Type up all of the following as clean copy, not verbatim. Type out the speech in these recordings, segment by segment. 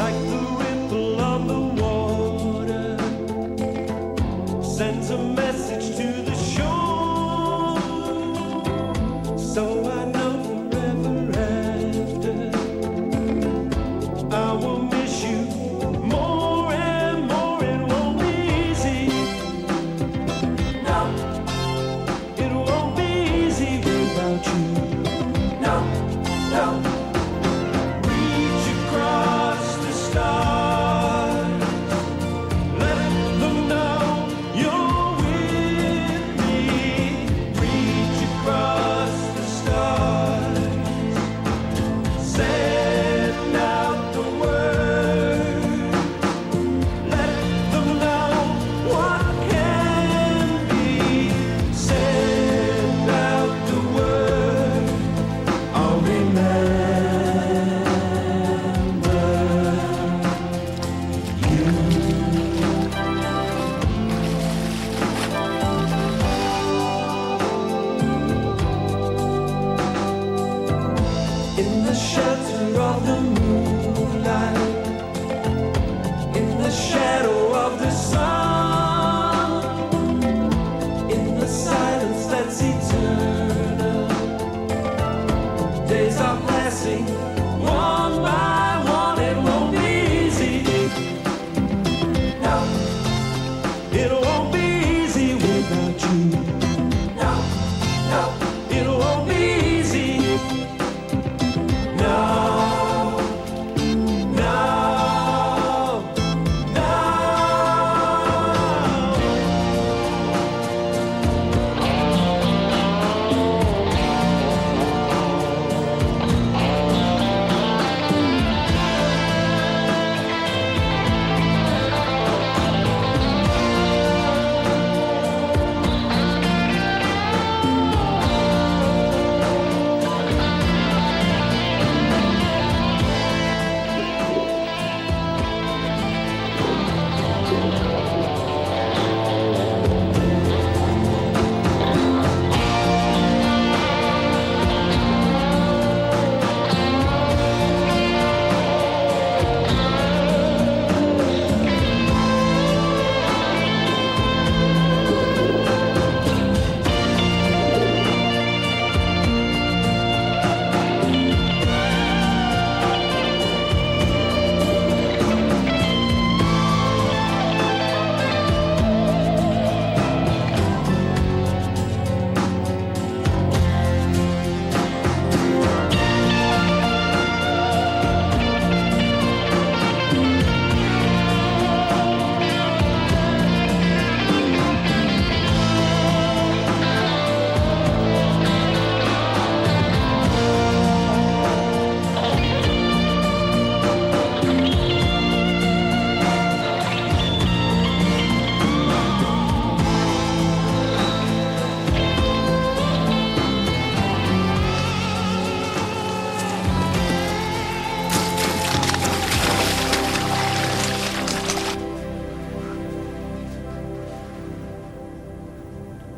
like the ripple on the water, sends a message to the shore. So I know forever after, I will miss you more and more. It won't be easy. No, it won't be easy without you. No, no. Reach across the stars, let them know you're with me. Reach across the stars, send out the word, let them know what can be. Send out the word, I'll remember you. In the shelter of the moonlight, in the shadow of the sun, in the silence that's eternal, days are passing one by one. It won't be easy. No, it won't be easy without you. No, no, it won't be easy. No, no, no.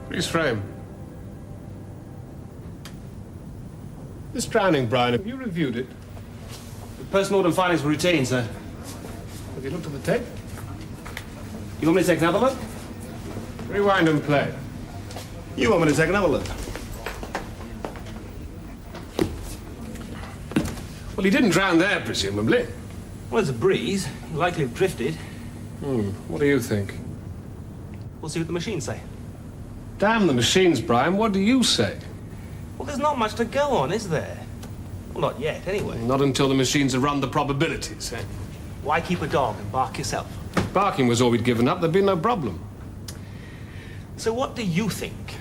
Freeze frame. This drowning, Brian, have you reviewed it? The post-mortem findings were routine, sir. Have you looked at the tape? You want me to take another look? Rewind and play. You want me to take another look? Well, he didn't drown there, presumably. Well, there's a breeze. He likely have drifted. What do you think? We'll see what the machines say. Damn the machines, Brian. What do you say? Well, there's not much to go on, is there? Well, not yet, anyway. Not until the machines have run the probabilities, eh? Why keep a dog and bark yourself? If barking was all we'd given up, there'd be no problem. So what do you think?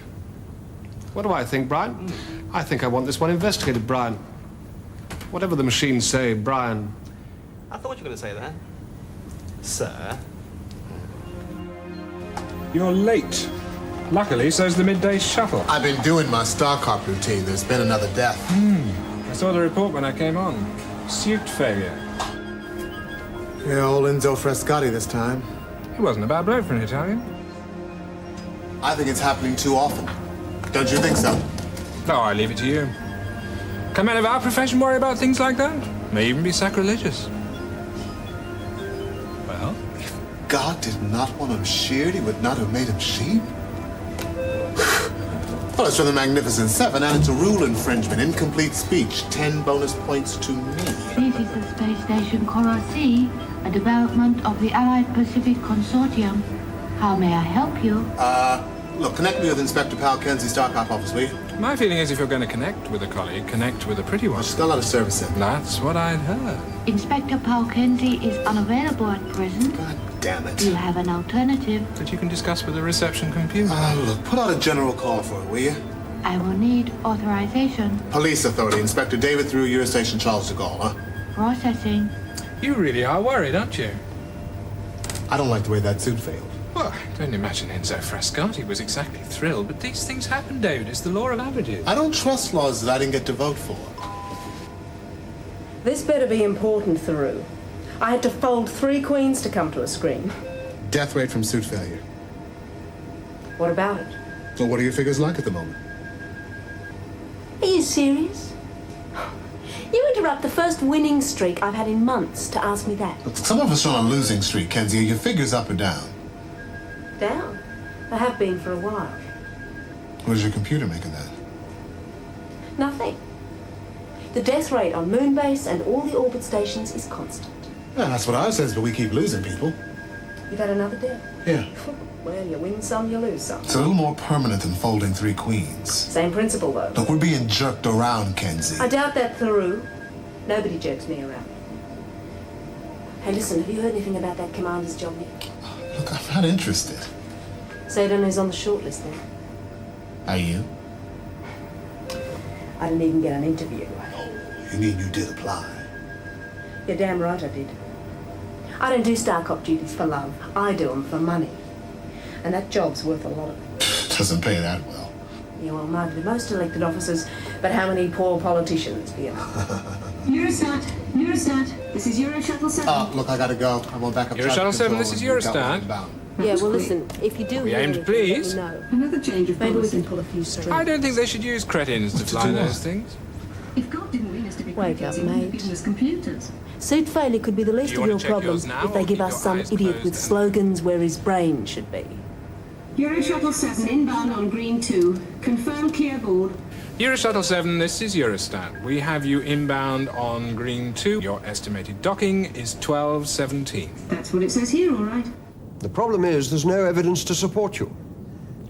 What do I think, Brian? I think I want this one investigated, Brian. Whatever the machines say, Brian. I thought you were going to say that. Sir? You're late. Luckily, so's the midday shuttle. I've been doing my Star Cop routine. There's been another death. I saw the report when I came on. Suit failure. Yeah, old Enzo Frescotti this time. He wasn't a bad bloke for an Italian. I think it's happening too often. Don't you think so? Oh, I leave it to you. Can men of our profession worry about things like that? May even be sacrilegious. God did not want him sheared, he would not have made him sheep? Well, it's from the Magnificent Seven, and it's a rule infringement. Incomplete speech, 10 bonus points to me. This is the space station Coral C, a development of the Allied Pacific Consortium. How may I help you? Look, connect me with Inspector Pal Kenzie's Starcop office, will you? My feeling is if you're going to connect with a colleague, connect with a pretty one. She's got a lot of service in. That's what I'd heard. Inspector Paul Kenzie is unavailable at present. God damn it. You have an alternative. That you can discuss with the reception computer. Look, put out a general call for it, will you? I will need authorization. Police Authority, Inspector David through Eurostation Charles de Gaulle, huh? Processing. You really are worried, aren't you? I don't like the way that suit failed. Well, don't imagine Enzo Frascati was exactly thrilled, but these things happen, David. It's the law of averages. I don't trust laws that I didn't get to vote for. This better be important, Theroux. I had to fold 3 queens to come to a screen. Death rate from suit failure. What about it? So what are your figures like at the moment? Are you serious? You interrupt the first winning streak I've had in months to ask me that. Look, some of us are on a losing streak, Kenzie. Are your figures up or down? Down. I have been for a while. What does your computer make of that? Nothing. The death rate on Moonbase and all the orbit stations is constant. Yeah, that's what ours says, but we keep losing people. You've had another death? Yeah. Well, you win some, you lose some. It's a little more permanent than folding 3 queens. Same principle, though. Look, we're being jerked around, Kenzie. I doubt that, Theroux. Nobody jerks me around. Hey, listen, have you heard anything about that commander's job yet? Look, I'm not interested. So you don't know who's on the shortlist then? Are you? I didn't even get an interview. You mean you did apply? You're damn right I did. I don't do Starcop duties for love. I do them for money. And that job's worth a lot of it. Doesn't pay that well. Yeah, well, maybe the most elected officers, but how many poor politicians do you know? Eurostat, this is Euro Shuttle 7. Look, I gotta go. I won't back up. Euro Shuttle 7, this is Eurostat. Yeah, well, listen, if you do We hear aimed, anything, please. let me know. Another change of Maybe we policy. can pull a few strings. I don't think they should use cretins to fly those things. If God didn't mean us to be Wake up, crickets, he wouldn't have mate. given us computers. Suit failure could be the least Do you of want your to check problems yours now if they or give keep us your some eyes idiot closed with then? slogans where his brain should be. Euro Shuttle 7 inbound on green 2. Confirm clear board. Euro Shuttle 7, this is Eurostat. We have you inbound on green 2. Your estimated docking is 12:17. That's what it says here, all right. The problem is there's no evidence to support you.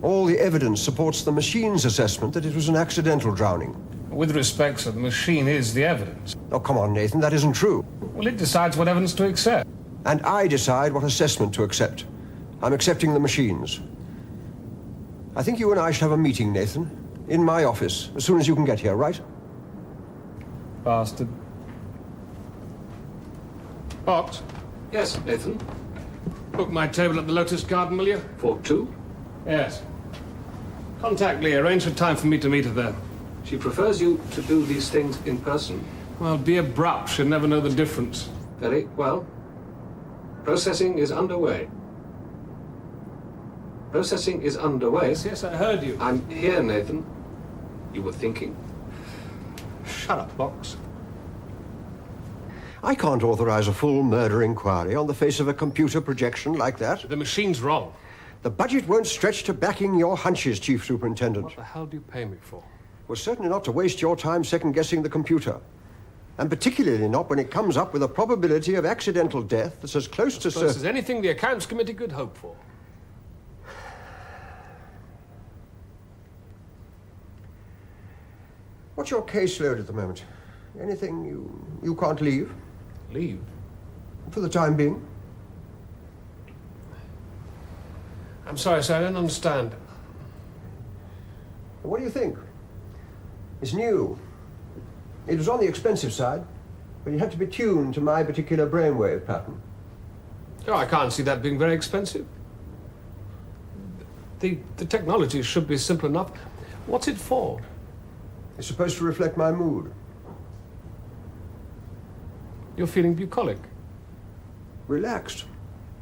All the evidence supports the machine's assessment that it was an accidental drowning. With respect, sir, the machine is the evidence. Oh, come on, Nathan, that isn't true. Well, it decides what evidence to accept. And I decide what assessment to accept. I'm accepting the machines. I think you and I should have a meeting, Nathan, in my office, as soon as you can get here, right? Bastard. Box. Yes, Nathan. Book my table at the Lotus Garden, will you? For 2? Yes. Contact Lee. Arrange for time for me to meet her there. She prefers you to do these things in person. Well, be abrupt. She'll never know the difference. Very well. Processing is underway. Processing is underway. Yes, I heard you. I'm here, Nathan. You were thinking. Shut up, Box. I can't authorize a full murder inquiry on the face of a computer projection like that. The machine's wrong. The budget won't stretch to backing your hunches, Chief Superintendent. What the hell do you pay me for? Well, certainly not to waste your time second-guessing the computer. And particularly not when it comes up with a probability of accidental death that's as close to This is anything the Accounts Committee could hope for. What's your caseload at the moment? Anything you can't leave? Leave? For the time being? I'm sorry, sir, I don't understand. What do you think? It's new. It was on the expensive side, but it had to be tuned to my particular brainwave pattern. Oh, I can't see that being very expensive. The technology should be simple enough. What's it for? It's supposed to reflect my mood. You're feeling bucolic. Relaxed.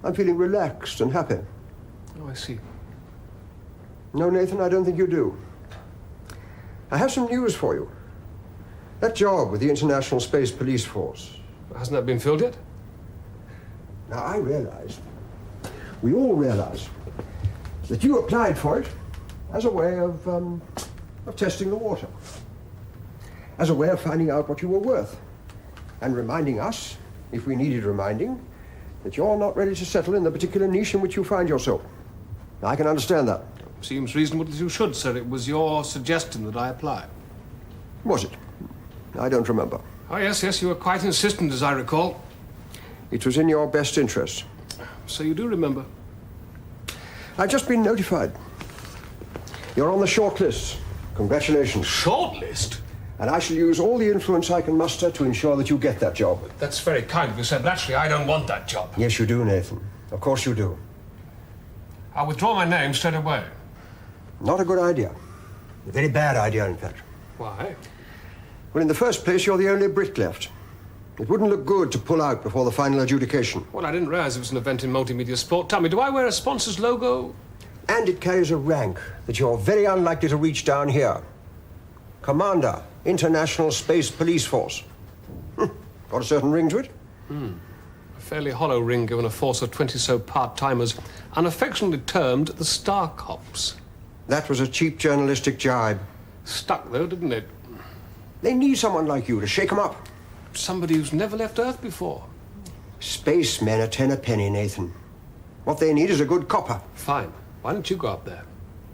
I'm feeling relaxed and happy. Oh, I see. No, Nathan, I don't think you do. I have some news for you. That job with the International Space Police Force. Hasn't that been filled yet? Now, I realize we all realize that you applied for it as a way of testing the water, as a way of finding out what you were worth, and reminding us, if we needed reminding, that you're not ready to settle in the particular niche in which you find yourself. I can understand that. Seems reasonable that you should, sir. It was your suggestion that I apply. Was it? I don't remember. Oh, yes, you were quite insistent, as I recall. It was in your best interest. So you do remember? I've just been notified. You're on the short list. Congratulations. Short list? And I shall use all the influence I can muster to ensure that you get that job. That's very kind of you, sir, but actually I don't want that job. Yes, you do, Nathan. Of course you do. I'll withdraw my name straight away. Not a good idea. A very bad idea, in fact. Why? Well, in the first place, you're the only Brit left. It wouldn't look good to pull out before the final adjudication. Well, I didn't realize it was an event in multimedia sport. Tell me, do I wear a sponsor's logo? And it carries a rank that you're very unlikely to reach down here. Commander, International Space Police Force. Got a certain ring to it? A fairly hollow ring given a force of 20-so part-timers, unaffectionately termed the Star Cops. That was a cheap journalistic jibe. Stuck, though, didn't it? They need someone like you to shake them up. Somebody who's never left Earth before. Spacemen are 10 a penny, Nathan. What they need is a good copper. Fine. Why don't you go up there?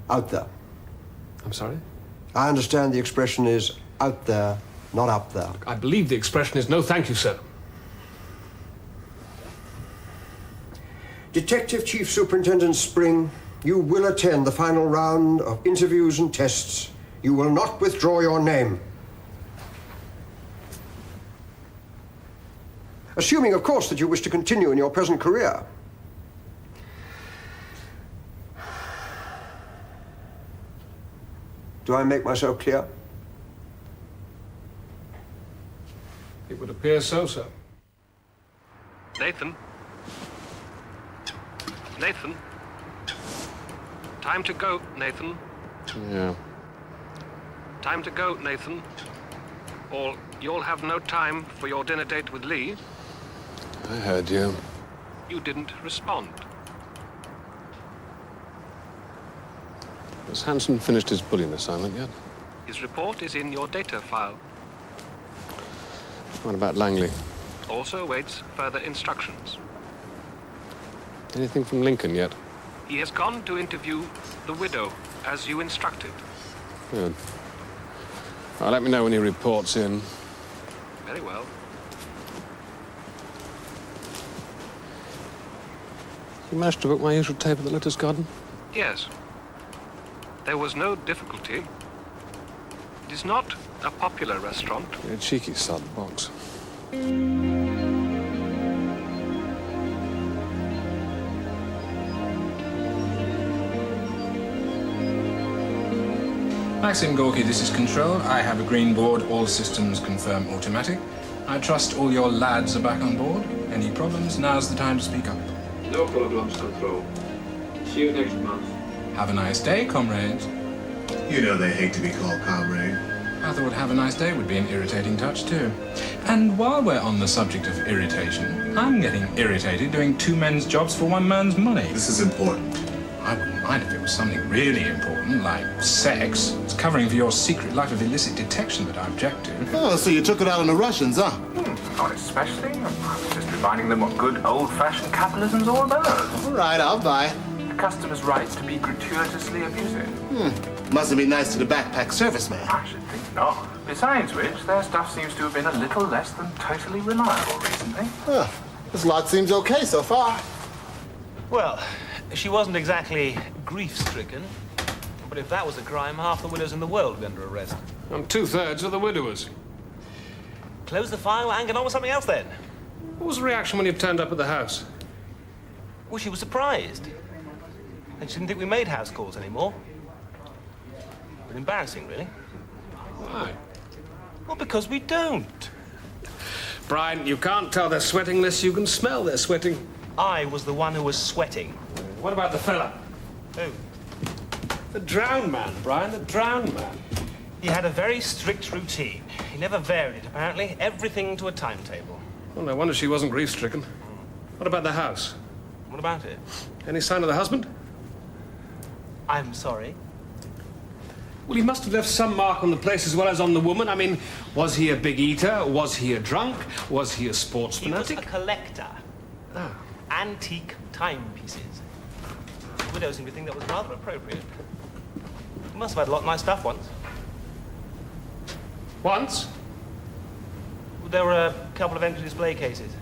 Out there. I'm sorry? I understand the expression is out there, not up there. I believe the expression is no thank you, sir. Detective Chief Superintendent Spring, you will attend the final round of interviews and tests. You will not withdraw your name. Assuming, of course, that you wish to continue in your present career. Do I make myself clear? It would appear so, sir. Nathan? Nathan? Time to go, Nathan. Yeah. Time to go, Nathan. Or you'll have no time for your dinner date with Lee. I heard you. You didn't respond. Has Hansen finished his bullion assignment yet? His report is in your data file. What about Langley? Also awaits further instructions. Anything from Lincoln yet? He has gone to interview the widow, as you instructed. Good. Well, let me know when he reports in. Very well. You managed to book my usual tape at the Lotus Garden? Yes. There was no difficulty. It is not a popular restaurant. You're a cheeky sod, Box. Maxim Gorky, this is Control. I have a green board. All systems confirm automatic. I trust all your lads are back on board. Any problems? Now's the time to speak up. No problems, Control. See you next month. Have a nice day, comrades. You know they hate to be called comrade. I thought have a nice day would be an irritating touch, too. And while we're on the subject of irritation, I'm getting irritated doing two men's jobs for one man's money. This is important. I wouldn't mind if it was something really important, like sex. It's covering for your secret life of illicit detection that I object to. Oh, so you took it out on the Russians, huh? Not especially. I was just reminding them what good old-fashioned capitalism's all about. All right, I'll buy. The customer's right to be gratuitously abusive. Must have been nice to the backpack serviceman. I should think not. Besides which, their stuff seems to have been a little less than totally reliable recently. Huh. This lot seems okay so far. Well, she wasn't exactly grief-stricken. But if that was a crime, half the widows in the world would be under arrest. And 2/3 of the widowers. Close the file and get on with something else then. What was the reaction when you turned up at the house? Well, she was surprised. And she didn't think we made house calls anymore. But embarrassing, really. Why? Well, because we don't. Brian, you can't tell they're sweating unless you can smell they're sweating. I was the one who was sweating. What about the fella? Who? The drowned man, Brian, the drowned man. He had a very strict routine. He never varied it, apparently. Everything to a timetable. Well, no wonder she wasn't grief-stricken. What about the house? What about it? Any sign of the husband? I'm sorry. Well, he must have left some mark on the place as well as on the woman. I mean, was he a big eater? Was he a drunk? Was he a sports fanatic? He was a collector. Ah. Antique timepieces. The widow seemed to think that was rather appropriate. He must have had a lot of nice stuff once. Once? There were a couple of empty display cases.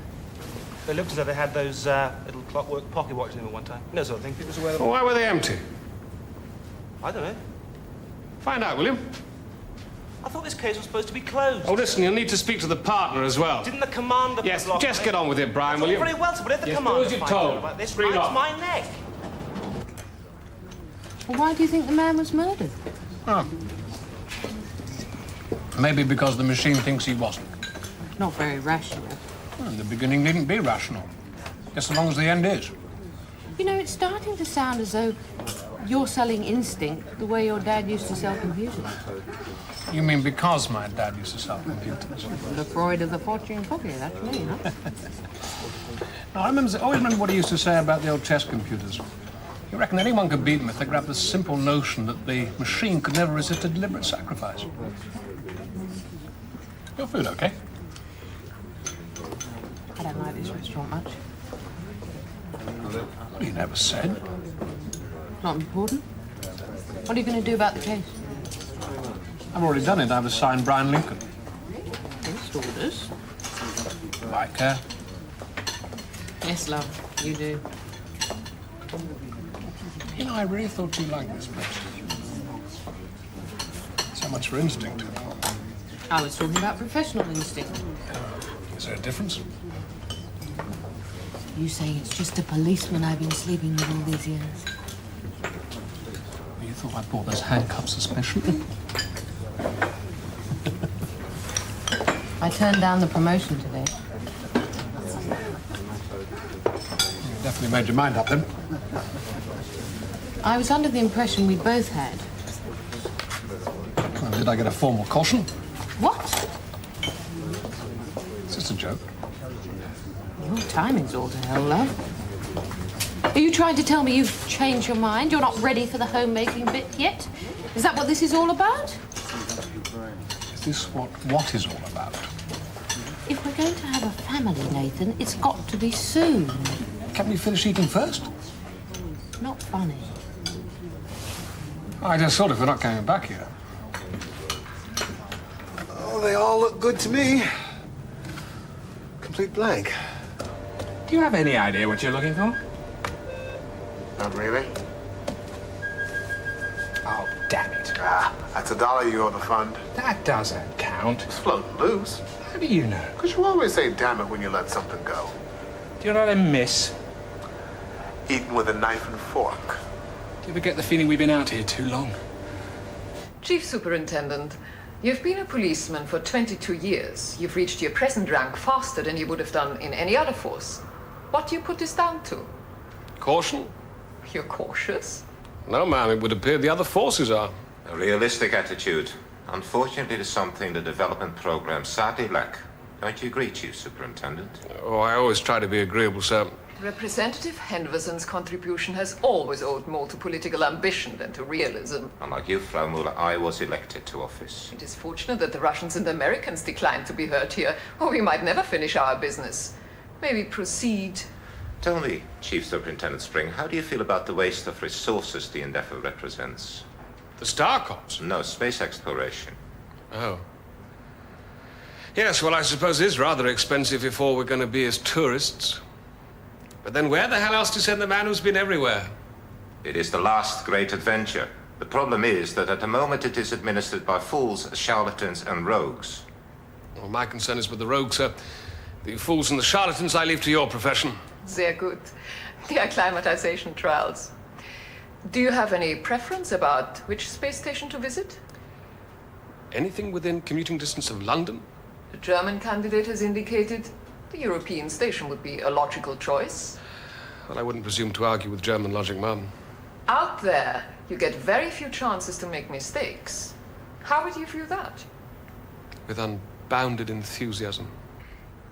They looked as though they had those little clockwork pocket watches in them at one time. No sort of thing. People used to wear them. Well, why were they empty? I don't know. Find out, will you? I thought this case was supposed to be closed. Oh, listen, you'll need to speak to the partner as well. Didn't the commander... Yes, just get on with it, Brian, will all you? very well, but if the Yes, commander do as you're finds out told. about this, Bring it bites on. my neck. Well, why do you think the man was murdered? Oh. Maybe because the machine thinks he wasn't. Not very rational. Well, the beginning needn't be rational. Just as long as the end is. You know, it's starting to sound as though you're selling instinct the way your dad used to sell computers. You mean because my dad used to sell computers? The Freud of the fortune cookie, that's me, huh? No, I always remember what he used to say about the old chess computers. He reckoned anyone could beat them if they grabbed the simple notion that the machine could never resist a deliberate sacrifice. Your food okay? I don't like this restaurant much. Well, you never said. Not important. What are you going to do about the case? I've already done it. I've assigned Brian Lincoln. Against orders. I care. Yes, love, you do. You know, I really thought you liked this place. So much for instinct. I was talking about professional instinct. Is there a difference? You say it's just a policeman I've been sleeping with all these years. You thought I bought those handcuffs especially? I turned down the promotion today. You definitely made your mind up then. I was under the impression we both had. Well, did I get a formal caution? What? It's just a joke. Your timing's all to hell, love. Are you trying to tell me you've changed your mind? You're not ready for the homemaking bit yet? Is that what this is all about? Is this what is all about? If we're going to have a family, Nathan, it's got to be soon. Can't we finish eating first? Not funny. I just thought if we're not coming back here. Oh, they all look good to me. Complete blank. Do you have any idea what you're looking for? Not really. Oh, damn it. Ah, that's $1 you owe the fund. That doesn't count. It's floating loose. How do you know? Because you always say damn it when you let something go. Do you know what I miss? Eating with a knife and fork. Do you ever get the feeling we've been out here too long? Chief Superintendent, you've been a policeman for 22 years. You've reached your present rank faster than you would have done in any other force. What do you put this down to? Caution? You're cautious? No, ma'am, it would appear the other forces are. A realistic attitude. Unfortunately, it is something the development programs sadly lack. Don't you agree, Chief Superintendent? Oh, I always try to be agreeable, sir. Representative Henderson's contribution has always owed more to political ambition than to realism. Unlike you, Frau Muller, I was elected to office. It is fortunate that the Russians and the Americans declined to be heard here, or we might never finish our business. Maybe proceed. Tell me, Chief Superintendent Spring, how do you feel about the waste of resources the endeavor represents? The Star Cops? No, space exploration. Oh. Yes, well, I suppose it is rather expensive if all we're going to be is tourists. But then where the hell else to send the man who's been everywhere? It is the last great adventure. The problem is that at the moment it is administered by fools, charlatans, and rogues. Well, my concern is with the rogues, sir. The fools and the charlatans I leave to your profession. Sehr gut. The acclimatization trials. Do you have any preference about which space station to visit? Anything within commuting distance of London? The German candidate has indicated the European station would be a logical choice. Well, I wouldn't presume to argue with German logic, ma'am. Out there, you get very few chances to make mistakes. How would you view that? With unbounded enthusiasm.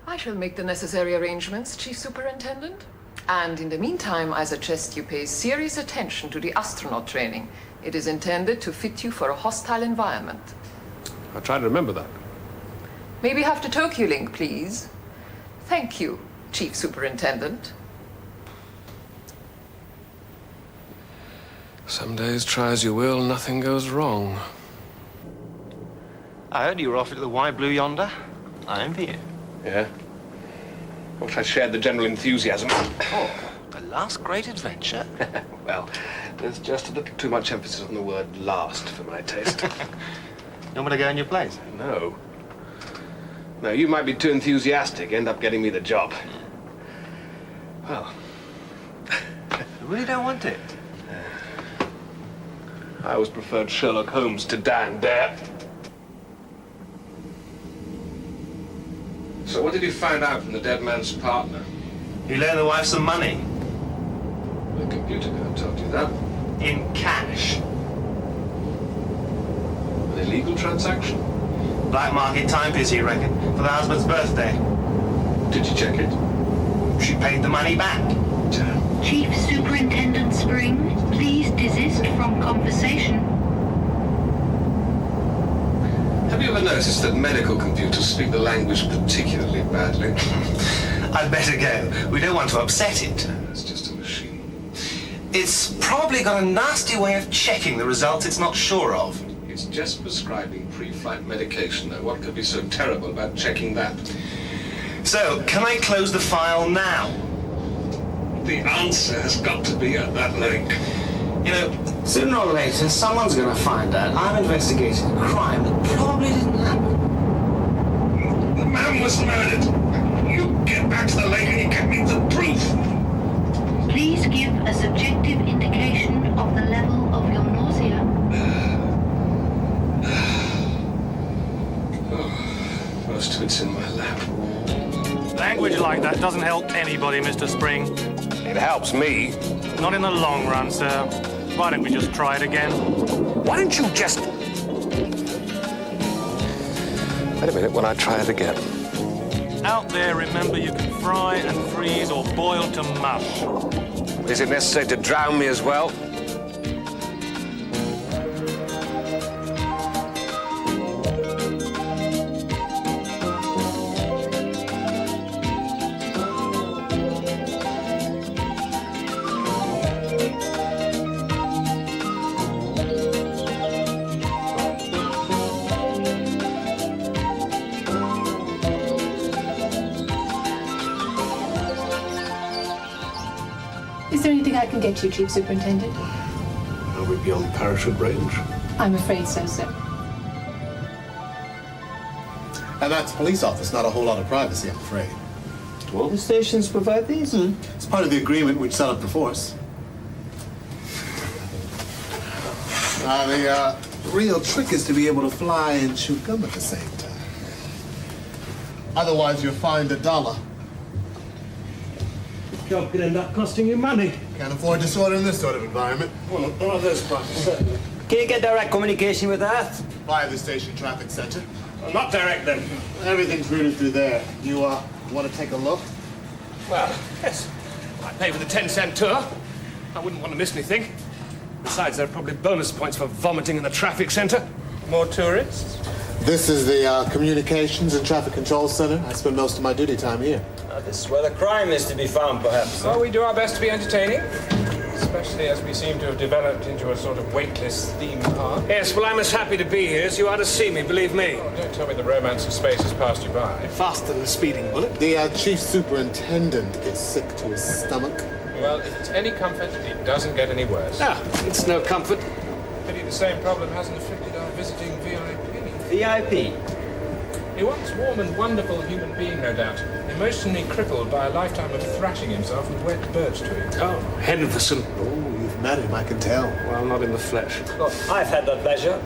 I shall make the necessary arrangements, Chief Superintendent. And in the meantime, I suggest you pay serious attention to the astronaut training. It is intended to fit you for a hostile environment. I'll try to remember that. Maybe have the Tokyo link, please. Thank you, Chief Superintendent. Some days, try as you will, nothing goes wrong. I heard you were offered to the White Blue yonder. I envy you. Yeah? I wish I shared the general enthusiasm. Oh, the last great adventure? Well, there's just a little too much emphasis on the word last for my taste. You want me to go in your place? No. No, you might be too enthusiastic, end up getting me the job. Well, I really don't want it. I always preferred Sherlock Holmes to Dan Dare. So what did you find out from the dead man's partner? He loaned the wife some money. The computer guy told you that. In cash. An illegal transaction? Black market timepiece, he reckoned, for the husband's birthday. Did you check it? She paid the money back. Chief Superintendent Spring, please desist from conversation. Have you ever noticed that medical computers speak the language particularly badly? I'd better go. We don't want to upset it. It's just a machine. It's probably got a nasty way of checking the results it's not sure of. It's just prescribing pre-flight medication, though. What could be so terrible about checking that? So, can I close the file now? The answer has got to be at that link. You know, sooner or later, someone's going to find out I'm investigating a crime that probably didn't happen. The man was murdered. You get back to the lake and you get me the proof. Please give a subjective indication of the level of your nausea. Most of it's in my lap. Language like that doesn't help anybody, Mr. Spring. It helps me. Not in the long run, sir. Why don't we just try it again? Why don't you just... Wait a minute, when I try it again. Out there, remember, you can fry and freeze or boil to mush. Is it necessary to drown me as well? Is there anything I can get you, Chief Superintendent? Are we beyond parachute range? I'm afraid so, sir. And that's a police office, not a whole lot of privacy, I'm afraid. All the stations provide these? It's part of the agreement which set up the force. The real trick is to be able to fly and chew gum at the same time. Otherwise, you'll find $1. Job could end up costing you money. Can't afford disorder in this sort of environment. One of those prices. Can you get direct communication with Earth? Via the station traffic center. Well, not direct, then. Everything's routed through there. You, want to take a look? Well, yes. I'd pay for the 10-cent tour. I wouldn't want to miss anything. Besides, there are probably bonus points for vomiting in the traffic center. More tourists? This is the Communications and Traffic Control Center. I spend most of my duty time here. This is where the crime is to be found, perhaps. Well, we do our best to be entertaining, especially as we seem to have developed into a sort of weightless theme park. Yes, well, I'm as happy to be here as you are to see me, believe me. Oh, don't tell me the romance of space has passed you by. Faster than a speeding bullet. The Chief Superintendent is sick to his stomach. Well, if it's any comfort, it doesn't get any worse. Ah, it's no comfort. Pity the same problem hasn't afflicted our visiting VIP. VIP? He once warm and wonderful human being, no doubt. Emotionally crippled by a lifetime of thrashing himself with wet birch twigs. Oh, Henderson. Oh, you've met him, I can tell. Well, not in the flesh. Well, I've had that pleasure.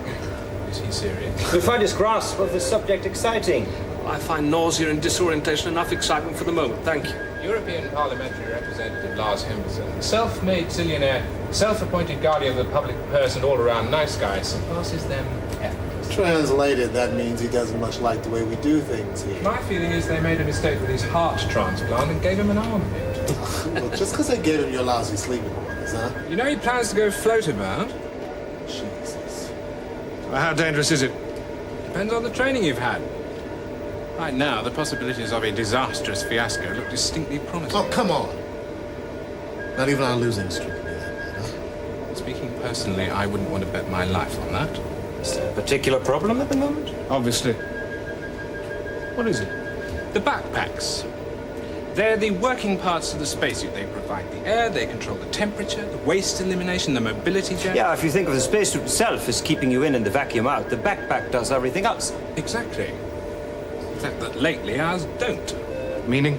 Is he serious? We find his grasp of the subject exciting. I find nausea and disorientation enough excitement for the moment, thank you. European Parliamentary Representative Lars Henderson, self-made zillionaire, self-appointed guardian of the public purse and all-around nice guy, surpasses them effortlessly. Translated, that means he doesn't much like the way we do things here. My feeling is they made a mistake with his heart transplant and gave him an arm bit. Look, just because I gave him your lousy sleeping quarters, huh? You know he plans to go float about? Jesus. Well, how dangerous is it? Depends on the training you've had. Right now, the possibilities of a disastrous fiasco look distinctly promising. Oh, come on. Not even on a losing streak. Huh? Speaking personally, I wouldn't want to bet my life on that. Is there a particular problem at the moment? Obviously. What is it? The backpacks. They're the working parts of the spacesuit. They provide the air, they control the temperature, the waste elimination, the mobility jet. Yeah, if you think of the spacesuit itself as keeping you in and the vacuum out, the backpack does everything else. Exactly. Except that lately ours don't. Meaning?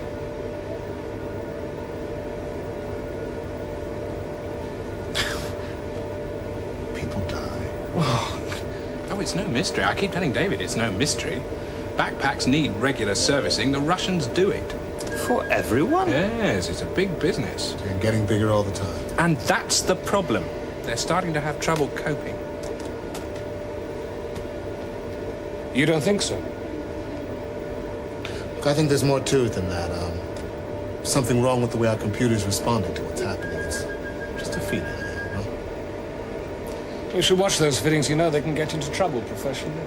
People die. Oh, it's no mystery. I keep telling David it's no mystery. Backpacks need regular servicing. The Russians do it. For everyone? Yes, it's a big business. They're getting bigger all the time. And that's the problem. They're starting to have trouble coping. You don't think so? Look, I think there's more to it than that. Something wrong with the way our computer's responding to what's happening. It's just a feeling, you know? You should watch those fittings. You know they can get into trouble professionally.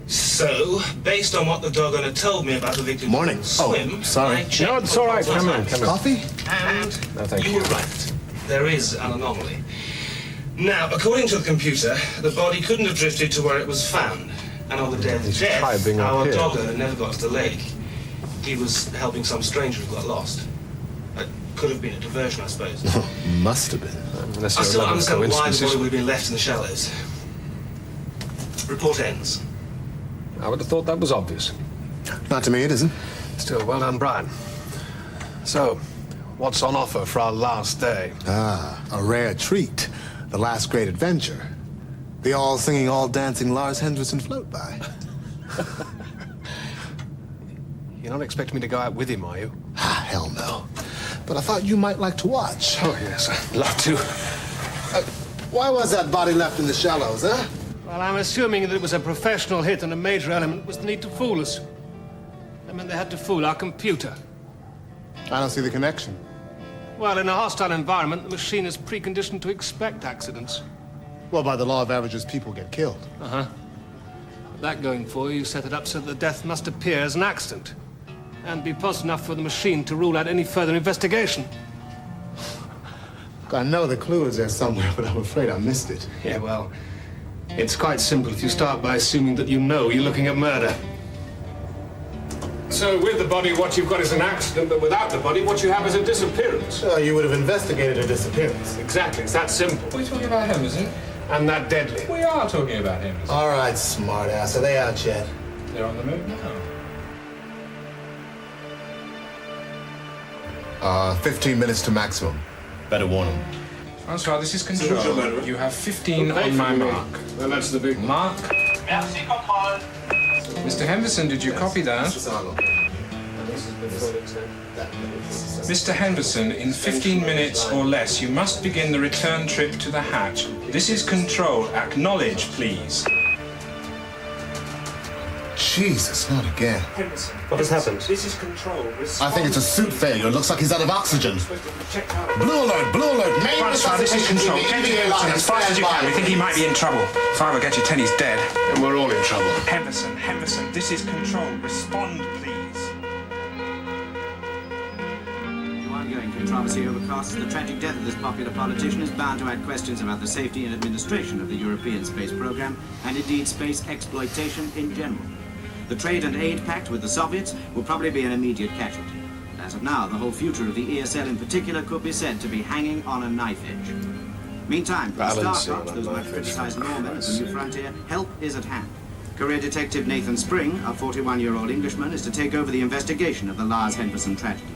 So, based on what the doggone had told me about the victim Morning. swim, sorry. I checked No, it's all right. Come in. Coffee? And No, thank you you. were right. There is an anomaly. Now, according to the computer, the body couldn't have drifted to where it was found. And on the day of the death, being up our here. doggo never got to the lake. He was helping some stranger who got lost. It could have been a diversion, I suppose. Must have been. Unless I there still are don't a lot of understand why the coincidences. body would have been left in the shallows. Report ends. I would have thought that was obvious. Not to me, it isn't. Still, well done, Brian. So, what's on offer for our last day? Ah, a rare treat. The last great adventure. The all-singing, all-dancing Lars Henderson float by. You're not expecting me to go out with him, are you? Ah, hell no. But I thought you might like to watch. Oh, yes, I'd love to. Why was that body left in the shallows, huh? Well, I'm assuming that it was a professional hit and a major element was the need to fool us. I mean, they had to fool our computer. I don't see the connection. Well, in a hostile environment, the machine is preconditioned to expect accidents. Well, by the law of averages, people get killed. Uh-huh. With that going for you, you set it up so that the death must appear as an accident and be positive enough for the machine to rule out any further investigation. I know the clue is there somewhere, but I'm afraid I missed it. Yeah, well, it's quite simple if you start by assuming that you know you're looking at murder. So with the body, what you've got is an accident, but without the body, what you have is a disappearance. You would have investigated a disappearance. Exactly, it's that simple. We're talking about Henderson. And that deadly. We are talking about him. All right, smartass. Are they out yet? They're on the move now. 15 minutes to maximum. Better warn them. Francois, this is control. You have 15 on my mark. Well, that's the big Mark. Mr. Henderson, did you copy that? Mr. Henderson, in 15 minutes or less, you must begin the return trip to the hatch. This is control. Acknowledge, please. Jesus, not again. What has happened? This is control. I think it's a suit failure. It looks like he's out of oxygen. Blue alert, blue alert. Main Francois, this is control. Get to Henderson as fast as you can. We think he might be in trouble. If I ever get you 10, he's dead. And we're all in trouble. Henderson, this is control. Respond, please. The ongoing controversy overcasts the tragic death of this popular politician is bound to add questions about the safety and administration of the European space program, and indeed space exploitation in general. The trade and aid pact with the Soviets will probably be an immediate casualty. But as of now, the whole future of the ESL in particular could be said to be hanging on a knife edge. Meantime, for the Balancing Starcops, on a those much knife edge. criticized lawmen of the new frontier, help is at hand. Career detective Nathan Spring, a 41-year-old Englishman, is to take over the investigation of the Lars Henderson tragedy.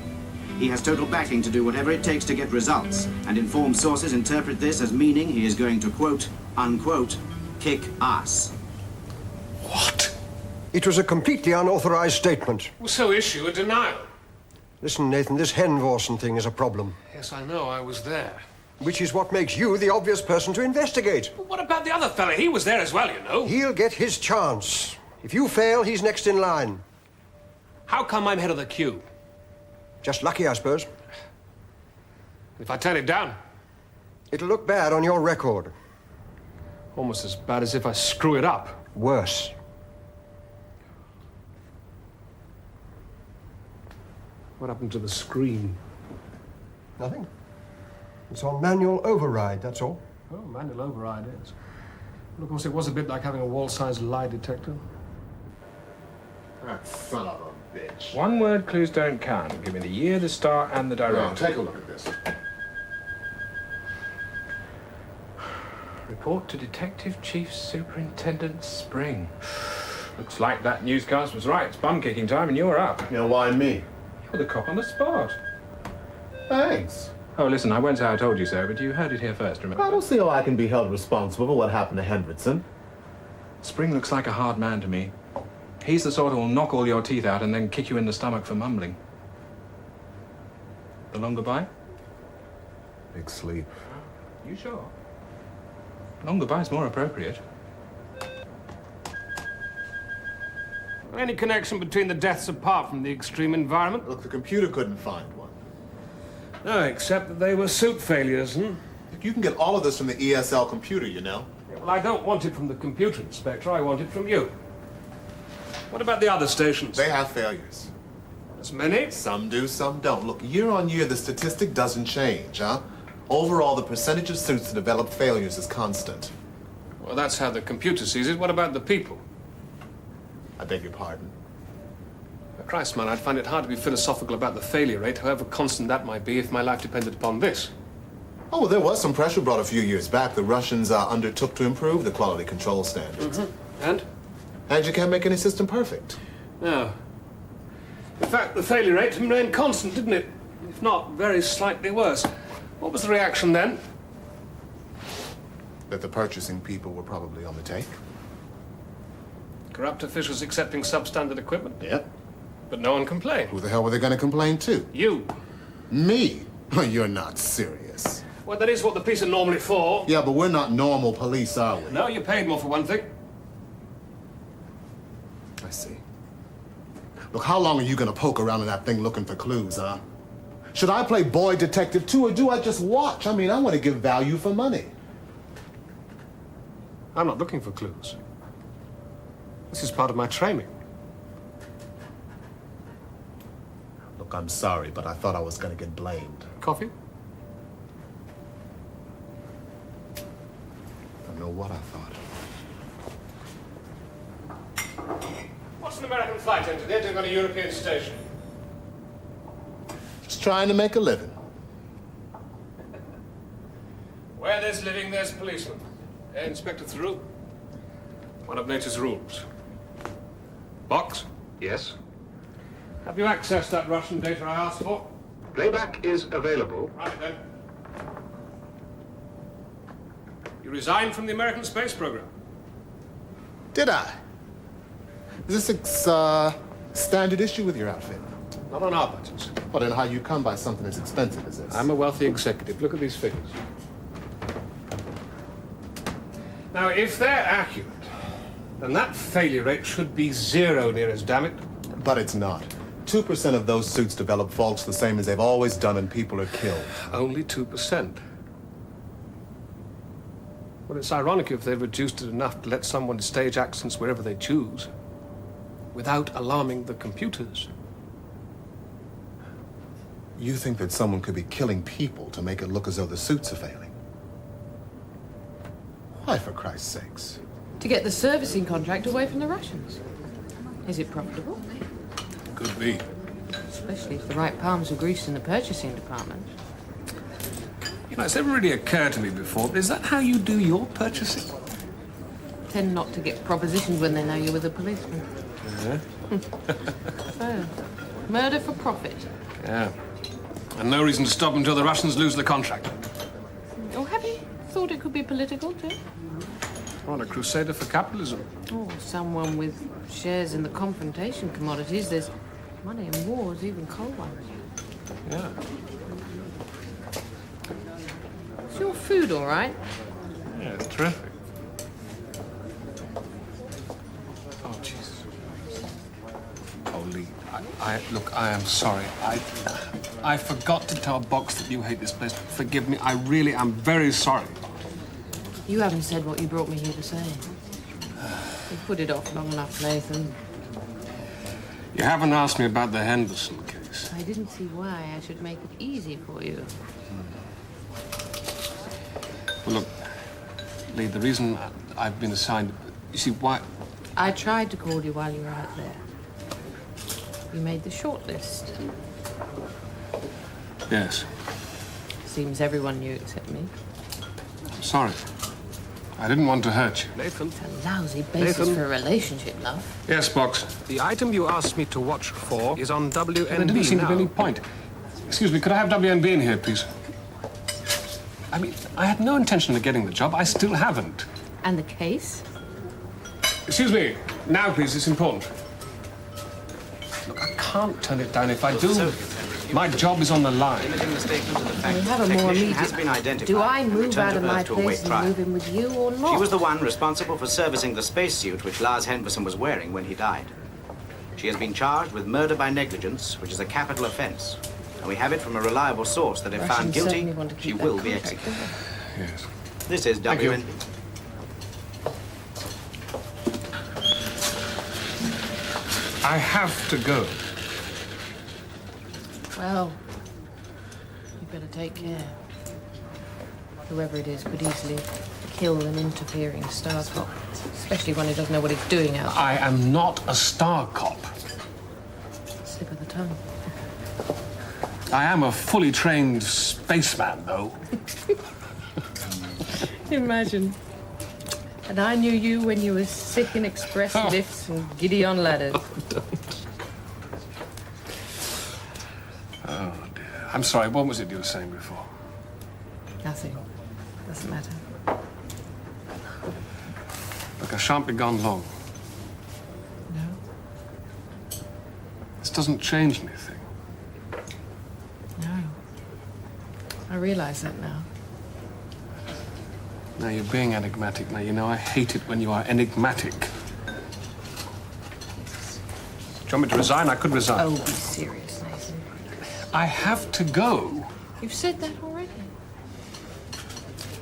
He has total backing to do whatever it takes to get results, and informed sources interpret this as meaning he is going to, quote, unquote, kick ass. What? It was a completely unauthorized statement. So issue a denial. Listen, Nathan, this Henvorsen thing is a problem. Yes, I know, I was there. Which is what makes you the obvious person to investigate. But what about the other fella? He was there as well, you know. He'll get his chance. If you fail, he's next in line. How come I'm head of the queue? Just lucky, I suppose. If I turn it down? It'll look bad on your record. Almost as bad as if I screw it up. Worse. What happened to the screen? Nothing. It's on manual override, that's all. Oh, manual override is. Well, of course, it was a bit like having a wall-sized lie detector. That son of a bitch. One-word clues don't count. Give me the year, the star, and the director. Now, take a look at this. Report to Detective Chief Superintendent Spring. Looks like that newscast was right. It's bum-kicking time, and you're up. Yeah, why me? You're the cop on the spot. Thanks. Oh, listen, I won't say I told you so, but you heard it here first, remember? I don't see how I can be held responsible for what happened to Hendrickson. Spring looks like a hard man to me. He's the sort who'll knock all your teeth out and then kick you in the stomach for mumbling. The longer bite? Big sleep. You sure? Longer bite's more appropriate. Any connection between the deaths apart from the extreme environment? Look, the computer couldn't find one. No, except that they were suit failures, You can get all of this from the ESL computer, you know. Yeah, well, I don't want it from the computer, Inspector. I want it from you. What about the other stations? They have failures. As many? Some do, some don't. Look, year on year, the statistic doesn't change, huh? Overall, the percentage of suits that develop failures is constant. Well, that's how the computer sees it. What about the people? I beg your pardon. Christ, man, I'd find it hard to be philosophical about the failure rate, however constant that might be, if my life depended upon this. Oh, well, there was some pressure brought a few years back. The Russians undertook to improve the quality control standards. And? And you can't make any system perfect. No. In fact, the failure rate remained constant, didn't it? If not, very slightly worse. What was the reaction then? That the purchasing people were probably on the take. Corrupt officials accepting substandard equipment? Yep. But no one complained. Who the hell were they going to complain to? You. Me? You're not serious. Well, that is what the police are normally for. Yeah, but we're not normal police, are we? No, you're paid more for one thing. I see. Look, how long are you going to poke around in that thing looking for clues, huh? Should I play boy detective too, or do I just watch? I mean, I want to give value for money. I'm not looking for clues. This is part of my training. Look, I'm sorry, but I thought I was going to get blamed. Coffee? I don't know what I thought. What's an American flight engineer doing on a European station? Just trying to make a living. Where there's living, there's policemen. Inspector Theroux. One of nature's rules. Box? Yes. Have you accessed that Russian data I asked for? Playback is available. Right then. You resigned from the American space program. Did I? Is this a standard issue with your outfit? Not on our budgets. Well, then how you come by something as expensive as this? I'm a wealthy executive. Look at these figures. Now, if they're accurate, then that failure rate should be zero, near as damn it. But it's not. 2% of those suits develop faults the same as they've always done, and people are killed. Only 2%. Well, it's ironic if they've reduced it enough to let someone stage accidents wherever they choose, without alarming the computers. You think that someone could be killing people to make it look as though the suits are failing? Why, for Christ's sakes? To get the servicing contract away from the Russians. Is it profitable? Could be. Especially if the right palms were greased in the purchasing department. You know, it's never really occurred to me before, but is that how you do your purchasing? Tend not to get propositions when they know you're with a policeman. Yeah. So, murder for profit. Yeah. And no reason to stop until the Russians lose the contract. Or have you thought it could be political, too? On a crusader for capitalism. Or someone with shares in the confrontation commodities. There's money in wars, even cold ones. Yeah. Is your food all right? Yeah, it's terrific. Oh, Jesus. Oh, Lee, Look, I am sorry. I forgot to tell Box that you hate this place. Forgive me. I really am very sorry. You haven't said what you brought me here to say. You've put it off long enough, Nathan. You haven't asked me about the Henderson case. I didn't see why I should make it easy for you. Well, look, Lee, the reason I've been assigned... You see, why... I tried to call you while you were out there. You made the shortlist. Yes. Seems everyone knew except me. I'm sorry. I didn't want to hurt you. Nathan? It's a lousy basis Nathan? for a relationship, love. Yes, Box. The item you asked me to watch for is on WNB There didn't seem to be now. any point. Excuse me, could I have WNB in here, please? I mean, I had no intention of getting the job. I still haven't. And the case? Excuse me. Now, please, it's important. Look, I can't turn it down. If I do, my job is on the line. Limiting the statement to the fact We that have the a more technician immediate... has been identified. Do I and move returned out to of my Earth to await place and trial. move in with you or not? She was the one responsible for servicing the spacesuit which Lars Henderson was wearing when he died. She has been charged with murder by negligence, which is a capital offense. And we have it from a reliable source that if found Russians guilty, certainly want to she keep will that be contract, executed. Yes. This is Thank you. WNB. I have to go. Well, you better take care. Whoever it is could easily kill an interfering star cop, especially when he doesn't know what he's doing out there. I am not a star cop. Slip of the tongue. I am a fully trained spaceman, though. Imagine. And I knew you when you were sick in express lifts and giddy on ladders. Oh, dear. I'm sorry, what was it you were saying before? Nothing. Doesn't matter. Look, I shan't be gone long. No? This doesn't change anything. No. I realize that now. Now, you're being enigmatic. Now, you know I hate it when you are enigmatic. Do you want me to resign? I could resign. Oh, be serious, Nathan. I have to go. You've said that already.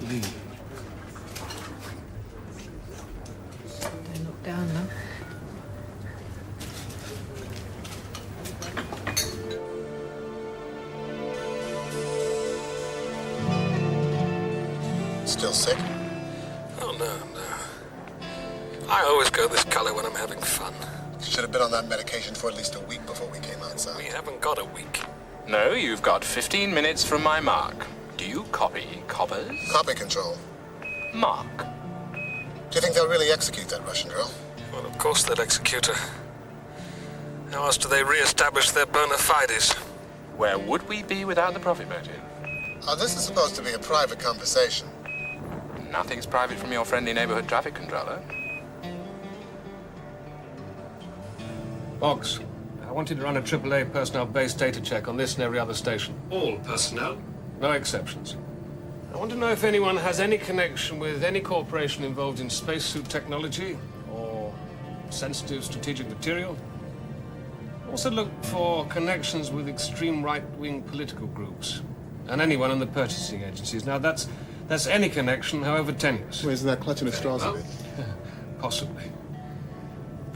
Lee. Don't look down, love. Still sick? Oh, no. I always go this color when I'm having fun. Should have been on that medication for at least a week before we came outside. We haven't got a week. No, you've got 15 minutes from my mark. Do you copy, coppers? Copy control. Mark. Do you think they'll really execute that Russian girl? Well, of course they'll execute her. How else do they re-establish their bona fides? Where would we be without the profit motive? Oh, this is supposed to be a private conversation. Nothing's private from your friendly neighborhood traffic controller. Boggs, I wanted to run a AAA personnel-based data check on this and every other station. All personnel? No exceptions. I want to know if anyone has any connection with any corporation involved in spacesuit technology or sensitive strategic material. Also look for connections with extreme right-wing political groups and anyone in the purchasing agencies. Now, that's any connection, however tenuous. Well, isn't that clutching at straws a bit? Possibly.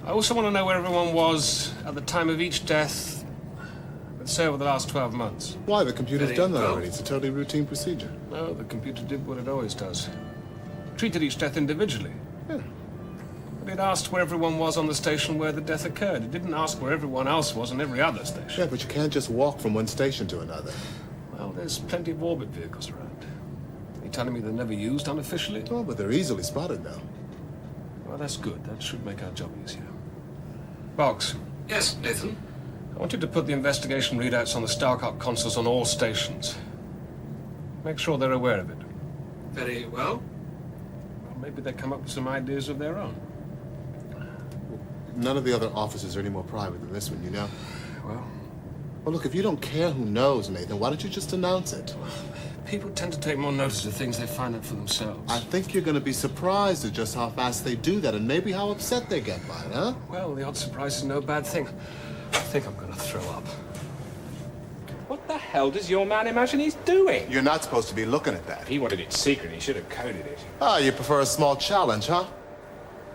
I also want to know where everyone was at the time of each death, let's say over the last 12 months. Why? The computer's Very done that well. already. It's a totally routine procedure. No, the computer did what it always does. Treated each death individually. Yeah. But it asked where everyone was on the station where the death occurred. It didn't ask where everyone else was on every other station. Yeah, but you can't just walk from one station to another. Well, there's plenty of orbit vehicles around. Are you telling me they're never used unofficially? Oh, but they're easily spotted now. Well, that's good. That should make our job easier. Boggs. Yes, Nathan? I want you to put the investigation readouts on the Starcock consoles on all stations. Make sure they're aware of it. Very well. Well, maybe they come up with some ideas of their own. None of the other offices are any more private than this one, you know? Well, look, if you don't care who knows, Nathan, why don't you just announce it? people tend to take more notice of things they find out for themselves. I think you're going to be surprised at just how fast they do that and maybe how upset they get by it, huh? Well, the odd surprise is no bad thing. think I'm going to throw up. What the hell does your man imagine he's doing? You're not supposed to be looking at that. He wanted it secret. He should have coded it. Ah, you prefer a small challenge, huh?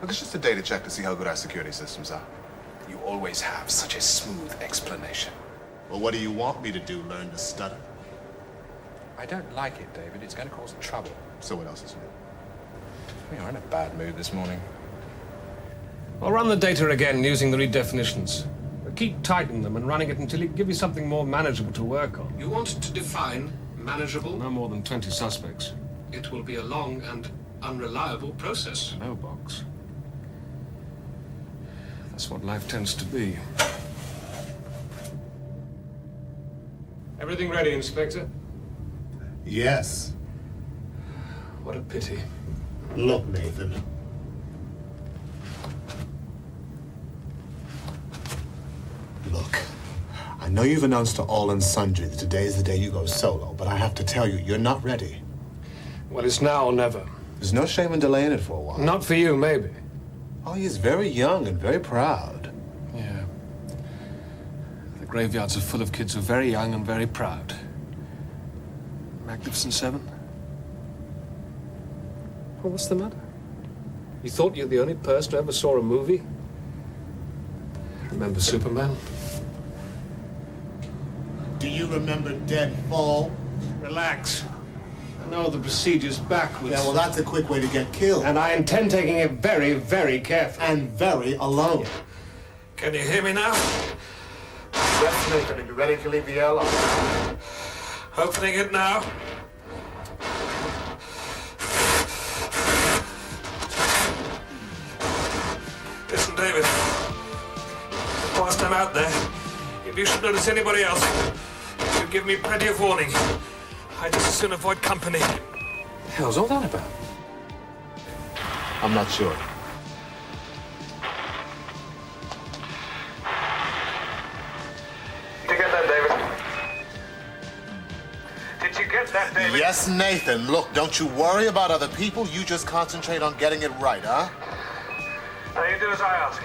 Look, it's just a data check to see how good our security systems are. You always have such a smooth explanation. Well, what do you want me to do? Learn to stutter? I don't like it, David. It's going to cause trouble. So what else is new? We are in a bad mood this morning. I'll run the data again using the redefinitions. Keep tightening them and running it until it gives you something more manageable to work on. You want to define manageable? No more than 20 suspects. It will be a long and unreliable process. No box. That's what life tends to be. Everything ready, Inspector? Yes. What a pity. Look, Nathan. Look, I know you've announced to all and sundry that today is the day you go solo, but I have to tell you, you're not ready. Well, it's now or never. There's no shame in delaying it for a while. Not for you, maybe. Oh, he's very young and very proud. Yeah. The graveyards are full of kids who are very young and very proud. Magnificent Seven? Well, what's the matter? You thought you're the only person who ever saw a movie? Remember Superman? Do you remember Deadfall? Relax. I know the procedure's backwards. Yeah, well, that's a quick way to get killed. And I intend taking it very, very carefully. And very alone. Can you hear me now? Yes, Nathan. Are you ready to leave the airlock? Opening it now. Listen, David. Whilst I'm out there, if you should notice anybody else, you give me plenty of warning. I just as soon avoid company. What the hell's all that about? I'm not sure. Did you get that, David? Did you get that, David? Yes, Nathan. Look, don't you worry about other people. You just concentrate on getting it right, huh? Now you do as I ask.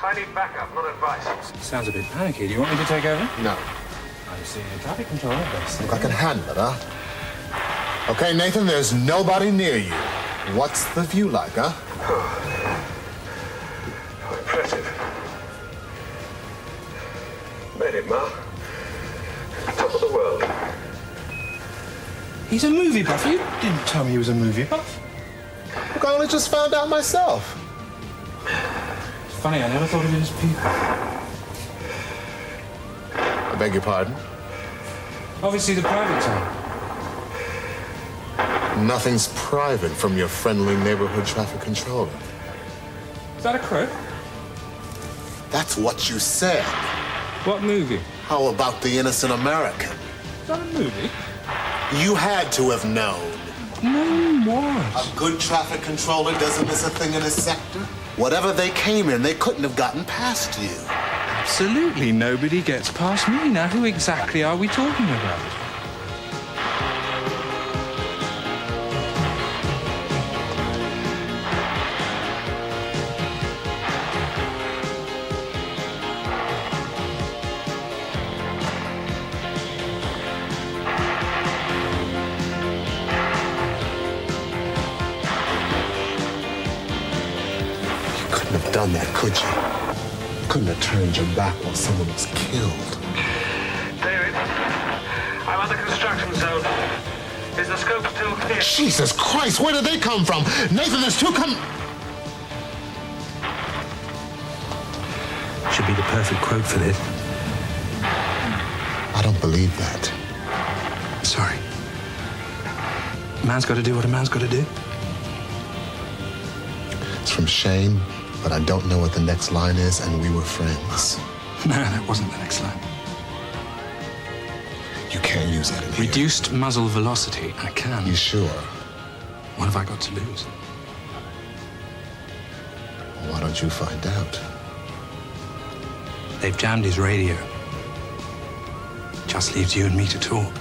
I need backup, not advice. Sounds a bit panicky. Do you want me to take over? No. I'm seeing a traffic controller. Look, I can handle it, huh? Okay, Nathan, there's nobody near you. What's the view like, huh? How impressive. Made it, Ma. Top of the world. He's a movie buff. You didn't tell me he was a movie buff. Look, I only just found out myself. It's funny, I never thought of it as people. I beg your pardon? Obviously the private time. Nothing's private from your friendly neighborhood traffic controller. Is that a crook? That's what you said. What movie? How about The Innocent American? Is that a movie? You had to have known. No, what? A good traffic controller doesn't miss a thing in his sector. Whatever they came in, they couldn't have gotten past you. Absolutely nobody gets past me. Now, who exactly are we talking about? You couldn't have done that, could you? Couldn't have turned your back while someone was killed. David, I'm at the construction zone. Is the scope still clear? Jesus Christ, where did they come from? Nathan, there's two Should be the perfect quote for this. I don't believe that. Sorry. A man's got to do what a man's got to do. It's from Shane, but I don't know what the next line is, and we were friends. No, that wasn't the next line. You can't use that in here. Reduced muzzle velocity. I can. You sure? What have I got to lose? Why don't you find out? They've jammed his radio. Just leaves you and me to talk.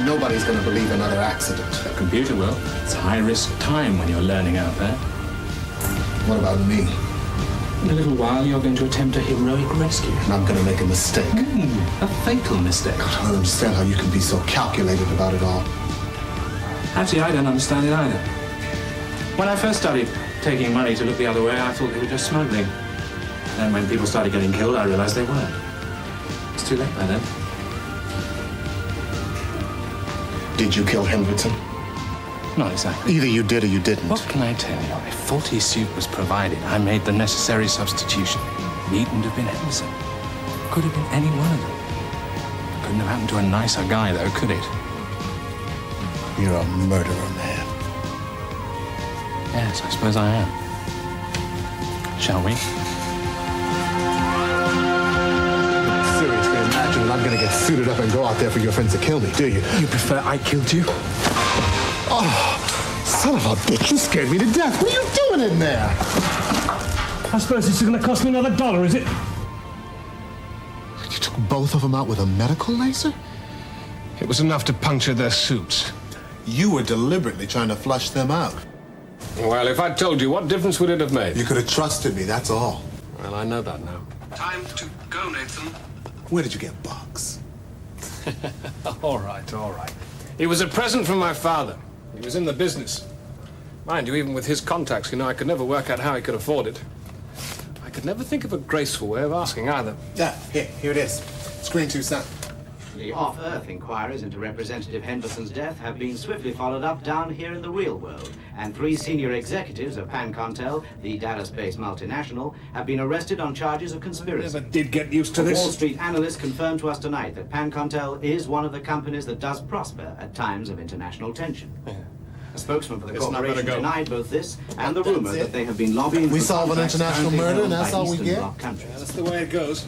nobody's going to believe another accident. The computer will. It's high-risk time when you're learning out there. What about me? In a little while, you're going to attempt a heroic rescue. And I'm going to make a mistake. A fatal mistake. God, I don't understand how you can be so calculated about it all. Actually, I don't understand it either. When I first started taking money to look the other way, I thought they were just smuggling. Then when people started getting killed, I realized they weren't. It's too late by then. Did you kill Hendrickson? Not exactly. Either you did or you didn't. What can I tell you? A faulty suit was provided. I made the necessary substitution. Needn't have been Henderson. Could have been any one of them. Couldn't have happened to a nicer guy, though, could it? You're a murderer, man. Yes, I suppose I am. Shall we? Seriously, imagine that I'm going to get suited up and go out there for your friends to kill me, do you? You prefer I killed you? Oh, son of a bitch, you scared me to death. What are you doing in there? I suppose this is going to cost me another $1, is it? You took both of them out with a medical laser? It was enough to puncture their suits. You were deliberately trying to flush them out. Well, if I'd told you, what difference would it have made? You could have trusted me, that's all. Well, I know that now. Time to go, Nathan. Where did you get Bugs? All right, all right. It was a present from my father. He was in the business. Mind you, even with his contacts, I could never work out how he could afford it. I could never think of a graceful way of asking either. Yeah, here it is. Screen 2, son. The off-Earth inquiries into Representative Henderson's death have been swiftly followed up down here in the real world, and 3 senior executives of Pancontel, the Dallas-based multinational, have been arrested on charges of conspiracy. Never did get used to this. Wall Street analysts confirmed to us tonight that Pancontel is one of the companies that does prosper at times of international tension. Yeah. A spokesman for the Listen, corporation denied both this and the rumor that they have been lobbying We for solve an contracts international currently murder, held and that's by all we Eastern get? Bloc countries. That's the way it goes.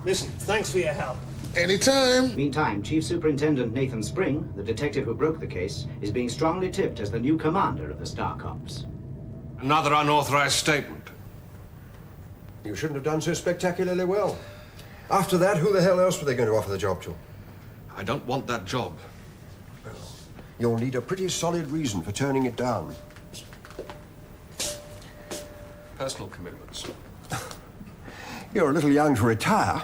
Listen, thanks for your help. Anytime. Meantime, Chief Superintendent Nathan Spring, the detective who broke the case, is being strongly tipped as the new commander of the Star Cops. Another unauthorized statement. You shouldn't have done so spectacularly well. After that, who the hell else were they going to offer the job to? I don't want that job. Well, you'll need a pretty solid reason for turning it down. Personal commitments. You're a little young to retire,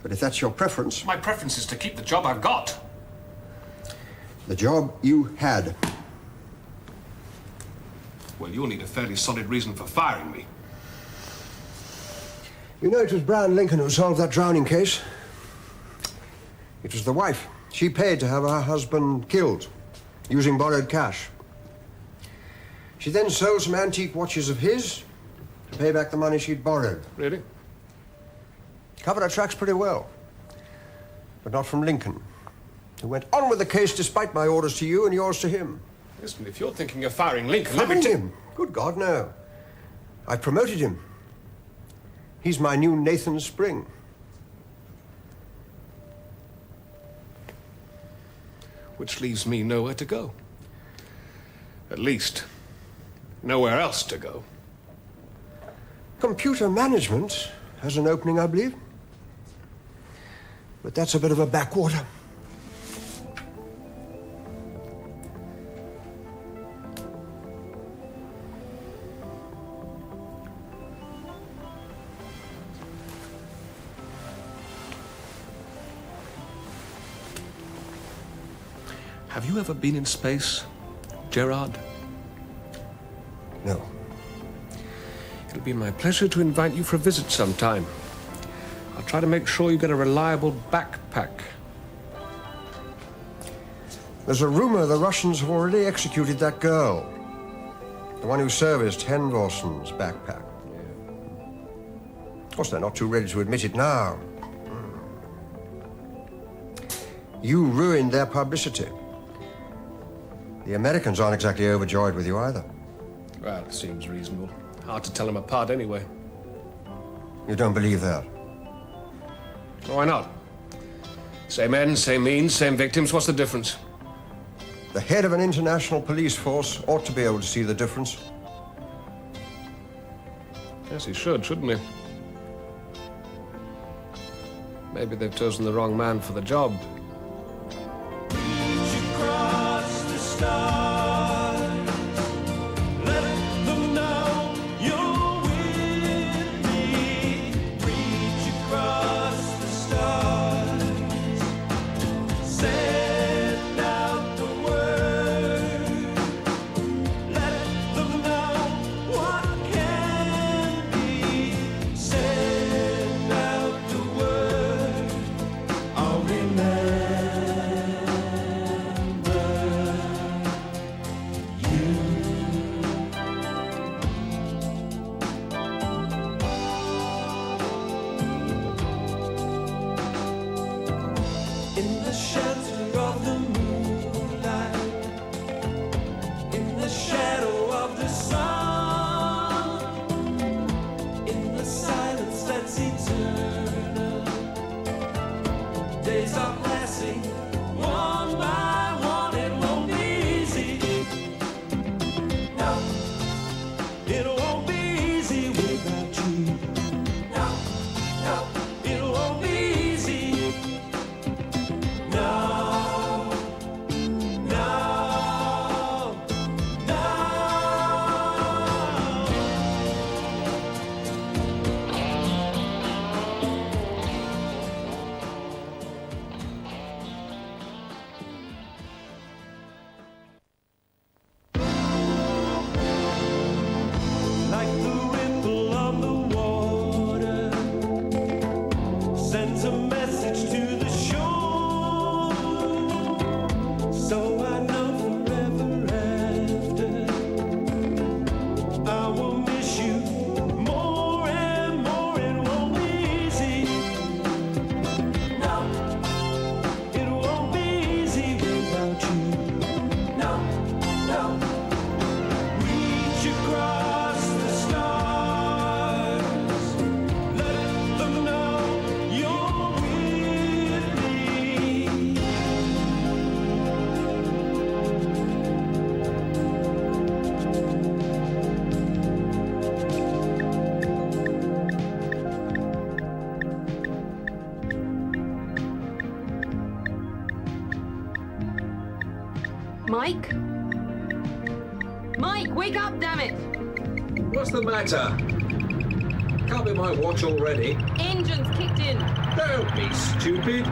but if that's your preference... My preference is to keep the job I've got. The job you had. Well, you'll need a fairly solid reason for firing me. You know, it was Brown Lincoln who solved that drowning case. It was the wife. She paid to have her husband killed, using borrowed cash. She then sold some antique watches of his to pay back the money she'd borrowed. Really? Covered her tracks pretty well. But not from Lincoln, who went on with the case despite my orders to you and yours to him. Listen, if you're thinking of firing Lincoln, Firing him? Good God, no. I promoted him. He's my new Nathan Spring. Which leaves me nowhere to go. At least, nowhere else to go. Computer management has an opening, I believe. But that's a bit of a backwater. Have you ever been in space, Gerard? No. It'll be my pleasure to invite you for a visit sometime. I'll try to make sure you get a reliable backpack. There's a rumor the Russians have already executed that girl. The one who serviced Henvorson's backpack. Of course, they're not too ready to admit it now. You ruined their publicity. The Americans aren't exactly overjoyed with you either. Well, it seems reasonable. Hard to tell them apart anyway. You don't believe that? Why not? Same ends, same means, same victims. What's the difference? The head of an international police force ought to be able to see the difference. Yes, he should, shouldn't he? Maybe they've chosen the wrong man for the job. Mike? Mike, wake up, damn it! What's the matter? Can't be my watch already. Engine's kicked in. Don't be stupid.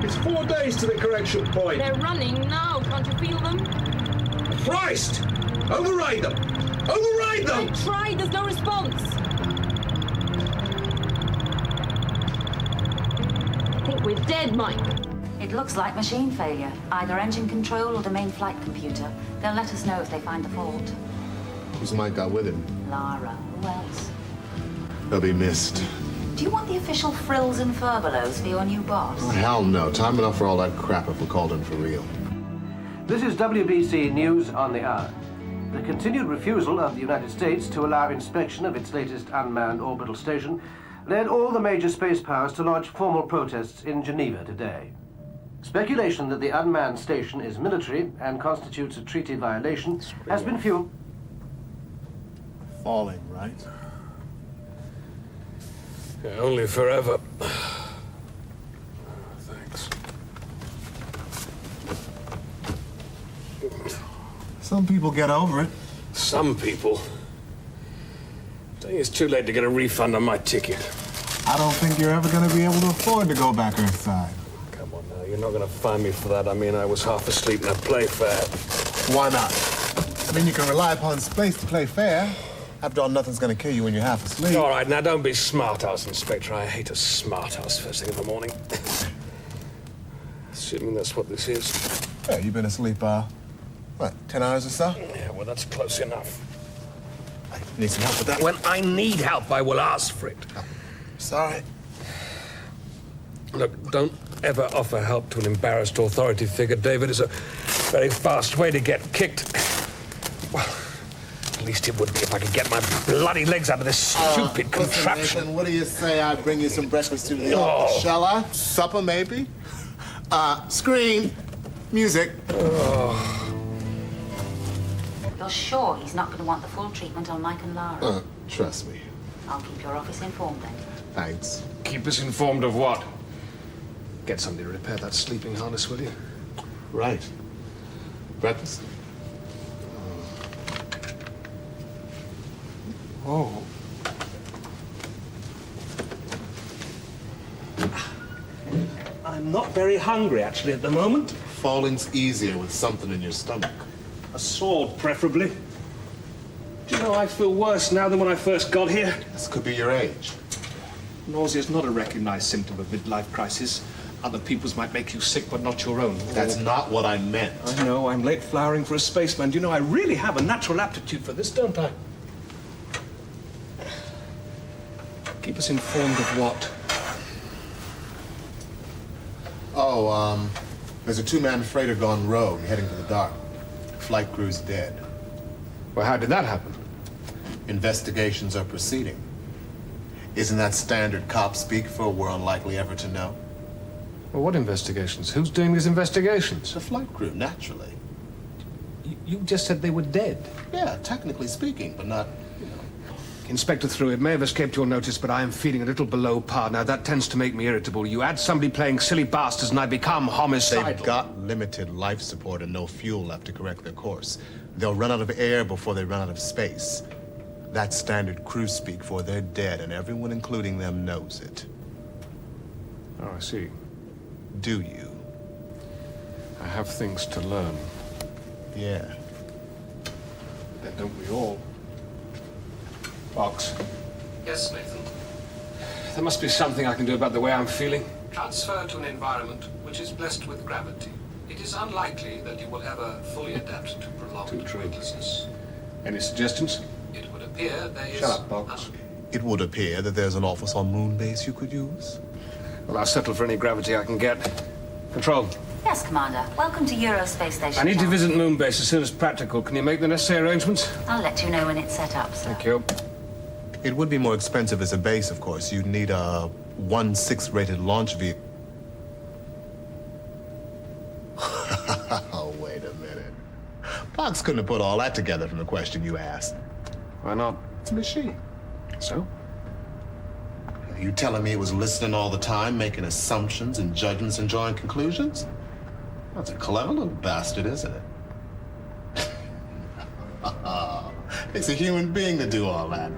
It's 4 days to the correction point. They're running now. Can't you feel them? Christ! Override them! Override them! I tried. There's no response. I think we're dead, Mike. It looks like machine failure. Either engine control or the main flight computer. They'll let us know if they find the fault. Who's Mike got with him? Lara. Who else? They'll be missed. Do you want the official frills and furbelows for your new boss? Oh, hell no. Time enough for all that crap if we're called in for real. This is WBC News on the Hour. The continued refusal of the United States to allow inspection of its latest unmanned orbital station led all the major space powers to launch formal protests in Geneva today. Speculation that the unmanned station is military and constitutes a treaty violation has been fueled. Falling, right? Yeah, only forever. Thanks. Some people get over it. Some people? I think it's too late to get a refund on my ticket. I don't think you're ever going to be able to afford to go back Earthside. Come on now, you're not going to find me for that. I mean, I was half asleep in a play fair. Why not? I mean, you can rely upon space to play fair. After all, nothing's going to kill you when you're half asleep. All right, now don't be smart-ass, Inspector. I hate a smart-ass first thing in the morning. Assuming that's what this is. Yeah, you've been asleep, what, 10 hours or so? Yeah, well, that's close enough. You need some help with that? When I need help, I will ask for it. Sorry. Look, don't ever offer help to an embarrassed authority figure, David. It's a very fast way to get kicked. Well, at least it would be if I could get my bloody legs out of this stupid contraption. Listen, Nathan, what do you say I bring you some breakfast to the office? Shall I? Supper, maybe? Screen. Music. You're sure he's not going to want the full treatment on Mike and Lara? Trust me. I'll keep your office informed then. Thanks. Keep us informed of what? Get somebody to repair that sleeping harness, will you? Right. Breakfast? Oh. I'm not very hungry, actually, at the moment. Falling's easier with something in your stomach. A sword, preferably. Do you know, I feel worse now than when I first got here. This could be your age. Nausea is not a recognized symptom of midlife crisis. Other people's might make you sick, but not your own. That's not what I meant. I know, I'm late flowering for a spaceman. Do you know, I really have a natural aptitude for this, don't I? Keep us informed of what? Oh, there's a two-man freighter gone rogue, heading to the dark. Flight crew's dead. Well, how did that happen? Investigations are proceeding. Isn't that standard cop speak for we're unlikely ever to know? Well, what investigations? Who's doing these investigations? The flight crew, naturally. You just said they were dead. Yeah, technically speaking, but not, Inspector Threw, it may have escaped your notice, but I am feeling a little below par. Now, that tends to make me irritable. You add somebody playing silly bastards and I become homicidal. They've got limited life support and no fuel left to correct their course. They'll run out of air before they run out of space. That's standard crew speak for they're dead, and everyone, including them, knows it. Oh, I see. Do you? I have things to learn. Yeah. Then don't we all? Box. Yes, Nathan. There must be something I can do about the way I'm feeling. Transfer to an environment which is blessed with gravity. It is unlikely that you will ever fully adapt to prolonged weightlessness. Any suggestions? It would appear there is... Shut up, Box. It would appear that there's an office on Moonbase you could use. Well, I'll settle for any gravity I can get. Control. Yes, Commander. Welcome to Eurospace Station. I need to visit Moonbase as soon as practical. Can you make the necessary arrangements? I'll let you know when it's set up, sir. Thank you. It would be more expensive as a base, of course. You'd need a 1/6 rated launch vehicle. Oh, wait a minute. Box couldn't have put all that together from the question you asked. Why not? It's a machine. So? You telling me it was listening all the time, making assumptions and judgments and drawing conclusions? That's a clever little bastard, isn't it? Takes a human being to do all that.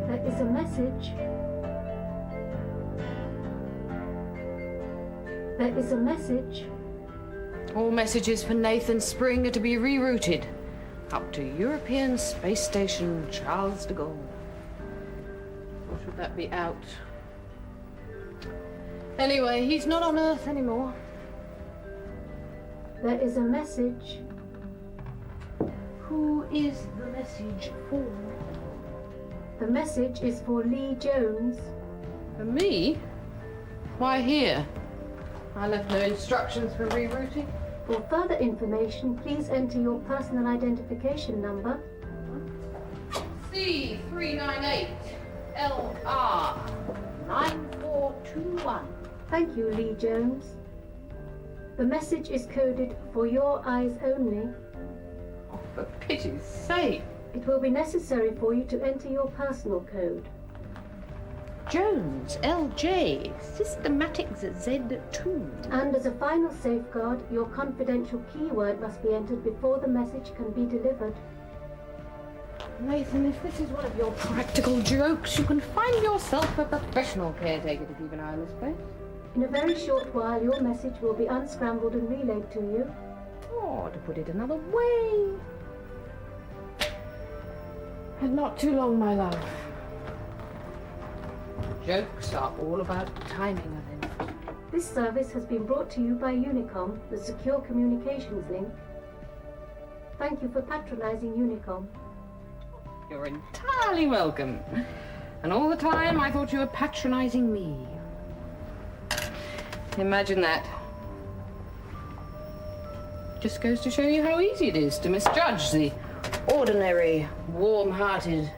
There is a message. There is a message. All messages for Nathan Spring are to be rerouted up to European Space Station Charles de Gaulle. Or should that be out? Anyway, he's not on Earth anymore. There is a message. Who is the message for? The message is for Lee Jones. For me? Why here? I left no instructions for rerouting. For further information, please enter your personal identification number. C398LR 9421. Thank you, Lee Jones. The message is coded for your eyes only. Oh, for pity's sake. It will be necessary for you to enter your personal code. Jones, LJ, Systematic Z2. And as a final safeguard, your confidential keyword must be entered before the message can be delivered. Nathan, if this is one of your practical jokes, you can find yourself a professional caretaker to keep an eye on this place. In a very short while, your message will be unscrambled and relayed to you. Or, to put it another way. And not too long, my love. Jokes are all about timing, I think. This service has been brought to you by Unicom, the secure communications link. Thank you for patronizing Unicom. You're entirely welcome. And all the time, I thought you were patronizing me. Imagine that. Just goes to show you how easy it is to misjudge the ordinary, warm-hearted,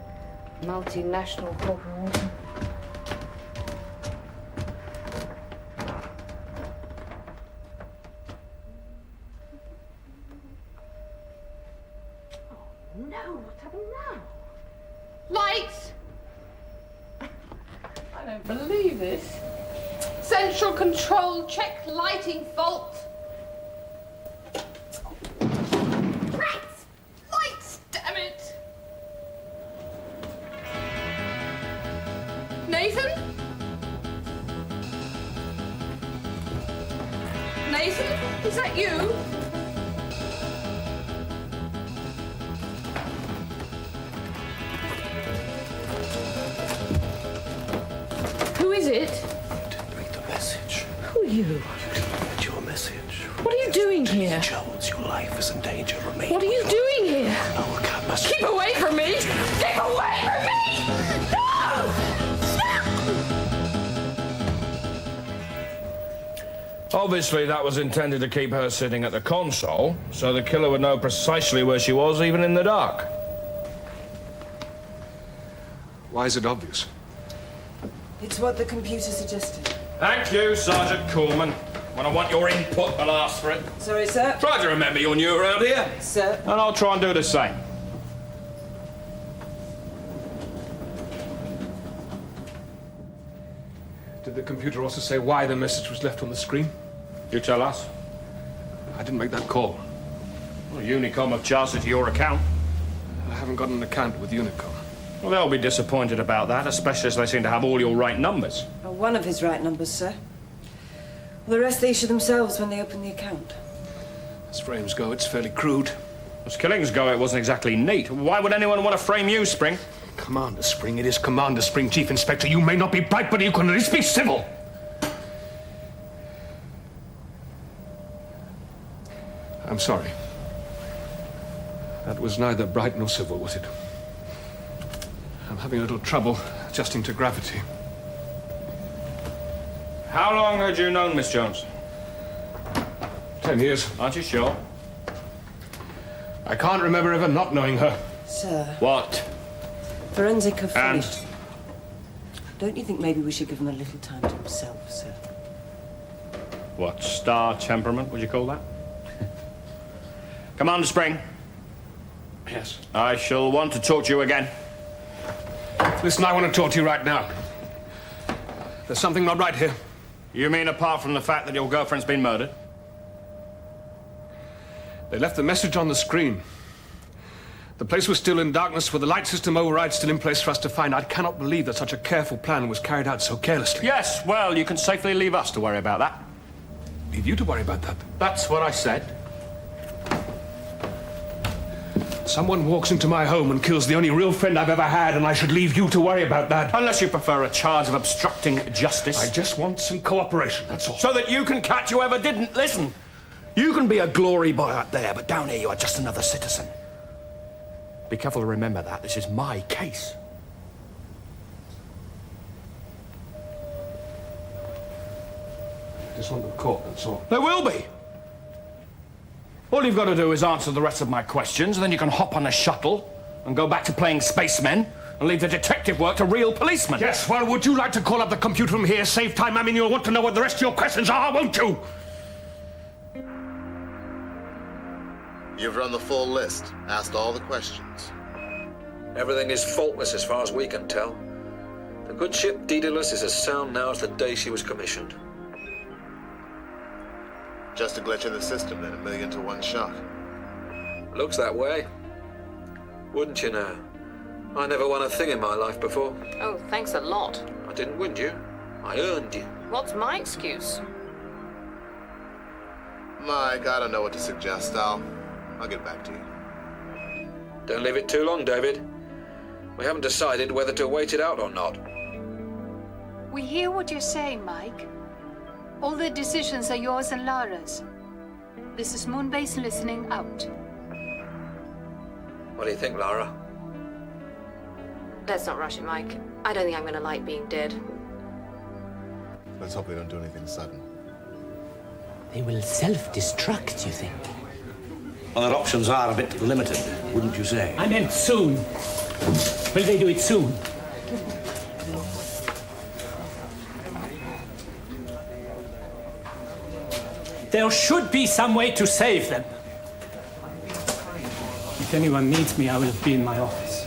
multinational corporation. No, what's happening now? Lights! I don't believe this. Central control, check lighting fault. Rats! Lights, damn it! Nathan? Nathan? Is that you? Who is it? Read the message. Who are you? You didn't read your message. What are you doing here? Jones, your life is in danger. Remain. What are you doing here? No, I can't mess. Keep away from me! Keep away from me! No! Obviously, that was intended to keep her sitting at the console, so the killer would know precisely where she was, even in the dark. Why is it obvious? It's what the computer suggested. Thank you, Sergeant Coolman. When I want your input, I'll ask for it. Sorry, sir. Try to remember you're new around here. Sir. And I'll try and do the same. Did the computer also say why the message was left on the screen? You tell us. I didn't make that call. Well, Unicom have charged it to your account. I haven't got an account with Unicom. Well, they'll be disappointed about that, especially as they seem to have all your right numbers. Well, one of his right numbers, sir. The rest they issue themselves when they open the account. As frames go, it's fairly crude. As killings go, it wasn't exactly neat. Why would anyone want to frame you, Spring? Commander Spring, it is Commander Spring, Chief Inspector. You may not be bright, but you can at least be civil. I'm sorry. That was neither bright nor civil, was it? I'm having a little trouble adjusting to gravity. How long had you known Miss Jones? 10 years. Aren't you sure? I can't remember ever not knowing her. Sir. What? Forensic have And? finished. Don't you think maybe we should give him a little time to himself, sir? What, star temperament, would you call that? Commander Spring. Yes? I shall want to talk to you again. Listen, I want to talk to you right now. There's something not right here. You mean apart from the fact that your girlfriend's been murdered? They left the message on the screen. The place was still in darkness with the light system override still in place for us to find. I cannot believe that such a careful plan was carried out so carelessly. Yes, well, you can safely leave us to worry about that. Leave you to worry about that? That's what I said. Someone walks into my home and kills the only real friend I've ever had, and I should leave you to worry about that. Unless you prefer a charge of obstructing justice. I just want some cooperation, that's all. So that you can catch whoever didn't listen. You can be a glory boy up there, but down here you are just another citizen. Be careful to remember that. This is my case. Just want the court, that's all. There will be. All you've got to do is answer the rest of my questions, and then you can hop on a shuttle and go back to playing spacemen and leave the detective work to real policemen. Yes, well, would you like to call up the computer from here, save time? I mean, you'll want to know what the rest of your questions are, won't you? You've run the full list, asked all the questions. Everything is faultless as far as we can tell. The good ship Daedalus is as sound now as the day she was commissioned. Just a glitch in the system, then 1,000,000 to 1 shot. Looks that way. Wouldn't you now? I never won a thing in my life before. Oh, thanks a lot. I didn't win you. I earned you. What's my excuse? Mike, I don't know what to suggest. I'll get back to you. Don't leave it too long, David. We haven't decided whether to wait it out or not. We hear what you're saying, Mike. All the decisions are yours and Lara's. This is Moonbase listening out. What do you think, Lara? Let's not rush it, Mike. I don't think I'm going to like being dead. Let's hope they don't do anything sudden. They will self-destruct, you think? Well, their options are a bit limited, wouldn't you say? I meant soon. Will they do it soon? There should be some way to save them. If anyone needs me, I will be in my office.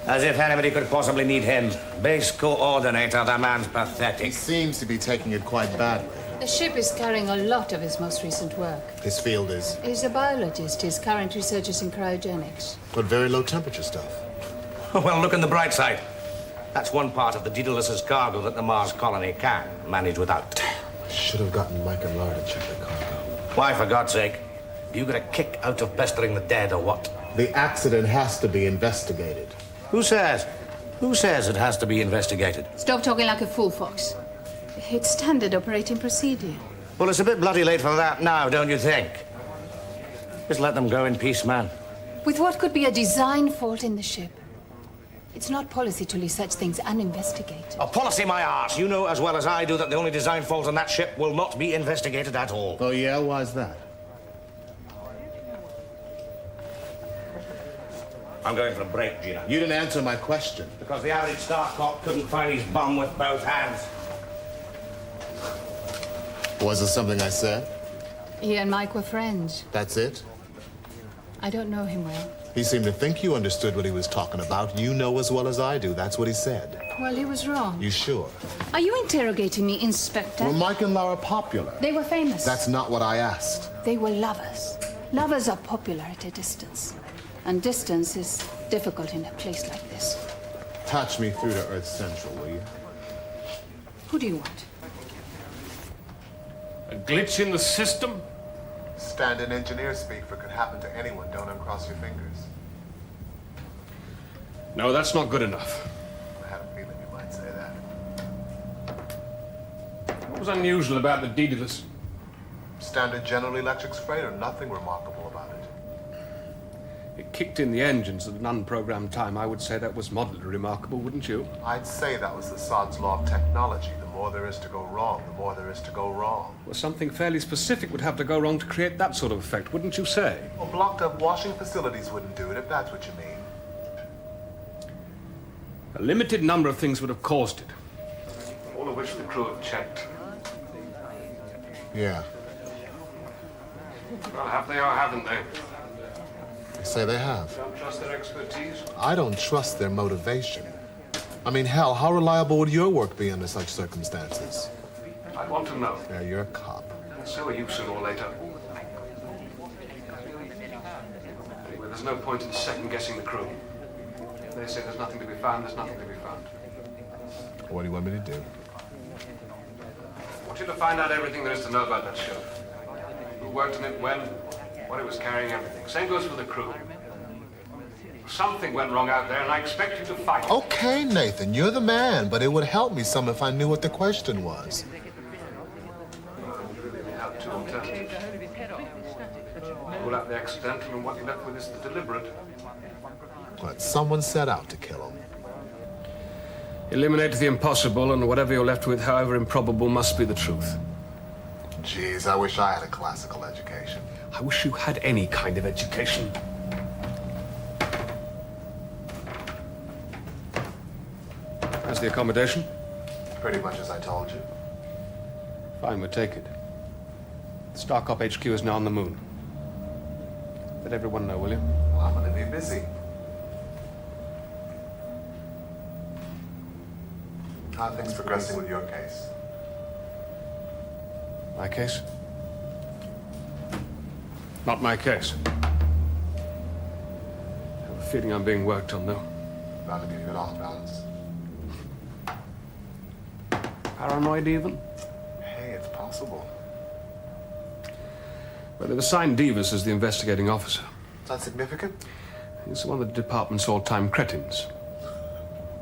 As if anybody could possibly need him. Base coordinator, the man's pathetic. He seems to be taking it quite badly. The ship is carrying a lot of his most recent work. His field is? He's a biologist. His current research is in cryogenics. But very low temperature stuff. Well, look on the bright side. That's one part of the Daedalus's cargo that the Mars colony can manage without. Should have gotten Mike and Laura to check the cargo. Why, for God's sake? You get a kick out of pestering the dead or what? The accident has to be investigated. Who says? Who says it has to be investigated? Stop talking like a fool, Fox. It's standard operating procedure. Well, it's a bit bloody late for that now, don't you think? Just let them go in peace, man. With what could be a design fault in the ship, it's not policy to leave such things uninvestigated. A policy, my arse. You know as well as I do that the only design fault on that ship will not be investigated at all. Oh, yeah? Why's that? I'm going for a break, Gina. You didn't answer my question. Because the average Starcop couldn't find his bum with both hands. Was it something I said? He and Mike were friends. That's it? I don't know him well. He seemed to think you understood what he was talking about. You know as well as I do. That's what he said. Well, he was wrong. You sure? Are you interrogating me, Inspector? Were Mike and Laura popular? They were famous. That's not what I asked. They were lovers. Lovers are popular at a distance. And distance is difficult in a place like this. Patch me through to Earth Central, will you? Who do you want? A glitch in the system? Standard engineer speak for could happen to anyone. Don't uncross your fingers. No, that's not good enough. I had a feeling you might say that. What was unusual about the Daedalus? Standard General Electric's freighter. Nothing remarkable about it. It kicked in the engines at an unprogrammed time. I would say that was moderately remarkable, wouldn't you? I'd say that was the Sod's law of technology. The more there is to go wrong, the more there is to go wrong. Well, something fairly specific would have to go wrong to create that sort of effect, wouldn't you say? Well, blocked up washing facilities wouldn't do it, if that's what you mean. A limited number of things would have caused it. All of which the crew have checked. Yeah. Well, have they or haven't they? They say they have. Don't trust their expertise? I don't trust their motivation. I mean, hell, how reliable would your work be under such circumstances? I'd want to know. Yeah, you're a cop. So are you sooner or later. Anyway, there's no point in second-guessing the crew. They say there's nothing to be found, there's nothing to be found. What do you want me to do? I want you to find out everything there is to know about that ship. Who worked on it, when, what it was carrying, everything. Same goes for the crew. Something went wrong out there, and I expect you to fight it. Okay, Nathan, you're the man, but it would help me some if I knew what the question was. We have two alternatives. Rule out the accidental, and what you're left with is the deliberate. But someone set out to kill him. Eliminate the impossible, and whatever you're left with, however improbable, must be the truth. Jeez, I wish I had a classical education. I wish you had any kind of education. How's the accommodation? Pretty much as I told you. Fine, we'll take it. Starcop HQ is now on the moon. Let everyone know, will you? Well, I'm gonna be busy. How are things progressing with your case? My case? Not my case. I have a feeling I'm being worked on, though. Bound to give you an off balance. Paranoid, even? Hey, it's possible. Well, they've assigned Davis as the investigating officer. Is that significant? He's one of the department's all-time cretins.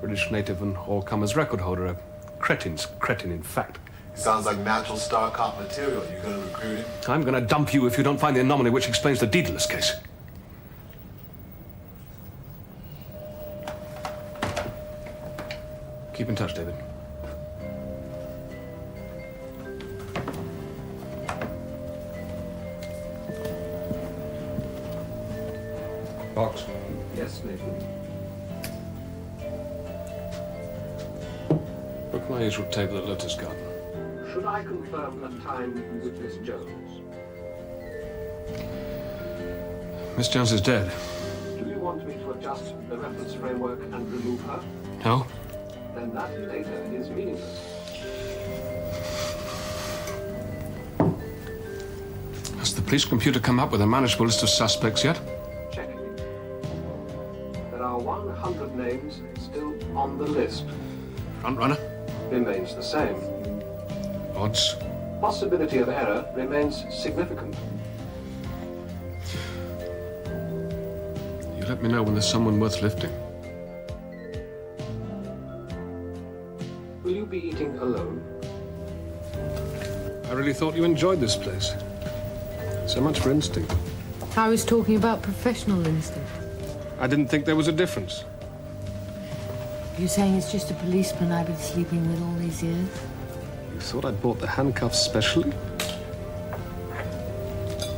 British native and all-comers record holder. A cretin's cretin, in fact. He sounds like natural star cop material. You're gonna recruit him? I'm gonna dump you if you don't find the anomaly which explains the Daedalus case. Keep in touch, David. Box. Yes, Nathan. Book my usual table at Lotus Garden. Should I confirm a time with Miss Jones? Miss Jones is dead. Do you want me to adjust the reference framework and remove her? No? Then that data is meaningless. Has the police computer come up with a manageable list of suspects yet? Checking. There are 100 names still on the list. Front runner? Remains the same. Odds? Possibility of error remains significant. You let me know when there's someone worth lifting. Will you be eating alone? I really thought you enjoyed this place. So much for instinct. I was talking about professional instinct. I didn't think there was a difference. You're saying it's just a policeman I've been sleeping with all these years? You thought I'd bought the handcuffs specially?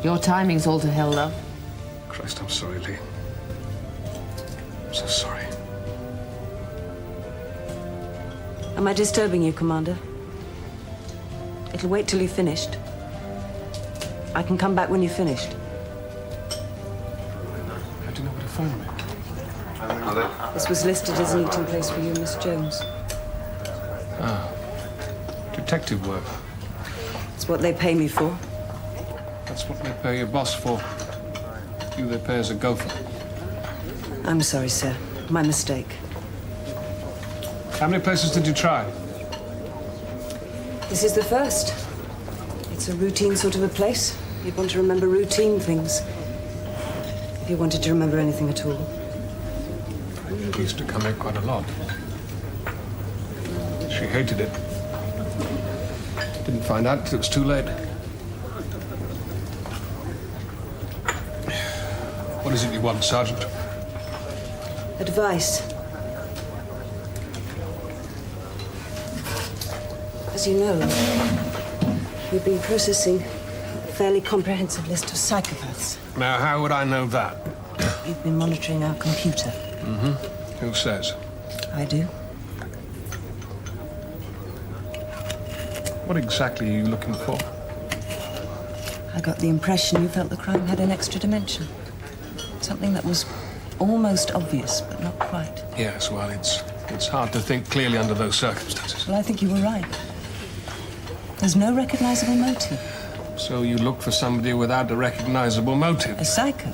Your timing's all to hell, love. Christ, I'm sorry, Lee. I'm so sorry. Am I disturbing you, Commander? It'll wait till you've finished. I can come back when you've finished. How do you know where to phone me? This was listed as an eating place for you and Miss Jones. Ah. Detective work. It's what they pay me for. That's what they pay your boss for. You they pay as a gopher. I'm sorry, sir. My mistake. How many places did you try? This is the first. It's a routine sort of a place. You'd want to remember routine things. If you wanted to remember anything at all. She used to come here quite a lot. She hated it. Didn't find out till it was too late. What is it you want, Sergeant? Advice. As you know, we've been processing a fairly comprehensive list of psychopaths. Now, how would I know that? You've been monitoring our computer. Mm-hmm. Who says? I do. What exactly are you looking for? I got the impression you felt the crime had an extra dimension. Something that was almost obvious, but not quite. Yes, well, it's It's hard to think clearly under those circumstances. Well, I think you were right. There's no recognizable motive. So you look for somebody without a recognizable motive? A psycho.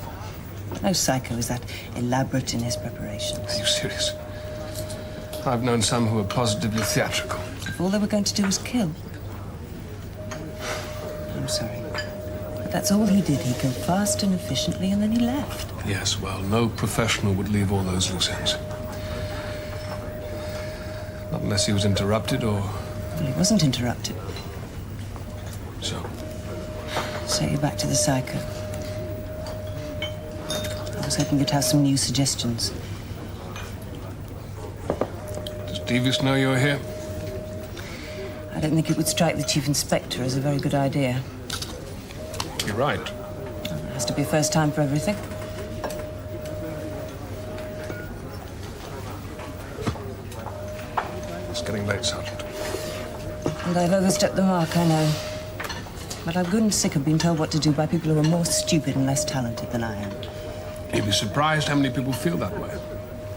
No psycho is that elaborate in his preparations. Are you serious? I've known some who are positively theatrical. If all they were going to do was kill. I'm sorry. But that's all he did. He killed fast and efficiently, and then he left. Yes, well, no professional would leave all those loose ends. Not unless he was interrupted or... Well, he wasn't interrupted. So? So you're back to the psycho. I was hoping you'd have some new suggestions. Does Davis know you're here? I don't think it would strike the Chief Inspector as a very good idea. You're right. There has to be a first time for everything. It's getting late, Sergeant. And I've overstepped the mark, I know. But I'm good and sick of being told what to do by people who are more stupid and less talented than I am. You'd be surprised how many people feel that way.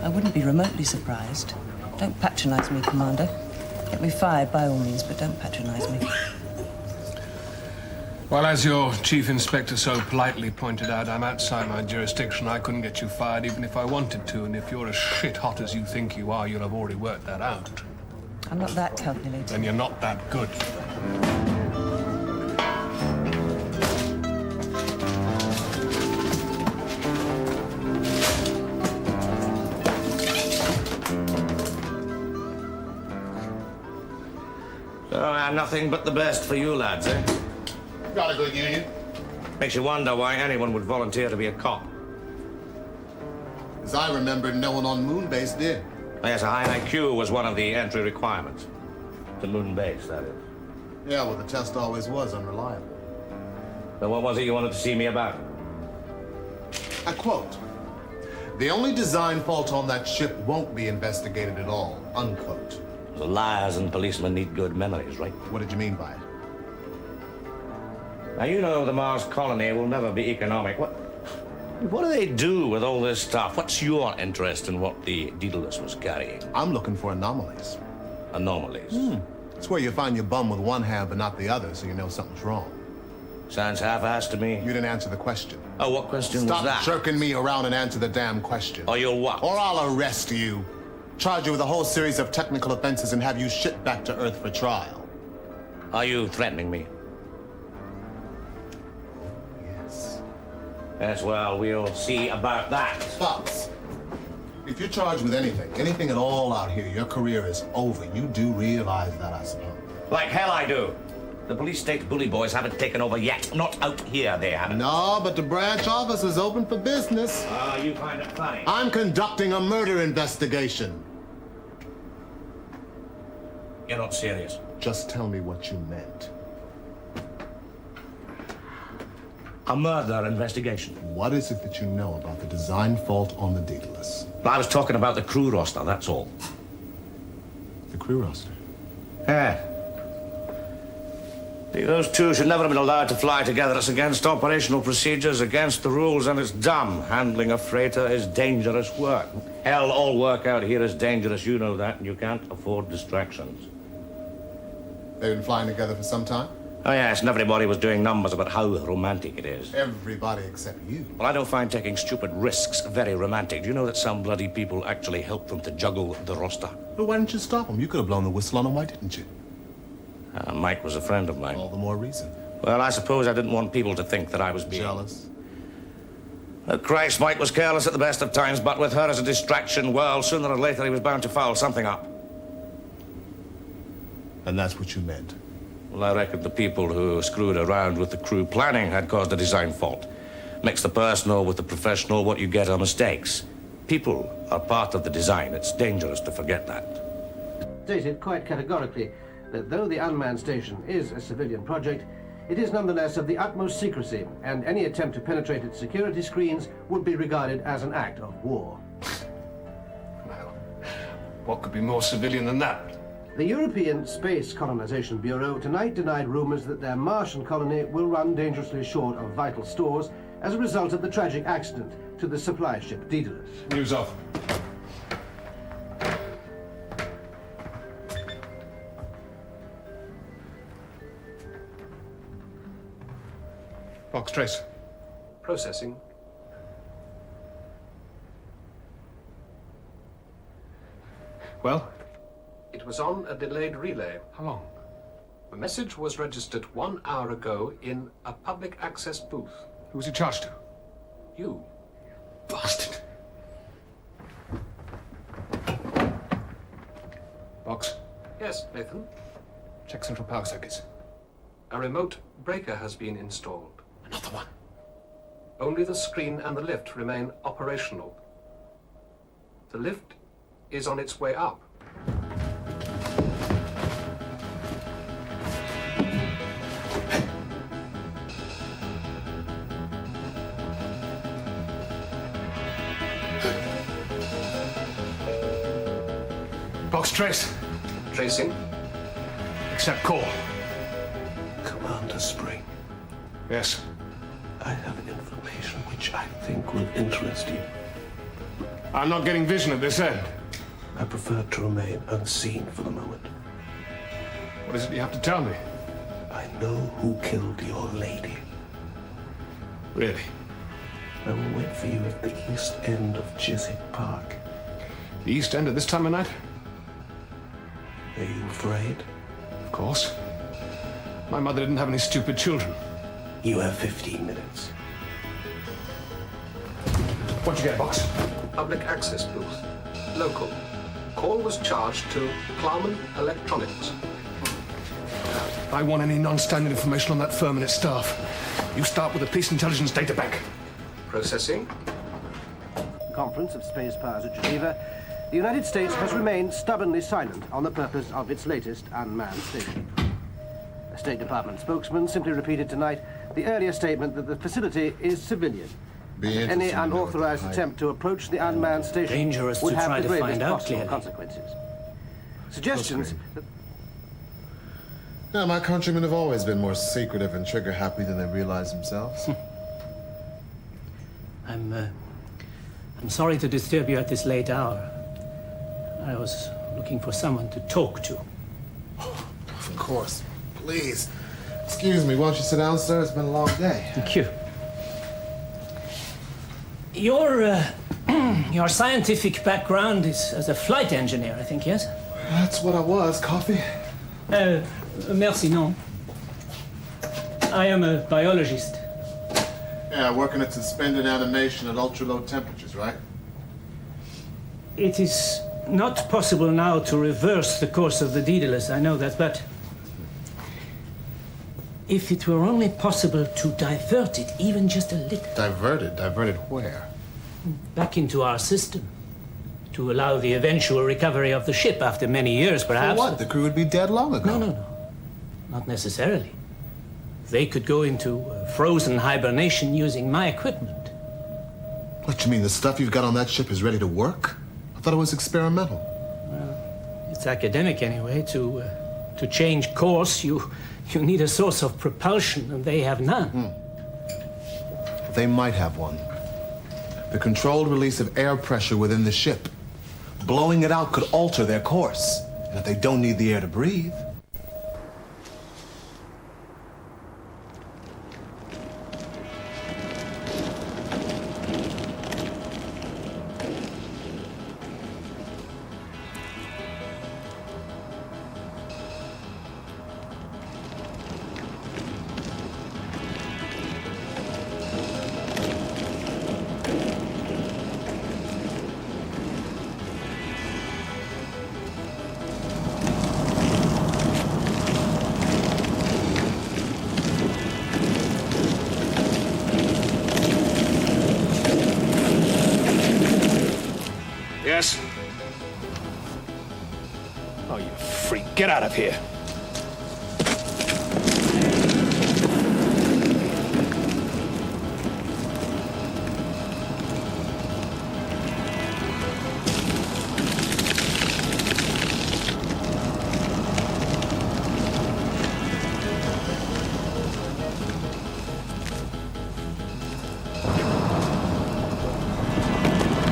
I wouldn't be remotely surprised. Don't patronize me, Commander. Get me fired by all means, but don't patronize me. Well, as your Chief Inspector so politely pointed out, I'm outside my jurisdiction. I couldn't get you fired even if I wanted to, and if you're as shit-hot as you think you are, you'll have already worked that out. I'm not that calculated. Then you're not that good. So, nothing but the best for you lads, eh? Got a good union. Makes you wonder why anyone would volunteer to be a cop. As I remember, no one on Moonbase did. Yes, a high IQ was one of the entry requirements. To Moonbase, that is. Yeah, well, the test always was unreliable. So what was it you wanted to see me about? I quote, "The only design fault on that ship won't be investigated at all," unquote. So liars and policemen need good memories, right? What did you mean by it? Now, you know the Mars colony will never be economic. What do they do with all this stuff? What's your interest in what the Daedalus was carrying? I'm looking for anomalies. Anomalies? It's where you find your bum with one hand but not the other, so you know something's wrong. Sounds half-assed to me. You didn't answer the question. Oh, what question was that? Stop jerking me around and answer the damn question. Or you'll what? Or I'll arrest you, charge you with a whole series of technical offenses, and have you shipped back to Earth for trial. Are you threatening me? Yes. Yes, well, we'll see about that. Spots. If you're charged with anything at all out here, your career is over. You do realize that, I suppose. Like hell I do. The police state bully boys haven't taken over yet. Not out here, they haven't. No, but the branch office is open for business. You find it funny. I'm conducting a murder investigation. You're not serious. Just tell me what you meant. A murder investigation. What is it that you know about the design fault on the Daedalus? I was talking about the crew roster, that's all. The crew roster? Yeah. Those two should never have been allowed to fly together. It's against operational procedures, against the rules, and it's dumb. Handling a freighter is dangerous work. Hell, all work out here is dangerous. You know that, and you can't afford distractions. They've been flying together for some time? Oh, yes, and everybody was doing numbers about how romantic it is. Everybody except you. Well, I don't find taking stupid risks very romantic. Do you know that some bloody people actually help them to juggle the roster? Well, why didn't you stop them? You could have blown the whistle on them, why didn't you? Mike was a friend of mine. All the more reason. Well, I suppose I didn't want people to think that I was being... Jealous? Oh, Christ, Mike was careless at the best of times, but with her as a distraction, well, sooner or later he was bound to foul something up. And that's what you meant? Well, I reckon the people who screwed around with the crew planning had caused the design fault. Mix the personal with the professional, what you get are mistakes. People are part of the design. It's dangerous to forget that. Stated quite categorically that though the unmanned station is a civilian project, it is nonetheless of the utmost secrecy, and any attempt to penetrate its security screens would be regarded as an act of war. Well, what could be more civilian than that? The European Space Colonization Bureau tonight denied rumors that their Martian colony will run dangerously short of vital stores as a result of the tragic accident to the supply ship Daedalus. News off. Box trace. Processing. Well? It was on a delayed relay. How long? The message was registered 1 hour ago in a public access booth. Who was he charged to? You. Bastard. Box, Yes, Nathan. check central power circuits. A remote breaker has been installed. Another one. Only the screen and the lift remain operational. The lift is on its way up. Box trace. Tracing. Accept call. Commander Spring, Yes. I have information which I think will interest you. I'm not getting vision at this end. I prefer to remain unseen for the moment. What is it you have to tell me? I know who killed your lady. Really? I will wait for you at the east end of Chiswick Park. The east end at this time of night? Are you afraid? Of course. My mother didn't have any stupid children. You have 15 minutes. What'd you get, Box? Public access booth. Local. Call was charged to Klarman Electronics. I want any non-standard information on that firm and its staff. You start with the Police Intelligence Data Bank. Processing. Conference of Space Powers at Geneva, the United States has remained stubbornly silent on the purpose of its latest unmanned station. A State Department spokesman simply repeated tonight the earlier statement that the facility is civilian. Any unauthorized attempt to approach the unmanned station Dangerous would to have try the to gravest find out possible clearly. consequences. Suggestions that Now, my countrymen have always been more secretive and trigger-happy than they realize themselves. I'm sorry to disturb you at this late hour. I was looking for someone to talk to. Of course. Please. Excuse me, won't you sit down, sir? It's been a long day. Thank you. Your scientific background is as a flight engineer, I think, yes? That's what I was. Coffee? Merci, non. I am a biologist. Yeah, working at suspended animation at ultra-low temperatures, right? It is not possible now to reverse the course of the Daedalus, I know that, but if it were only possible to divert it even just a little. Diverted? Diverted where? Back into our system. To allow the eventual recovery of the ship after many years, perhaps. For what? The crew would be dead long ago. No. Not necessarily. They could go into frozen hibernation using my equipment. What, you mean the stuff you've got on that ship is ready to work? I thought it was experimental. Well, it's academic anyway. To change course, you need a source of propulsion, and they have none. They might have one. The controlled release of air pressure within the ship. Blowing it out could alter their course. And if they don't need the air to breathe... Yes? Oh, you freak. Get out of here.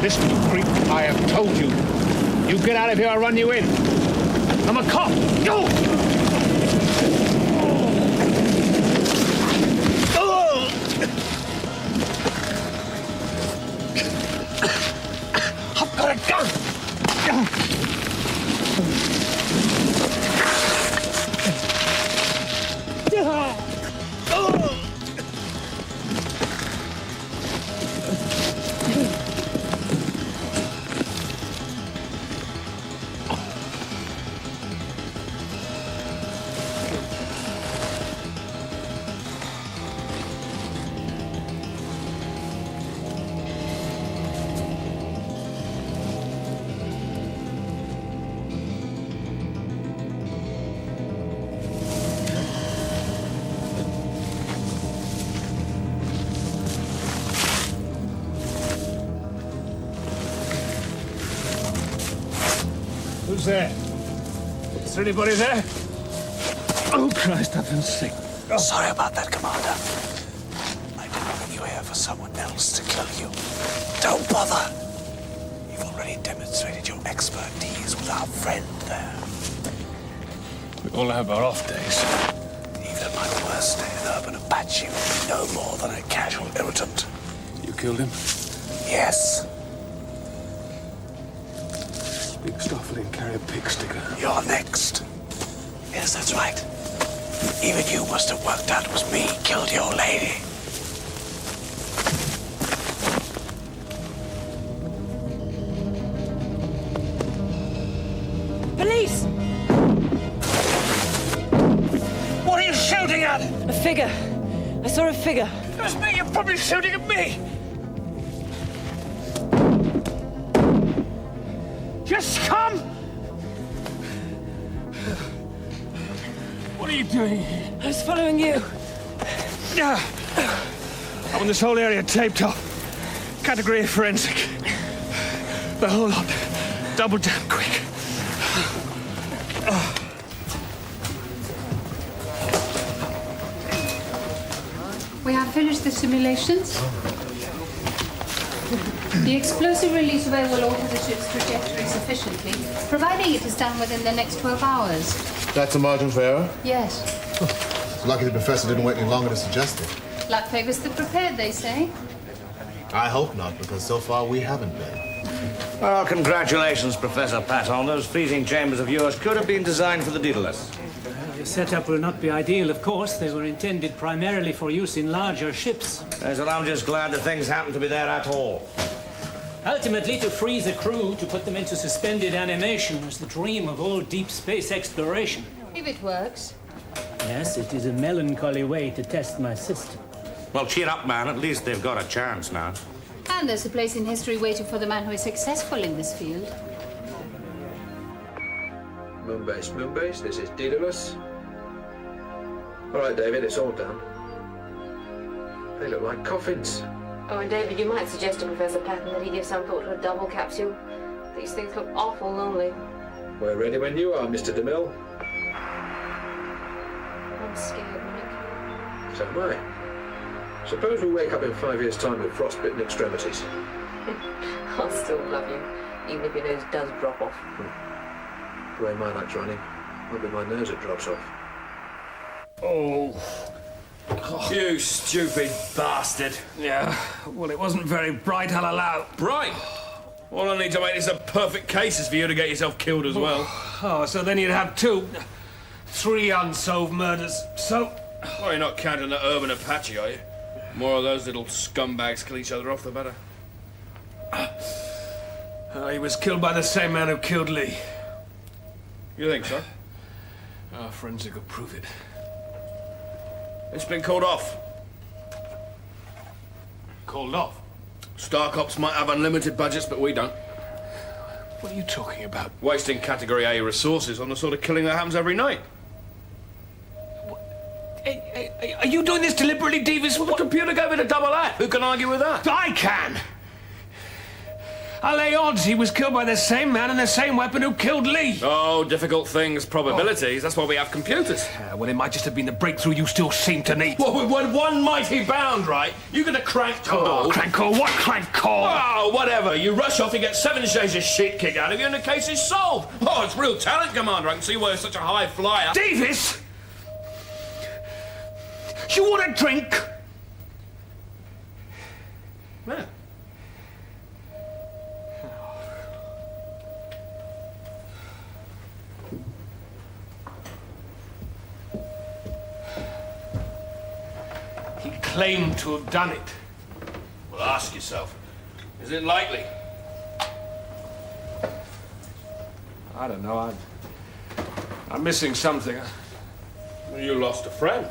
Listen, you creep. I have told you. You get out of here, I'll run you in. I'm a cop. Go! Who's there? Is there anybody there? Oh, Christ, I've been sick. Oh. Sorry about that, Commander. I didn't bring you here for someone else to kill you. Don't bother. You've already demonstrated your expertise with our friend there. We all have our off days. Even my worst day in Urban Apache would be no more than a casual irritant. You killed him? Yes. Speak softly and carry a pig sticker. You're next. Yes, that's right. Even you must have worked out it was me killed your lady. Police! What are you shooting at? A figure. I saw a figure. It was me. You're probably shooting at me. Just come! What are you doing? I was following you. I want this whole area taped off. Category forensic. The whole lot. Double down quick. We have finished the simulations. The explosive release way will alter the ship's trajectory sufficiently, providing it is done within the next 12 hours. That's a margin for error? Yes. It's lucky the professor didn't wait any longer to suggest it. Luck favors the prepared, they say. I hope not, because so far we haven't been. Well, congratulations, Professor Patton. Those freezing chambers of yours could have been designed for the Daedalus. The setup will not be ideal, of course. They were intended primarily for use in larger ships. Yes, well, I'm just glad that things happen to be there at all. Ultimately, to freeze a crew, to put them into suspended animation, was the dream of all deep space exploration. If it works. Yes, it is a melancholy way to test my system. Well, cheer up, man. At least they've got a chance now. And there's a place in history waiting for the man who is successful in this field. Moonbase, this is Daedalus. All right, David, it's all done. They look like coffins. Oh, and David, you might suggest to Professor Patton that he give some thought to a double capsule. These things look awful lonely. We're ready when you are, Mr. DeMille. I'm scared, Mike. So am I. Suppose we wake up in 5 years' time with frostbitten extremities. I'll still love you, even if your nose does drop off. The way my luck's running, might be my nose that drops off. Oh. You stupid bastard. Yeah, well, it wasn't very bright, I'll allow. Bright? All I need to make this a perfect case is for you to get yourself killed as well. Oh, so then you'd have three unsolved murders. So... Well, you're not counting the Urban Apache, are you? More of those little scumbags kill each other off, the better. He was killed by the same man who killed Lee. You think so? Our forensic will prove it. It's been called off. Called off? Star Cops might have unlimited budgets, but we don't. What are you talking about? Wasting Category A resources on the sort of killing that happens every night. Are you doing this deliberately, Davis? Well, the computer gave it a double F. Who can argue with that? I can! I lay odds he was killed by the same man and the same weapon who killed Lee. Oh, difficult things, probabilities. That's why we have computers. Well, it might just have been the breakthrough you still seem to need. Well, when one mighty bound, right? You get a crank call. Oh, crank call? What crank call? Oh, whatever. You rush off, you get 7 days of shit kicked out of you, and the case is solved. Oh, it's real talent, Commander. I can see why you're such a high flyer. Davis! You want a drink? Where? He claimed to have done it. Well, ask yourself. Is it likely? I don't know. I'm missing something. Well, you lost a friend.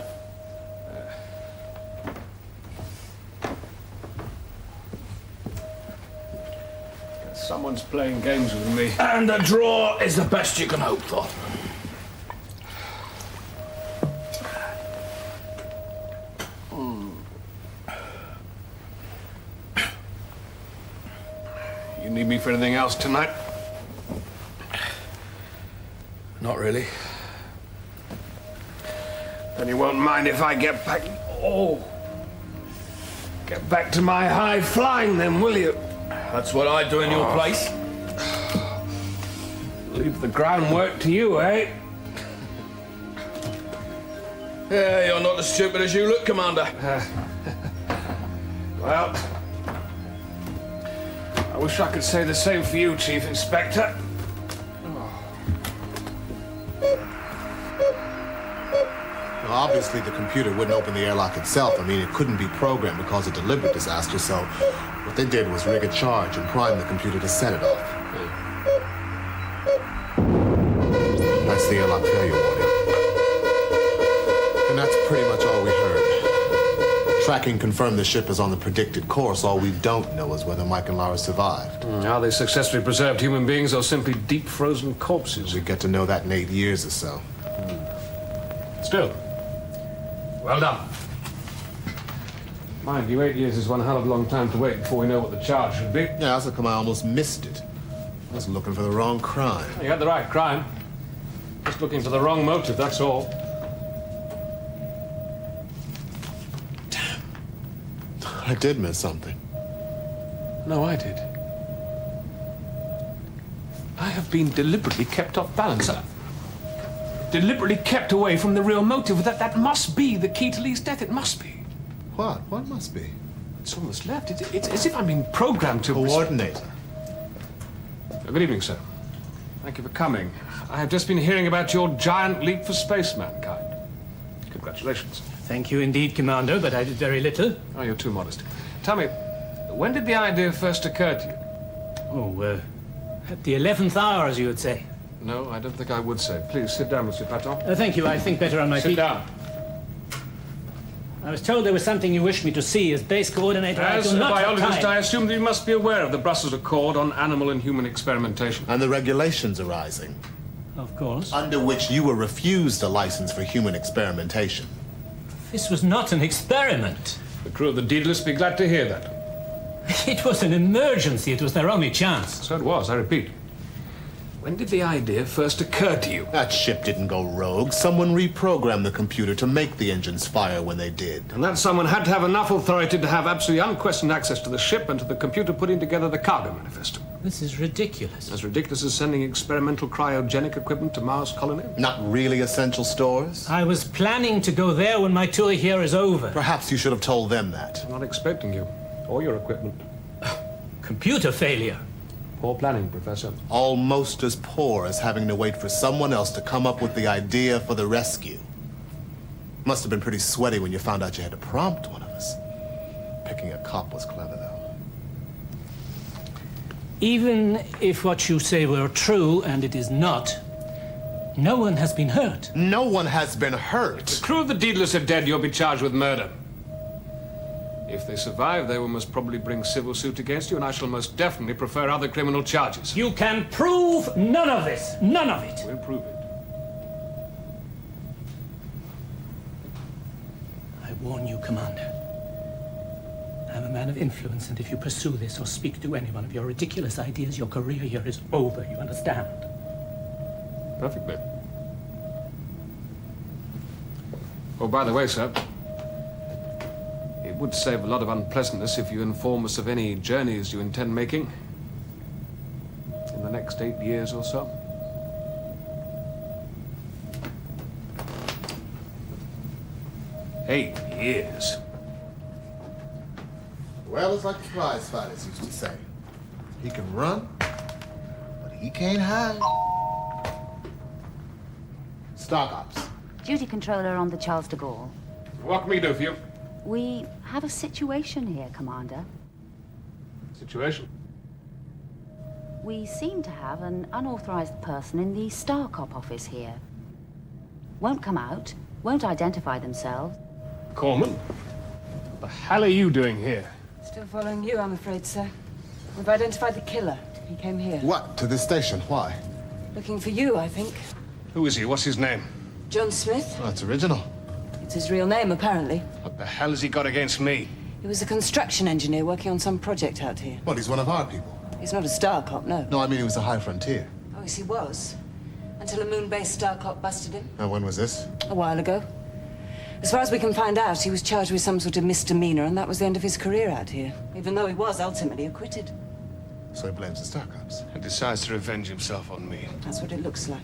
Someone's playing games with me. And a draw is the best you can hope for. You need me for anything else tonight? Not really. Then you won't mind if I get back... Oh! Get back to my high flying then, will you? That's what I'd do in your place. Leave the groundwork to you, eh? Yeah, you're not as stupid as you look, Commander. Well, I wish I could say the same for you, Chief Inspector. Well, obviously, the computer wouldn't open the airlock itself. I mean, it couldn't be programmed to cause a deliberate disaster, so what they did was rig a charge and prime the computer to set it off. That's the airlock failure warning. And that's pretty much all we heard. Tracking confirmed the ship is on the predicted course. All we don't know is whether Mike and Lara survived. Are they successfully preserved human beings or simply deep frozen corpses? We get to know that in 8 years or so. Still, well done. Mind you, 8 years is one hell of a long time to wait before we know what the charge should be. Yeah, that's how come I almost missed it. I was looking for the wrong crime. You had the right crime. Just looking for the wrong motive, that's all. Damn. I did miss something. No, I did. I have been deliberately kept off balance. Deliberately kept away from the real motive. That must be the key to Lee's death. It must be. What? What must be? It's almost left. It's as if I'm being programmed to... Coordinator. Good evening, sir. Thank you for coming. I have just been hearing about your giant leap for space mankind. Congratulations. Thank you indeed, Commander, but I did very little. Oh, you're too modest. Tell me, when did the idea first occur to you? Oh, at the 11th hour, as you would say. No, I don't think I would say. Please, sit down, Monsieur Patton. Thank you. I think better on my feet. Sit down. I was told there was something you wished me to see as base coordinator. As a biologist, I assume that you must be aware of the Brussels Accord on animal and human experimentation. And the regulations arising. Of course. Under which you were refused a license for human experimentation. This was not an experiment. The crew of the Daedalus be glad to hear that. It was an emergency. It was their only chance. So it was, I repeat. When did the idea first occur to you? That ship didn't go rogue. Someone reprogrammed the computer to make the engines fire when they did. And that someone had to have enough authority to have absolutely unquestioned access to the ship and to the computer putting together the cargo manifesto. This is ridiculous. As ridiculous as sending experimental cryogenic equipment to Mars colony? Not really essential stores? I was planning to go there when my tour here is over. Perhaps you should have told them that. I'm not expecting you. Or your equipment. Computer failure. Poor planning, Professor. Almost as poor as having to wait for someone else to come up with the idea for the rescue. Must have been pretty sweaty when you found out you had to prompt one of us. Picking a cop was clever, though. Even if what you say were true, and it is not, no one has been hurt. No one has been hurt. If the crew of the Daedalus are dead, you'll be charged with murder. If they survive, they will most probably bring civil suit against you, and I shall most definitely prefer other criminal charges. You can prove none of this. None of it. We'll prove it. I warn you, Commander. I'm a man of influence, and if you pursue this or speak to anyone of your ridiculous ideas, your career here is over, you understand? Perfectly. Oh, by the way, sir, it would save a lot of unpleasantness if you inform us of any journeys you intend making in the next 8 years or so. Eight years. Well, it's like the prize fighters used to say. He can run, but he can't hide. Stock Ops. Duty controller on the Charles de Gaulle. What can we do for you? We have a situation here, Commander. Situation? We seem to have an unauthorized person in the StarCop office here. Won't come out, won't identify themselves. Corman? What the hell are you doing here? Still following you, I'm afraid, sir. We've identified the killer. He came here. What? To this station? Why? Looking for you, I think. Who is he? What's his name? John Smith. Oh, that's original. It's his real name, apparently. What the hell has he got against me? He was a construction engineer working on some project out here. Well, he's one of our people. He's not a star cop, no. No, I mean he was a high frontier. Oh, yes, he was. Until a moon-based star clock busted him. And when was this? A while ago. As far as we can find out, he was charged with some sort of misdemeanor, and that was the end of his career out here. Even though he was ultimately acquitted. So he blames the Star Cops. And decides to revenge himself on me. That's what it looks like.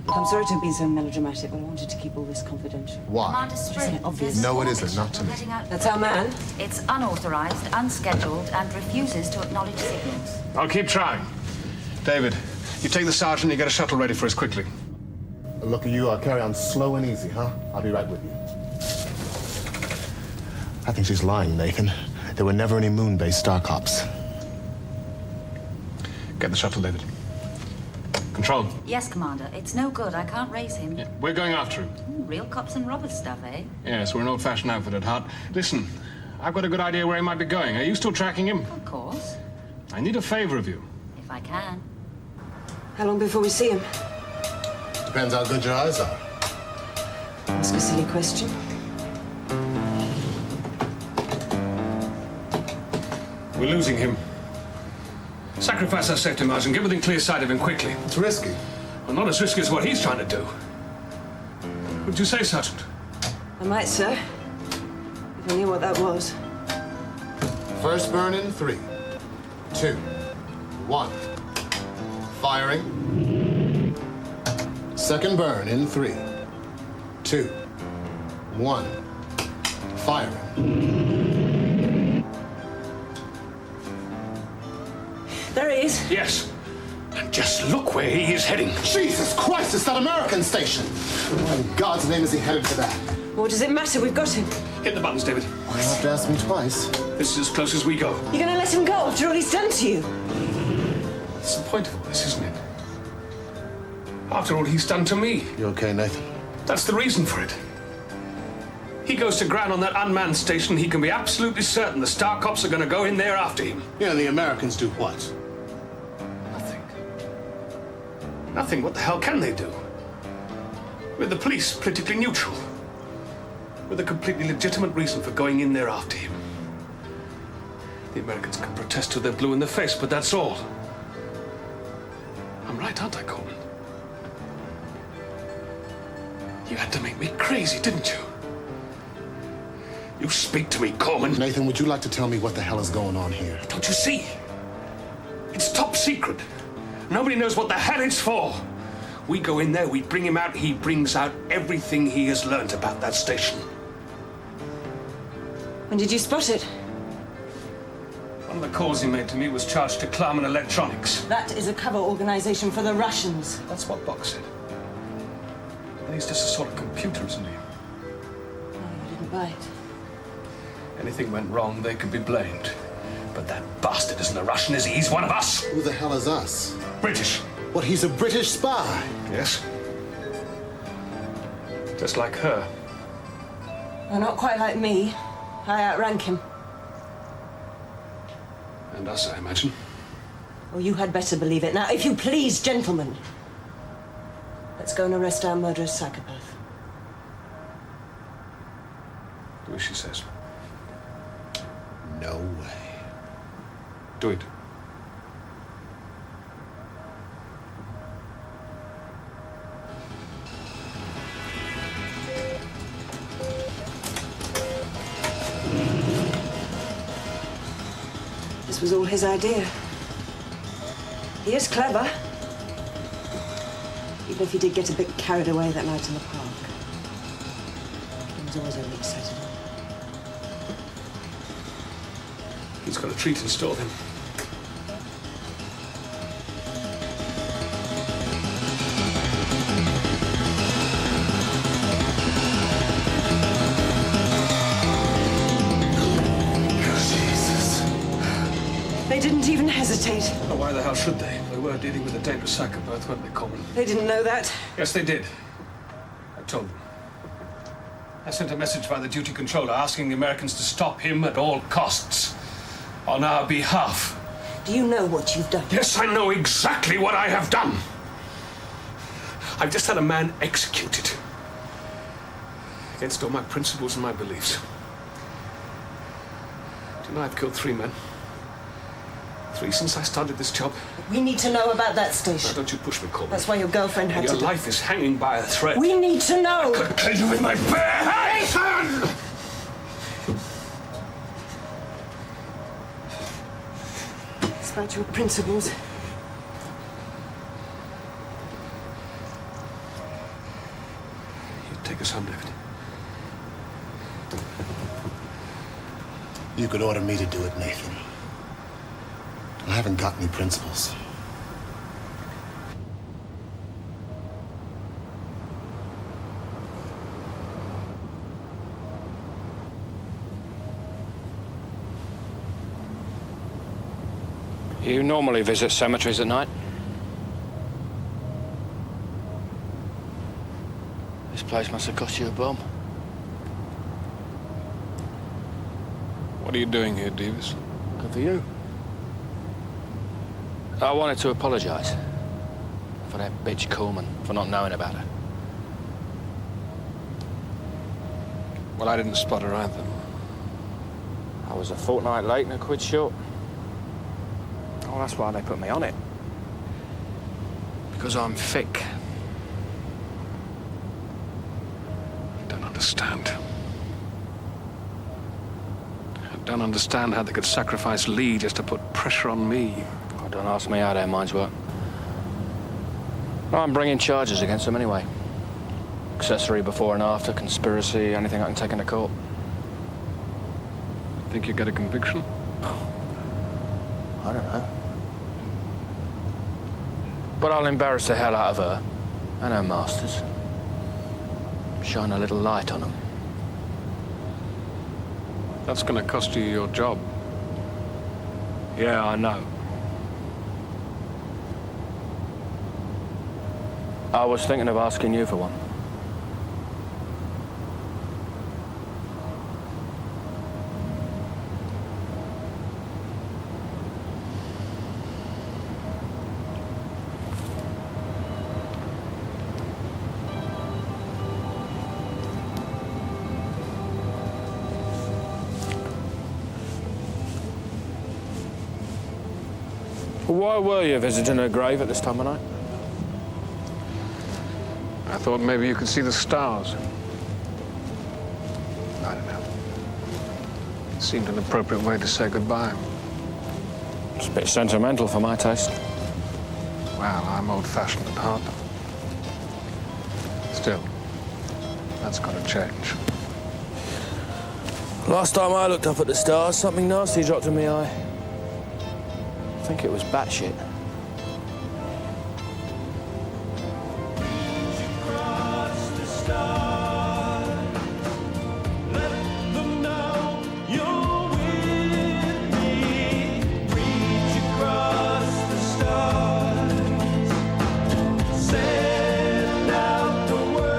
Look, I'm sorry to have been so melodramatic, but I wanted to keep all this confidential. Why? Commander Spring, Obvious. No, it isn't. Not to me. That's our man. It's unauthorized, unscheduled, and refuses to acknowledge signals. I'll keep trying. David, you take the sergeant and you get a shuttle ready for us quickly. Look, you carry on slow and easy, huh? I'll be right with you. I think she's lying, Nathan. There were never any moon-based Star Cops. Get the shuttle, David. Control. Yes, Commander. It's no good. I can't raise him. Yeah, we're going after him. Real cops and robbers stuff, eh? Yes, we're an old-fashioned outfit at heart. Listen, I've got a good idea where he might be going. Are you still tracking him? Of course. I need a favor of you. If I can. How long before we see him? Depends how good your eyes are. Ask a silly question. We're losing him. Sacrifice our safety margin. Get within clear sight of him quickly. It's risky. Well, not as risky as what he's trying to do. What'd you say, Sergeant? I might, sir. If I knew what that was. First burn in 3, 2, 1. Firing. Second burn in 3, 2, 1. Firing. There he is. Yes. And just look where he is heading. Jesus Christ, it's that American station. Why in God's name is he headed for that? What does it matter? We've got him. Hit the buttons, David. You have to ask me twice. This is as close as we go. You're going to let him go after all he's done to you? That's the point of all this, isn't it? After all he's done to me. You okay, Nathan? That's the reason for it. He goes to ground on that unmanned station, he can be absolutely certain the Star Cops are going to go in there after him. Yeah, and the Americans do what? Nothing. Nothing. What the hell can they do? With the police politically neutral. With a completely legitimate reason for going in there after him. The Americans can protest till they're blue in the face, but that's all. I'm right, aren't I, Coleman? You had to make me crazy, didn't you? You speak to me, Coleman. Nathan, would you like to tell me what the hell is going on here? Don't you see? It's top secret. Nobody knows what the hell it's for. We go in there, we bring him out, he brings out everything he has learned about that station. When did you spot it? One of the calls he made to me was charged to Klarman Electronics. That is a cover organization for the Russians. That's what Box said. And he's just a sort of computer, isn't he? Oh, you didn't buy it. Anything went wrong, they could be blamed. But that bastard isn't a Russian, is he? He's one of us. Who the hell is us? British. What, he's a British spy? Yes. Just like her. Well, not quite like me. I outrank him. And us, I imagine. Oh, you had better believe it. Now, if you please, gentlemen, let's go and arrest our murderous psychopath. Do as she says. No way. Do it. This was all his idea. He is clever. Even if he did get a bit carried away that night in the park. He was always overly excited. He's got a treat in store then. They didn't even hesitate. Well, why the hell should they? They were dealing with a dangerous psychopath, weren't they, Coleman? They didn't know that. Yes, they did. I told them. I sent a message by the duty controller asking the Americans to stop him at all costs. On our behalf. Do you know what you've done? Yes, I know exactly what I have done. I've just had a man executed. Against all my principles and my beliefs. Do you know I've killed 3 men? 3 since I started this job. We need to know about that station. Now, don't you push me, Coleman. That's why your girlfriend had Your to... life is hanging by a thread. We need to know! I could kill you with my bare hands! It's about your principles. You take us home, David. You could order me to do it, Nathan. I haven't got any principles. You normally visit cemeteries at night? This place must have cost you a bomb. What are you doing here, Davis? Good for you. I wanted to apologise for that bitch Coleman, for not knowing about her. Well, I didn't spot her either. I was a fortnight late and a quid short. Oh, that's why they put me on it. Because I'm thick. I don't understand. I don't understand how they could sacrifice Lee just to put pressure on me. Oh, don't ask me how their minds work. I'm bringing charges against them anyway. Accessory before and after, conspiracy, anything I can take into court. Think you get a conviction? I don't know. But I'll embarrass the hell out of her and her masters. Shine a little light on them. That's going to cost you your job. Yeah, I know. I was thinking of asking you for one. Why were you visiting her grave at this time of night? I thought maybe you could see the stars. I don't know. It seemed an appropriate way to say goodbye. It's a bit sentimental for my taste. Well, I'm old-fashioned at heart. Still, that's got to change. Last time I looked up at the stars, something nasty dropped in my eye. I think it was batshit. Send out the word.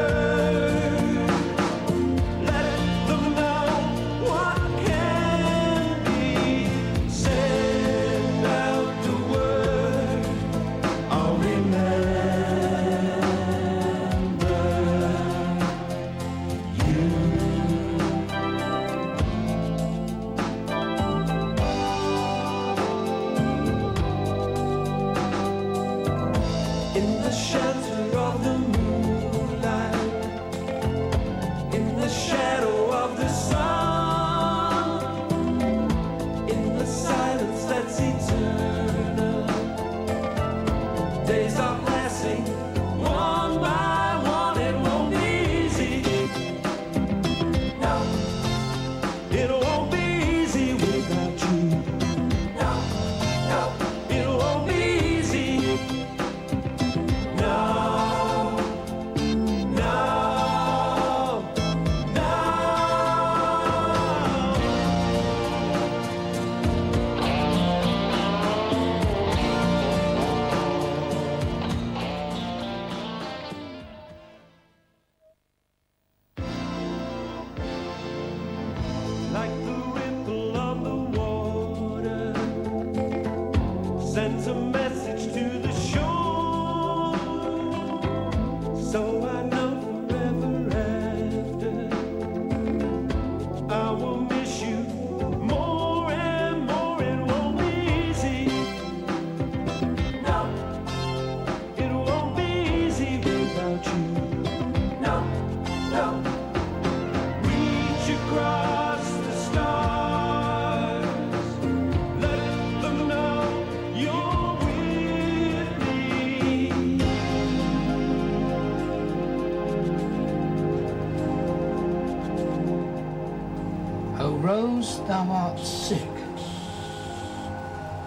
thou art sick.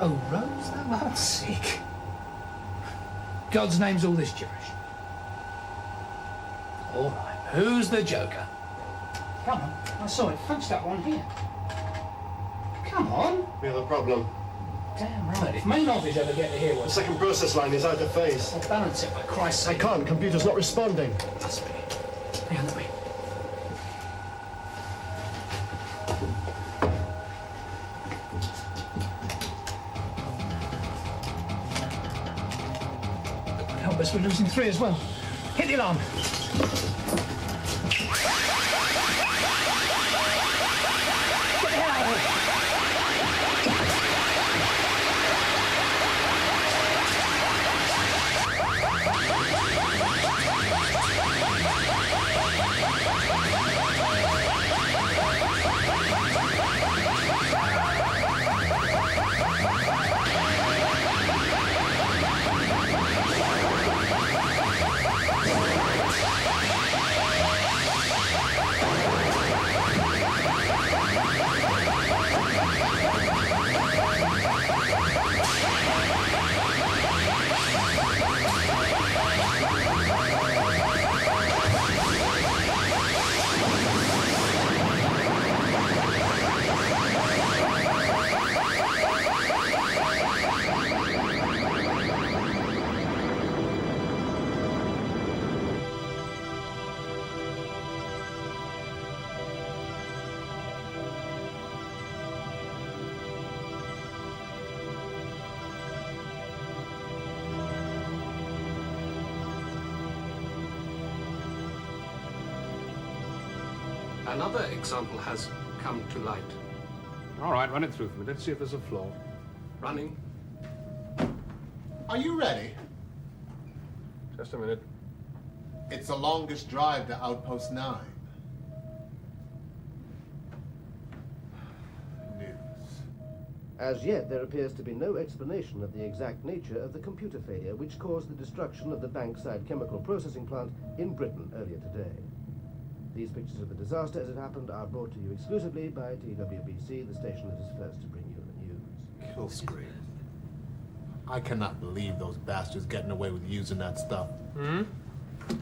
Oh, Rose, thou art sick. God's name's all this gibberish. All right, who's the joker? Come on, I saw it. Punch that one here. Come on. We have a problem. Damn right. If main office ever get to hear The what's... second process line is out of phase. Well, balance it, for Christ's sake. I can't. Computer's not responding. Must be. Hang on, let me... Help us, we're losing 3 as well. Hit the alarm. Get the hell out of here. Another example has come to light. All right, run it through for me. Let's see if there's a flaw. Running. Are you ready? Just a minute. It's the longest drive to Outpost 9. As yet, there appears to be no explanation of the exact nature of the computer failure which caused the destruction of the Bankside chemical processing plant in Britain earlier today. These pictures of the disaster as it happened are brought to you exclusively by TWBC, the station that is first to bring you the news. Kill screen. I cannot believe those bastards getting away with using that stuff.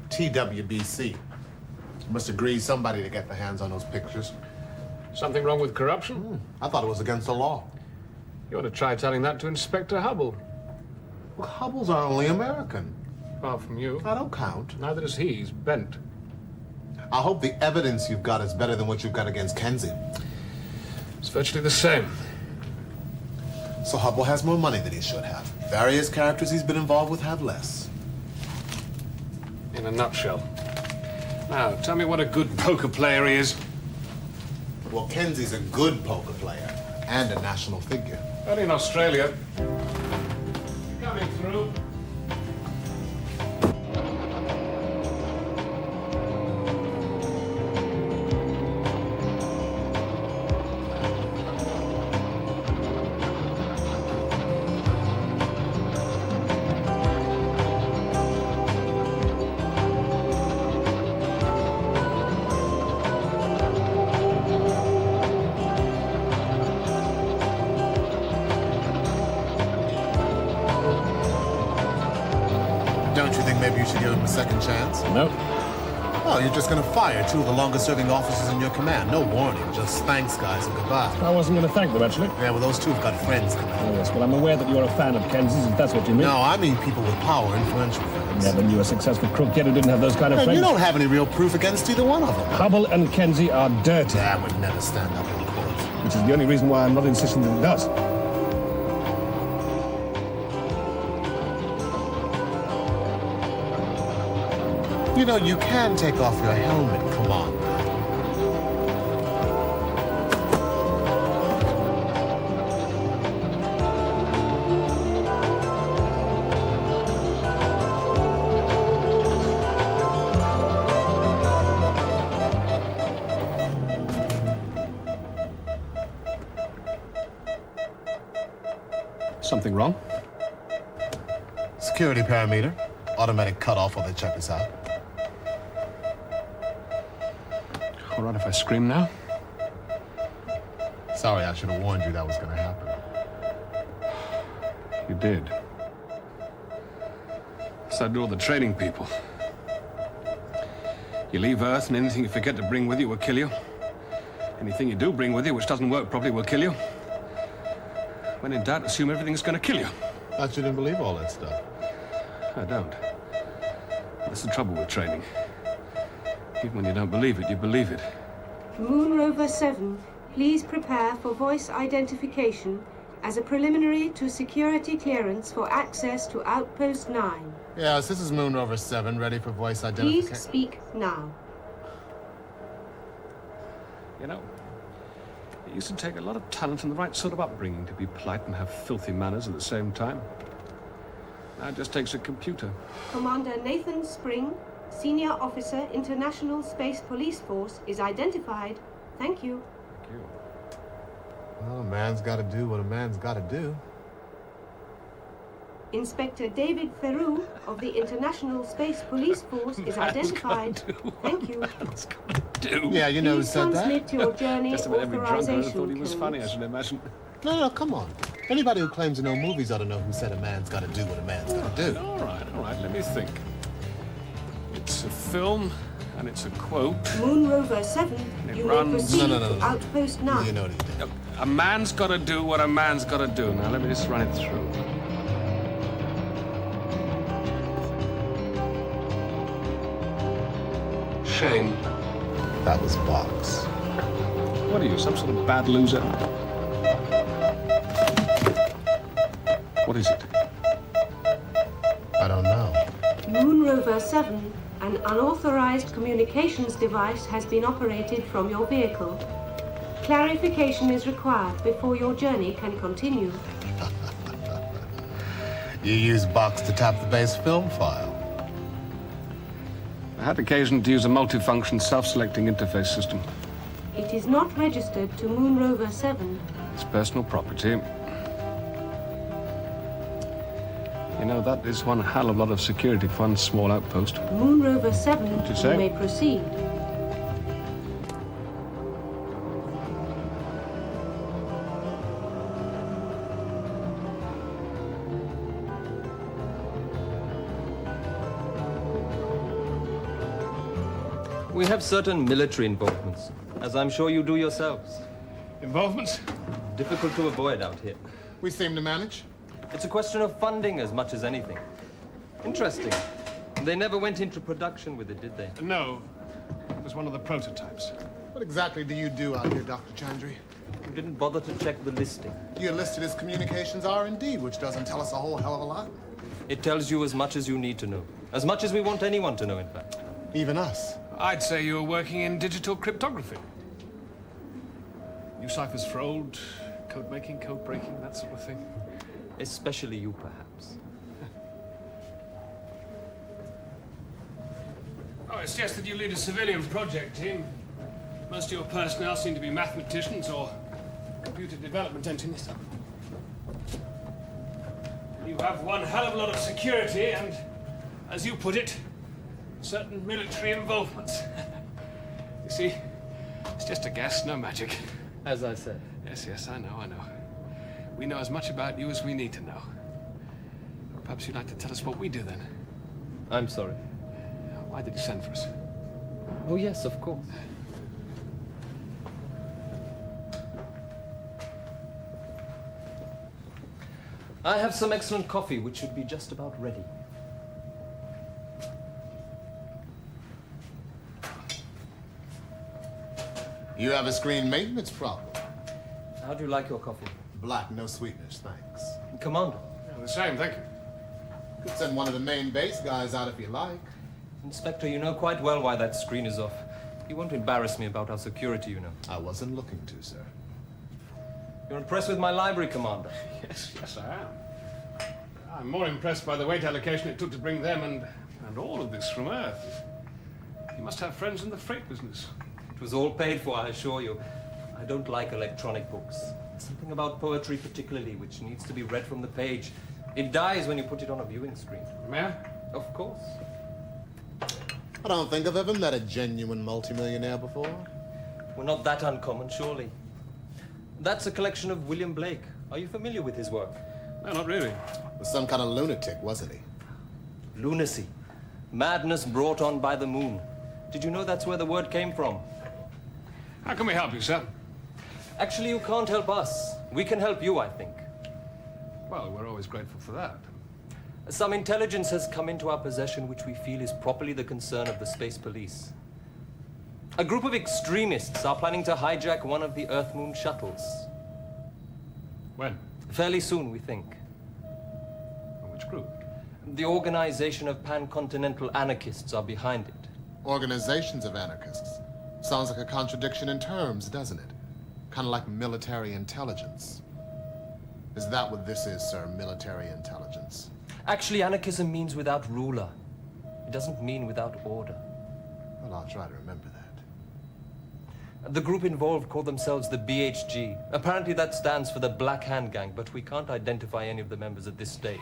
TWBC. Must agree somebody to get their hands on those pictures. Something wrong with corruption? I thought it was against the law. You ought to try telling that to Inspector Hubble. Well, Hubble's are only American. Apart from you. I don't count. Neither is he. He's bent. I hope the evidence you've got is better than what you've got against Kenzie. It's virtually the same. So Hubble has more money than he should have. Various characters he's been involved with have less. In a nutshell. Now, tell me what a good poker player he is. Well, Kenzie's a good poker player and a national figure. Only in Australia. Coming through. Maybe you should give him a second chance? No. Oh, you're just gonna fire 2 of the longest-serving officers in your command. No warning, just thanks, guys, and goodbye. I wasn't going to thank them, actually. Yeah, well, those 2 have got friends coming. Oh, yes, well, I'm aware that you're a fan of Kenzie's, if that's what you mean. No, I mean people with power, influential friends. Never knew a successful crook yet who didn't have those kind of friends. You don't have any real proof against either one of them. Hubble and Kenzie are dirty. That would never stand up in court. Which is the only reason why I'm not insisting that it does. You know, you can take off your helmet, come on. Something wrong? Security parameter. Automatic cutoff while they check us out. All right, if I scream now? Sorry, I should have warned you that was gonna happen. You did. So do all the training people. You leave Earth, and anything you forget to bring with you will kill you. Anything you do bring with you which doesn't work properly will kill you. When in doubt, assume everything's going to kill you. Thought you didn't believe all that stuff. I don't. That's the trouble with training. Even when you don't believe it, you believe it. Moon Rover 7, please prepare for voice identification as a preliminary to security clearance for access to Outpost 9. Yes, this is Moon Rover 7, ready for voice identification. Please speak now. You know, it used to take a lot of talent and the right sort of upbringing to be polite and have filthy manners at the same time. Now it just takes a computer. Commander Nathan Spring, Senior Officer, International Space Police Force, is identified. Thank you. Thank you. Well, a man's got to do what a man's got to do. Inspector David Theroux of the International Space Police Force is identified. Thank you. Yeah, you know who Please said that. transmit your journey Just about every drunk authorization thought he was codes. funny, I should imagine. No, come on. Anybody who claims to know movies ought to know who said a man's got to do what a man's got to do. All right, let me think. It's a film, and it's a quote. Moon Rover 7, It you runs- may proceed No. to Outpost 9. You know what he did. A man's got to do what a man's got to do. Now, let me just run it through. Shame. That was Box. What are you, some sort of bad loser? What is it? I don't know. Moon Rover 7, an unauthorized communications device has been operated from your vehicle. Clarification is required before your journey can continue. You use Box to tap the base film file. I had occasion to use a multifunction self-selecting interface system. It is not registered to Moon Rover 7. It's personal property. You know, that is one hell of a lot of security for one small outpost. Moon Rover 7, What'd you you say? may proceed. We have certain military involvements, as I'm sure you do yourselves. Involvements? Difficult to avoid out here. We seem to manage. It's a question of funding as much as anything. Interesting. They never went into production with it, did they? No. It was one of the prototypes. What exactly do you do out here, Dr. Chandri? You didn't bother to check the listing. You're listed as communications R&D, which doesn't tell us a whole hell of a lot. It tells you as much as you need to know. As much as we want anyone to know, in fact. Even us. I'd say you were working in digital cryptography. New ciphers for old, code making, code breaking, that sort of thing. Especially you, perhaps. Oh, it's just that you lead a civilian project team. Most of your personnel seem to be mathematicians or computer development engineers. You have one hell of a lot of security and, as you put it, certain military involvements. You see, it's just a guess, no magic. As I said. Yes, I know. We know as much about you as we need to know. Perhaps you'd like to tell us what we do then. I'm sorry. Why did you send for us? Oh, yes, of course. I have some excellent coffee, which should be just about ready. You have a screen maintenance problem. How do you like your coffee? Black, no sweeteners, thanks. Commander. The same, thank you. Could send one of the main base guys out if you like. Inspector, you know quite well why that screen is off. You won't embarrass me about our security, you know. I wasn't looking to, sir. You're impressed with my library, Commander? Yes, I am. I'm more impressed by the weight allocation it took to bring them and all of this from Earth. You must have friends in the freight business. It was all paid for, I assure you. I don't like electronic books. There's something about poetry particularly which needs to be read from the page. It dies when you put it on a viewing screen. May I? Of course. I don't think I've ever met a genuine multimillionaire before. We're not that uncommon, surely. That's a collection of William Blake. Are you familiar with his work? No, not really. Was some kind of lunatic, wasn't he? Lunacy. Madness brought on by the moon. Did you know that's where the word came from? How can we help you, sir? Actually, you can't help us. We can help you, I think. Well, we're always grateful for that. Some intelligence has come into our possession which we feel is properly the concern of the space police. A group of extremists are planning to hijack one of the Earth-Moon shuttles. When? Fairly soon, we think. Which group? The organization of pan-continental anarchists are behind it. Organizations of anarchists. Sounds like a contradiction in terms, doesn't it? Kind of like military intelligence. Is that what this is, sir? Military intelligence? Actually, anarchism means without ruler. It doesn't mean without order. Well, I'll try to remember that. The group involved call themselves the BHG. Apparently that stands for the Black Hand Gang, but we can't identify any of the members at this stage.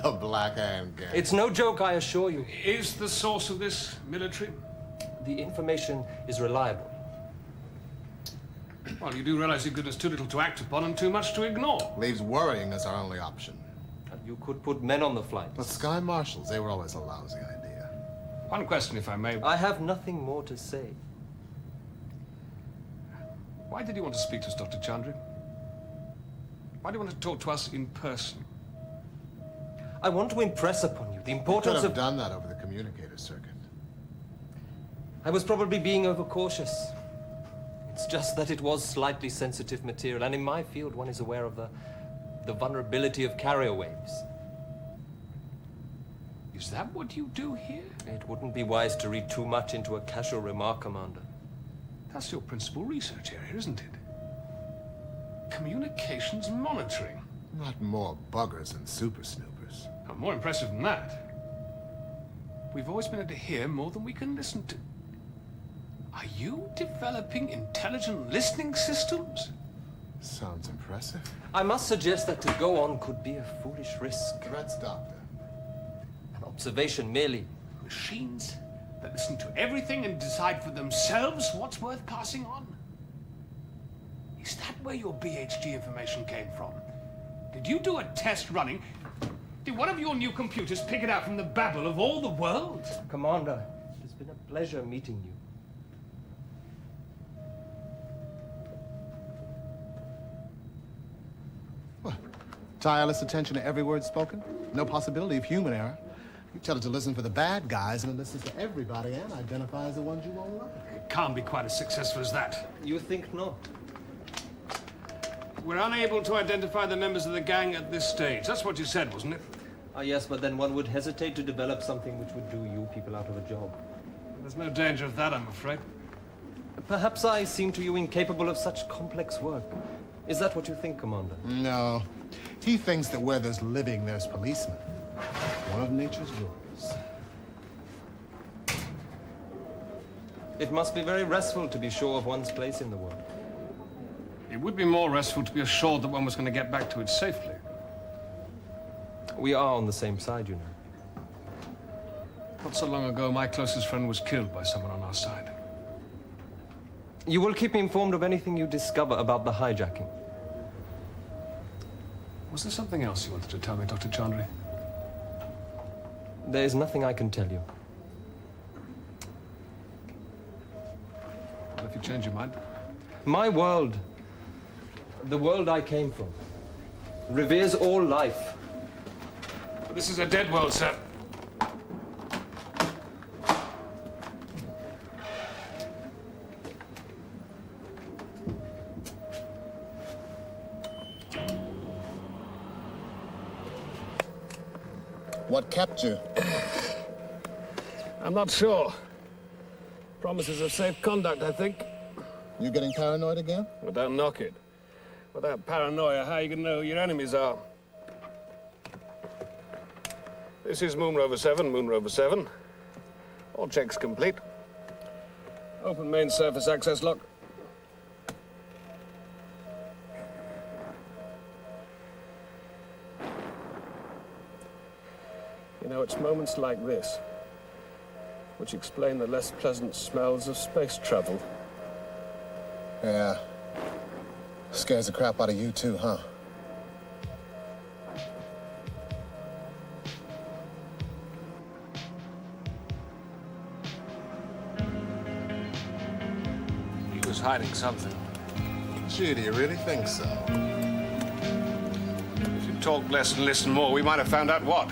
The Black Hand Gang. It's no joke, I assure you. Is the source of this military? The information is reliable. Well, you do realize you've given us too little to act upon and too much to ignore. Leaves worrying as our only option. You could put men on the flight. But Sky Marshals, they were always a lousy idea. One question, if I may. I have nothing more to say. Why did you want to speak to us, Dr. Chandri? Why do you want to talk to us in person? I want to impress upon you the importance You could have of... done that over the communicator circuit. I was probably being overcautious. It's just that it was slightly sensitive material, and in my field one is aware of the vulnerability of carrier waves. Is that what you do here? It wouldn't be wise to read too much into a casual remark, Commander. That's your principal research area, isn't it? Communications monitoring. Not more buggers and super snoopers. Oh, more impressive than that. We've always been able to hear more than we can listen to. Are you developing intelligent listening systems? Sounds impressive. I must suggest that to go on could be a foolish risk. Threats, Doctor. An observation merely. Machines that listen to everything and decide for themselves what's worth passing on? Is that where your BHG information came from? Did you do a test running? Did one of your new computers pick it out from the babble of all the world? Commander, it's been a pleasure meeting you. Tireless attention to every word spoken. No possibility of human error. You tell it to listen for the bad guys, and it listens to everybody and identifies the ones you won't like. It can't be quite as successful as that. You think not? We're unable to identify the members of the gang at this stage. That's what you said, wasn't it? Yes, but then one would hesitate to develop something which would do you people out of a job. There's no danger of that, I'm afraid. Perhaps I seem to you incapable of such complex work. Is that what you think, Commander? No. He thinks that where there's living, there's policemen. One of nature's rules. It must be very restful to be sure of one's place in the world. It would be more restful to be assured that one was going to get back to it safely. We are on the same side, you know. Not so long ago, my closest friend was killed by someone on our side. You will keep me informed of anything you discover about the hijacking. Was there something else you wanted to tell me, Dr. Chandri? There is nothing I can tell you. Well, if you change your mind. My world, the world I came from, reveres all life. But this is a dead world, sir. What kept you? I'm not sure. Promises of safe conduct, I think. You getting paranoid again? Well, don't knock it. Without paranoia, how are you going to know who your enemies are? This is Moon Rover 7. All checks complete. Open main surface access lock. You know, it's moments like this which explain the less pleasant smells of space travel. Yeah. Scares the crap out of you too, huh? He was hiding something. Gee, do you really think so? If you talk less and listen more, we might have found out what.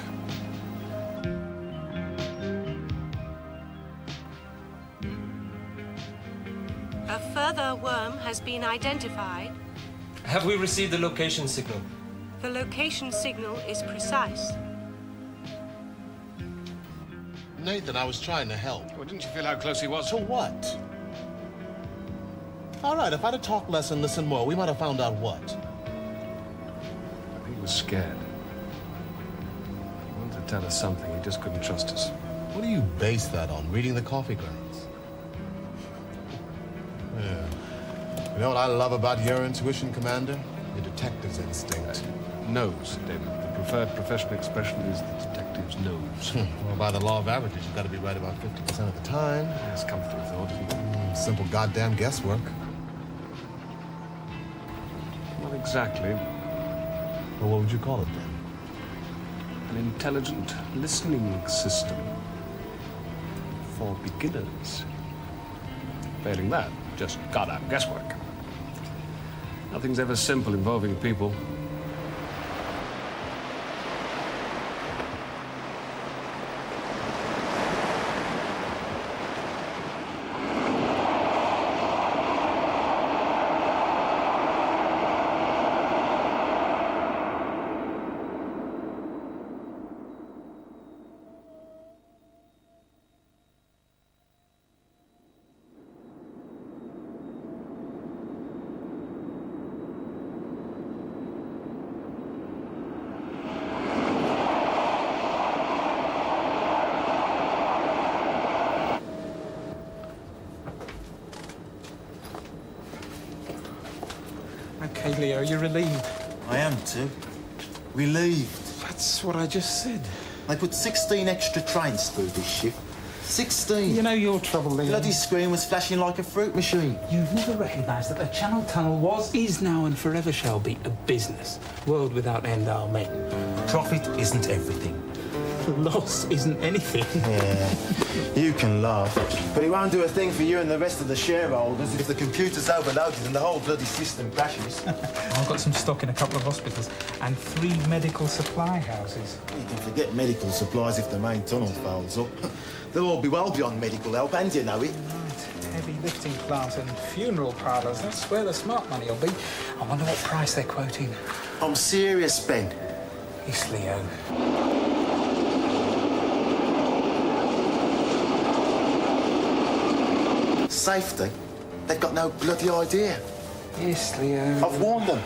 A further worm has been identified. Have we received the location signal? The location signal is precise. Nathan, I was trying to help. Well, didn't you feel how close he was? To what? All right, if I'd have talked less and listened more, we might have found out what. I think he was scared. He wanted to tell us something, he just couldn't trust us. What do you base that on? Reading the coffee grounds? Yeah. You know what I love about your intuition, Commander? Your detective's instinct. Nose, David. The preferred professional expression is the detective's nose. Well, by the law of averages, you've got to be right about 50% of the time. That's comfortable thought, isn't it? Simple goddamn guesswork. Not exactly. Well, what would you call it then? An intelligent listening system for beginners. Failing that, just goddamn guesswork. Nothing's ever simple involving people. Okay, Leo, you're relieved. I am too. Relieved. That's what I just said. They put 16 extra trains through this shift. 16. You know your trouble, Leo. Bloody screen was flashing like a fruit machine. You've never recognised that the Channel Tunnel was, is now and forever shall be a business. World without end, amen. Profit isn't everything. Loss isn't anything. Yeah, you can laugh, but it won't do a thing for you and the rest of the shareholders if the computer's overloaded and the whole bloody system crashes. I've got some stock in a couple of hospitals and 3 medical supply houses. You can forget medical supplies if the main tunnel folds up. They'll all be well beyond medical help, and you know it. Right, heavy lifting plant and funeral parlours. That's where the smart money will be. I wonder what price they're quoting. I'm serious, Ben. Yes, Leo. Safety? They've got no bloody idea. Yes, Leo. I've warned them.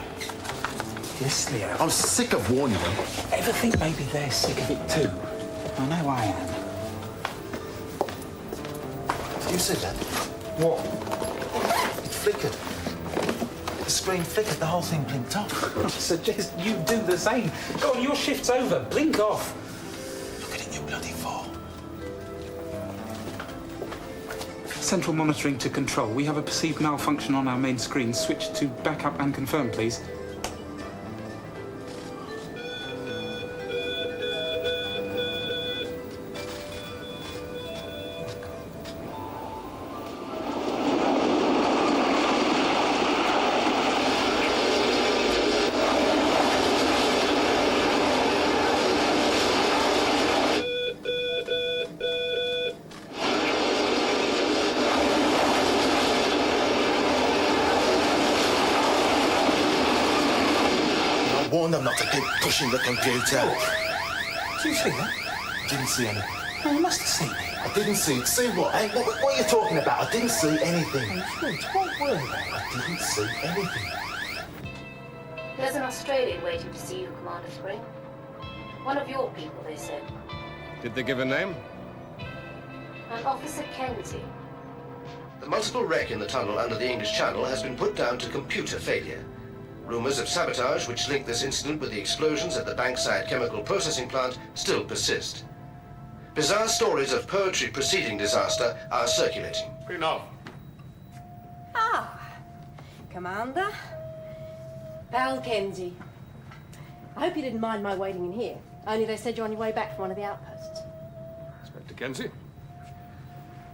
Yes, Leo. I'm sick of warning them. Ever think maybe they're sick of it too? I know I am. You said that? What? It flickered. The screen flickered, the whole thing blinked off. I suggest you do the same. Go on, your shift's over. Blink off. Look at it, you bloody fool. Central monitoring to control. We have a perceived malfunction on our main screen. Switch to backup and confirm, please. Warn them not to keep pushing the computer. Did you see that? Didn't see anything. Oh, you must have seen it. I didn't see it. See what? Eh? What are you talking about? I didn't see anything. What were they? I didn't see anything. There's an Australian waiting to see you, Commander Spring. One of your people, they said. Did they give a name? An Officer Kenzie. The multiple wreck in the tunnel under the English Channel has been put down to computer failure. Rumours of sabotage which link this incident with the explosions at the Bankside chemical processing plant still persist. Bizarre stories of poetry preceding disaster are circulating. Enough. Ah, Commander. Pal Kenzie. I hope you didn't mind my waiting in here. Only they said you're on your way back from one of the outposts. Inspector Kenzie?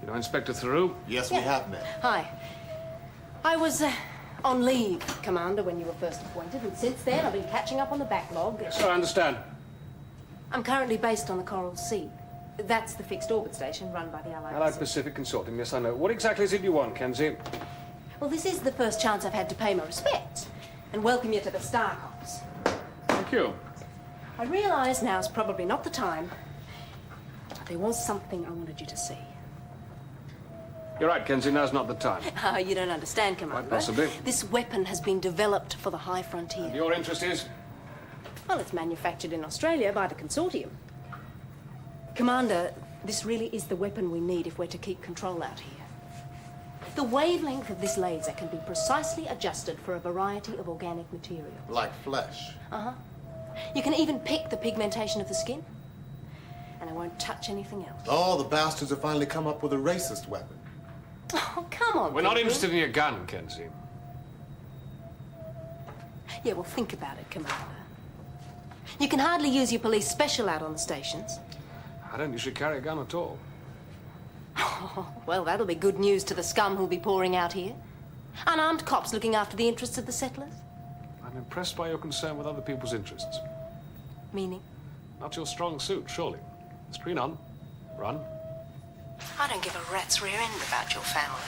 You know Inspector Theroux? Yes, we have met. Hi. I was on leave, Commander, when you were first appointed, and since then I've been catching up on the backlog. Yes, sir, I understand. I'm currently based on the Coral Sea. That's the fixed orbit station run by the Allied Pacific Consortium, yes, I know. What exactly is it you want, Kenzie? Well, this is the first chance I've had to pay my respects and welcome you to the Star Cops. Thank you. I realise now's probably not the time, but there was something I wanted you to see. You're right, Kenzie, now's not the time. You don't understand, Commander. Quite possibly. This weapon has been developed for the high frontier. Your interest is? Well, it's manufactured in Australia by the consortium. Commander, this really is the weapon we need if we're to keep control out here. The wavelength of this laser can be precisely adjusted for a variety of organic materials. Like flesh. Uh-huh. You can even pick the pigmentation of the skin. And it won't touch anything else. Oh, the bastards have finally come up with a racist weapon. Oh, come on, We're not people. interested in your gun, Kenzie. Yeah, well, think about it, Commander. You can hardly use your police special out on the stations. I don't usually carry a gun at all. Oh, well, that'll be good news to the scum who'll be pouring out here. Unarmed cops looking after the interests of the settlers. I'm impressed by your concern with other people's interests. Meaning? Not your strong suit, surely. Screen on. Run. I don't give a rat's rear end about your family.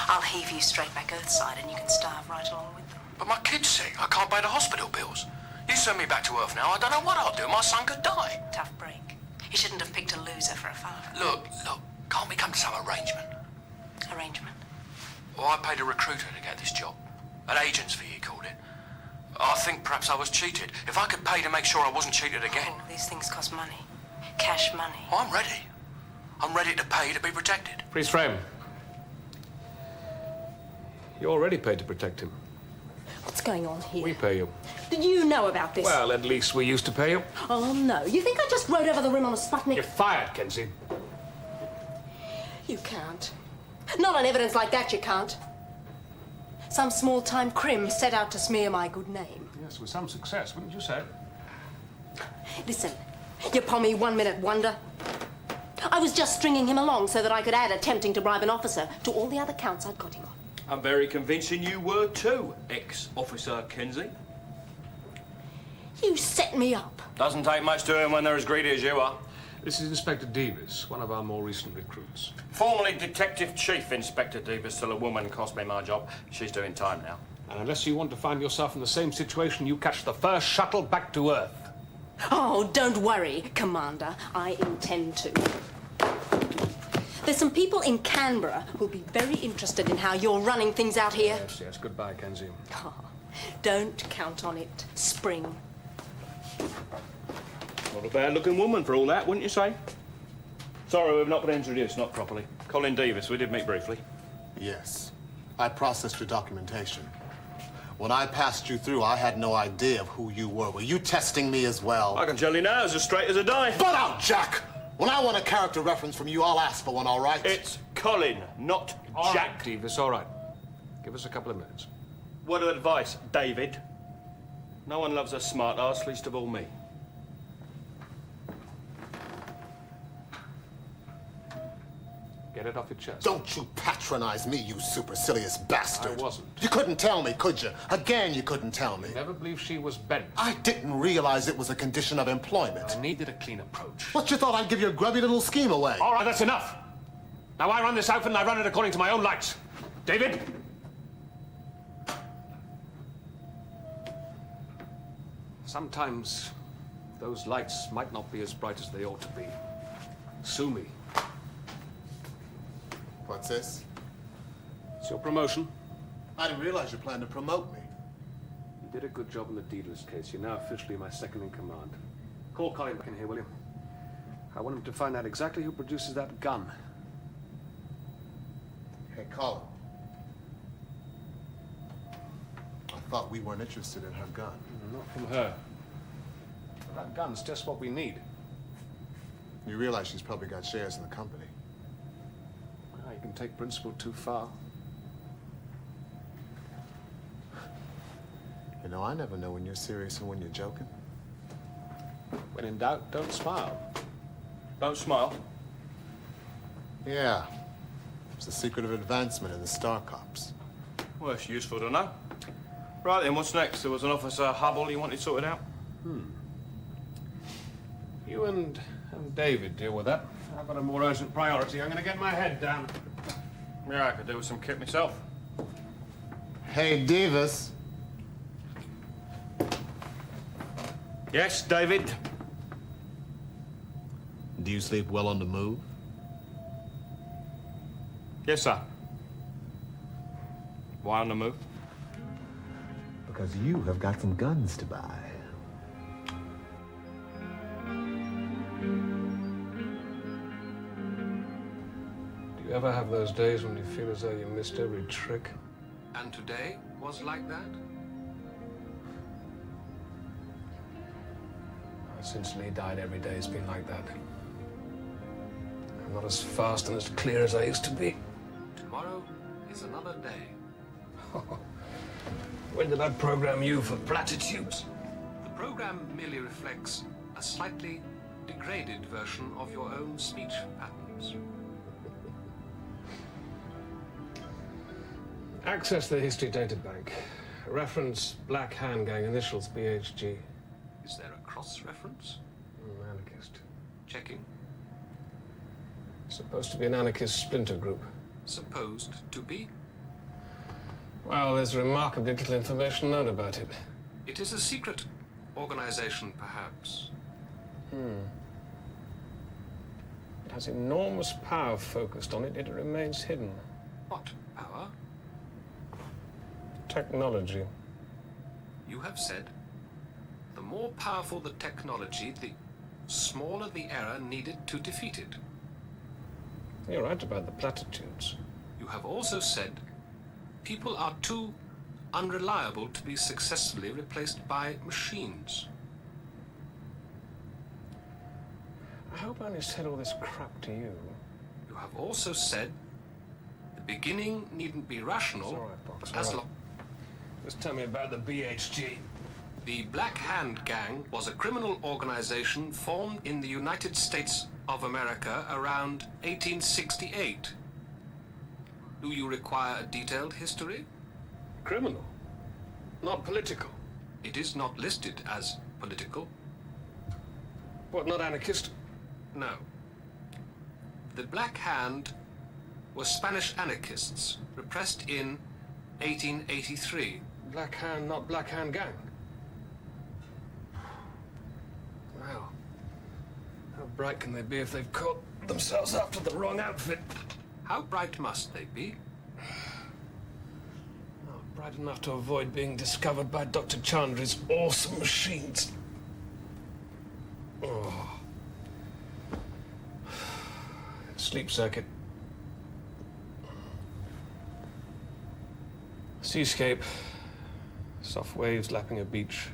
I'll heave you straight back earthside and you can starve right along with them. But my kid's sick. I can't pay the hospital bills. You send me back to Earth now, I don't know what I'll do. My son could die. Tough break. He shouldn't have picked a loser for a father. Look, can't we come to some arrangement? Arrangement? Well, I paid a recruiter to get this job. An agent's fee, he called it. I think perhaps I was cheated. If I could pay to make sure I wasn't cheated again. Oh, these things cost money. Cash money. Oh, I'm ready. I'm ready to pay to be protected. Freeze frame. You already paid to protect him. What's going on here? We pay you. Did you know about this? Well, at least we used to pay you. Oh, no. You think I just rode over the rim on a Sputnik? You're fired, Kenzie. You can't. Not on evidence like that, you can't. Some small-time crim set out to smear my good name. Yes, with some success, wouldn't you say? Listen, you pommy one-minute wonder. I was just stringing him along so that I could add attempting to bribe an officer to all the other counts I'd got him on. I'm very convincing you were too, ex-officer Kenzie. You set me up. Doesn't take much to him when they're as greedy as you are. This is Inspector Davis, one of our more recent recruits. Formerly Detective Chief Inspector Davis, till a woman cost me my job. She's doing time now. And unless you want to find yourself in the same situation, you catch the first shuttle back to Earth. Oh, don't worry, Commander. I intend to. There's some people in Canberra who'll be very interested in how you're running things out here. Yes, yes. Goodbye, Kenzie. Oh, don't count on it, Spring. Not a bad-looking woman for all that, wouldn't you say? Sorry, we've not been introduced, not properly. Colin Davis, we did meet briefly. Yes. I processed your documentation. When I passed you through, I had no idea of who you were. Were you testing me as well? I can tell you now, as straight as a die. Butt out, Jack! When I want a character reference from you, I'll ask for one, all right? It's Colin, not All Jack. right, Davis, all right. Give us a couple of minutes. Word of advice, David. No one loves a smart ass, least of all me. Get it off your chest. Don't you patronize me, you supercilious bastard. I wasn't. You couldn't tell me, could you? Again, you couldn't tell me. Never believed she was bent. I didn't realize it was a condition of employment. I needed a clean approach. What, you thought I'd give your grubby little scheme away? All right, that's enough. Now I run this outfit and I run it according to my own lights. David? Sometimes those lights might not be as bright as they ought to be. Sue me. What's this? It's your promotion. I didn't realize you planned to promote me. You did a good job in the Daedalus case. You're now officially my second in command. Call Colin back in here, will you? I want him to find out exactly who produces that gun. Hey, Colin. I thought we weren't interested in her gun. Not from her. But that gun's just what we need. You realize she's probably got shares in the company. You can take principle too far. You know, I never know when you're serious and when you're joking. When in doubt, don't smile. Don't smile. Yeah. It's the secret of advancement in the Star Cops. Well, it's useful to know. Right then, what's next? There was an Officer Hubble you wanted sorted out? You and David deal with that. I've got a more urgent priority. I'm going to get my head down. Yeah, I could do with some kit myself. Hey, Davis. Yes, David? Do you sleep well on the move? Yes, sir. Why on the move? Because you have got some guns to buy. Do you ever have those days when you feel as though you missed every trick? And today was like that? Since Lee died, every day's been like that. I'm not as fast and as clear as I used to be. Tomorrow is another day. When did I program you for platitudes? The program merely reflects a slightly degraded version of your own speech patterns. Access the history databank. Reference Black Hand Gang, initials BHG. Is there a cross-reference? Anarchist. Checking. Supposed to be an anarchist splinter group. Supposed to be? Well, there's remarkably little information known about it. It is a secret organization, perhaps. It has enormous power focused on it, yet it remains hidden. What power? Technology. You have said, the more powerful the technology, the smaller the error needed to defeat it. You're right about the platitudes. You have also said, people are too unreliable to be successfully replaced by machines. I hope I only said all this crap to you. You have also said, the beginning needn't be rational, It's all right, Box, as all right. long... Just tell me about the BHG. The Black Hand Gang was a criminal organization formed in the United States of America around 1868. Do you require a detailed history? Criminal, not political. It is not listed as political. What, not anarchist? No. The Black Hand were Spanish anarchists repressed in 1883. Black Hand, not Black Hand Gang. Wow. How bright can they be if they've caught themselves after the wrong outfit? How bright must they be? Oh, bright enough to avoid being discovered by Dr. Chandri's awesome machines. Oh. Sleep circuit. Seascape. Soft waves lapping a beach.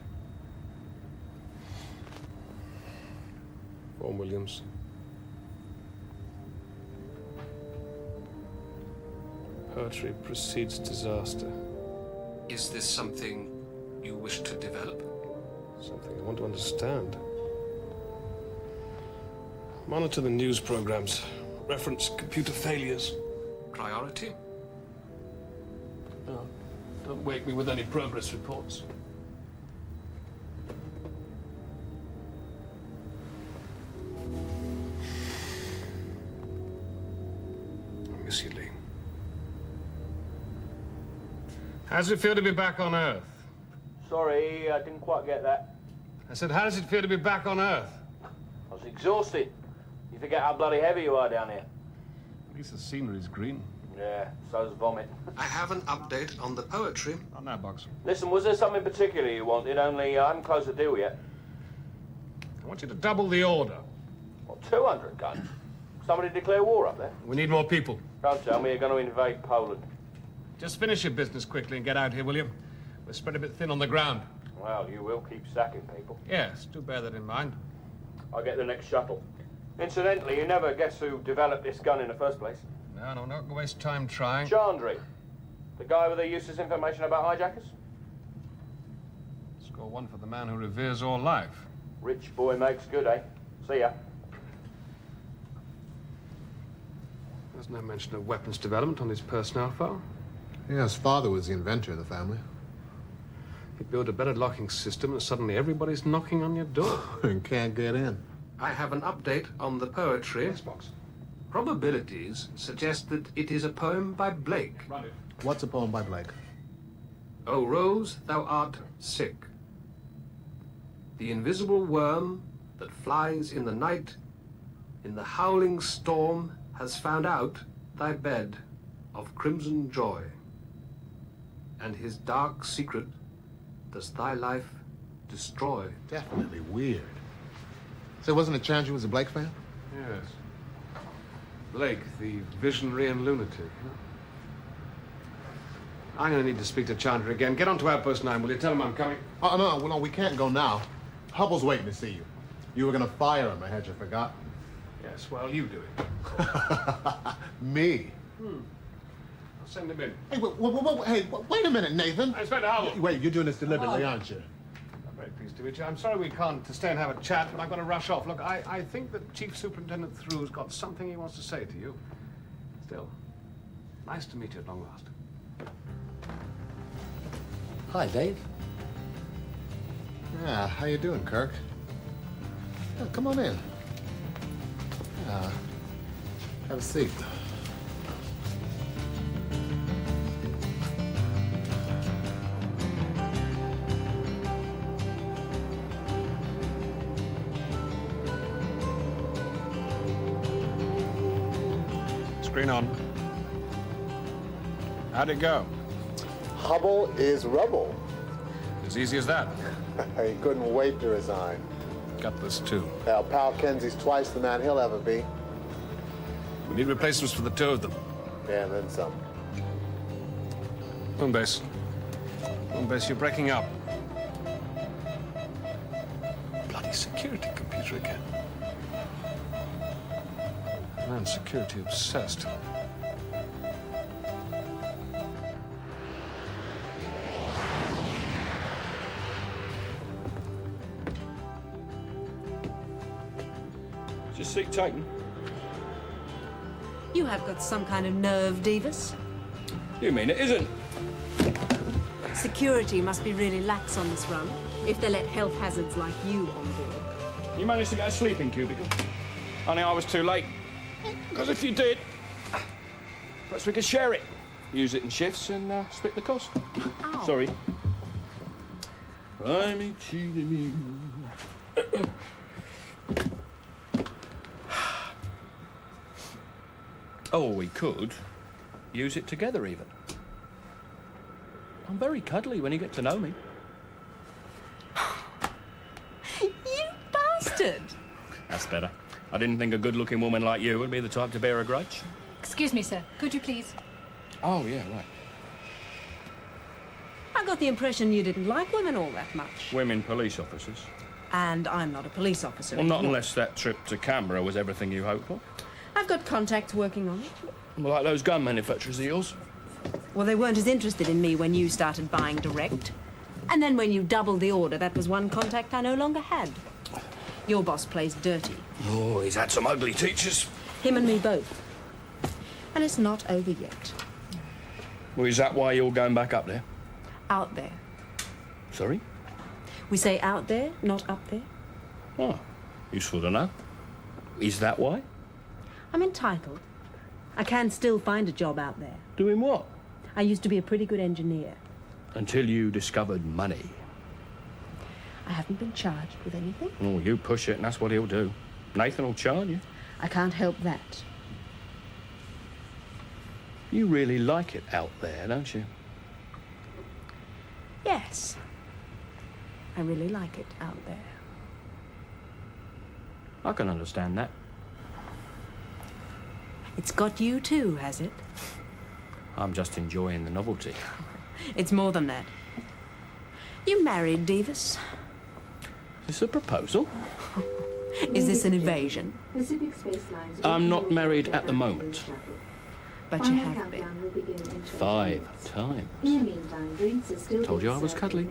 Vaughan Williams. Poetry precedes disaster. Is this something you wish to develop? Something I want to understand. Monitor the news programs. Reference computer failures. Priority? No, don't wake me with any progress reports. I miss you, Lee. How does it feel to be back on Earth? Sorry, I didn't quite get that. I said, how does it feel to be back on Earth? I was exhausted. You forget how bloody heavy you are down here. At least the scenery's green. Yeah, so's vomit. I have an update on the poetry. On that box. Listen, was there something particular you wanted, only I haven't closed the deal yet? I want you to double the order. What, 200 guns? Somebody declare war up there? We need more people. Don't tell me you're going to invade Poland. Just finish your business quickly and get out here, will you? We're spread a bit thin on the ground. Well, you will keep sacking people. Yes, do bear that in mind. I'll get the next shuttle. Incidentally, you never guess who developed this gun in the first place? No, not waste time trying. Chandri. The guy with the useless information about hijackers? Score one for the man who reveres all life. Rich boy makes good, eh? See ya. There's no mention of weapons development on his personnel file. Yeah, his father was the inventor of the family. You build a better locking system and suddenly everybody's knocking on your door. And can't get in. I have an update on the poetry. Yes, box. Probabilities suggest that it is a poem by Blake. Run it. What's a poem by Blake? O rose, thou art sick. The invisible worm that flies in the night, in the howling storm, has found out thy bed of crimson joy. And his dark secret does thy life destroy. Definitely weird. So it wasn't a chance you was a Blake fan? Yes. Blake, the visionary and lunatic. I'm going to need to speak to Chandler again. Get on to Outpost 9, will you? Tell him I'm coming. Oh, no, we can't go now. Hubble's waiting to see you. You were going to fire him, I had you forgot. Yes, well, you do it. Me? I'll send him in. Hey, wait a minute, Nathan. Inspector Hubble. Wait, you're doing this deliberately, aren't you? I'm very pleased to meet you. I'm sorry we can't stay and have a chat, but I've got to rush off. Look, I think that Chief Superintendent Thru's got something he wants to say to you. Still, nice to meet you at long last. Hi, Dave. Yeah, how you doing, Kirk? Yeah, come on in. Have a seat. Screen on. How'd it go? Hubble is rubble. As easy as that. He couldn't wait to resign. Got this too. Our pal Kenzie's twice the man he'll ever be. We need replacements for the two of them. Yeah, and then some. Moonbase. Moonbase, you're breaking up. Bloody security computer again. Man, security obsessed. Is your seat taken? You have got some kind of nerve, Davis. You mean it isn't? Security must be really lax on this run, if they let health hazards like you on board. You managed to get a sleeping cubicle? Only I was too late. Because if you did, perhaps we could share it. Use it in shifts and split the cost. Ow. Sorry. I'm cheating me. Oh, we could use it together even. I'm very cuddly when you get to know me. You bastard! That's better. I didn't think a good-looking woman like you would be the type to bear a grudge. Excuse me, sir. Could you please? Oh, yeah, right. I got the impression you didn't like women all that much. Women police officers. And I'm not a police officer. Well, not anymore. unless that trip to Canberra was everything you hoped for. I've got contacts working on it. Well, like those gun manufacturers of yours. Well, they weren't as interested in me when you started buying direct. And then when you doubled the order, that was one contact I no longer had. Your boss plays dirty. Oh, he's had some ugly teachers. Him and me both. And it's not over yet. Well, is that why you're going back up there? Out there. Sorry? We say out there, not up there. Oh, useful to know. Is that why? I'm entitled. I can still find a job out there. Doing what? I used to be a pretty good engineer. Until you discovered money. I haven't been charged with anything. Oh, you push it and that's what he'll do. Nathan will charge you. I can't help that. You really like it out there, don't you? Yes. I really like it out there. I can understand that. It's got you too, has it? I'm just enjoying the novelty. It's more than that. You married, Davis? Is this a proposal? Is this an evasion? I'm not married at the moment. But you have been. 5 times. Told you I was cuddly.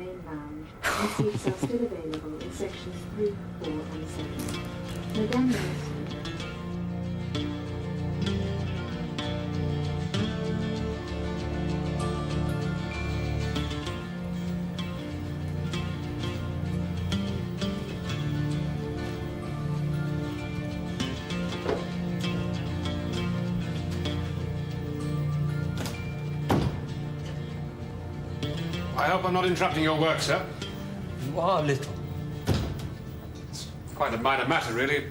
Seats are still available in sections 3, 4 and 7. Madame Wilson. I hope I'm not interrupting your work, sir. You are a little. It's quite a minor matter, really.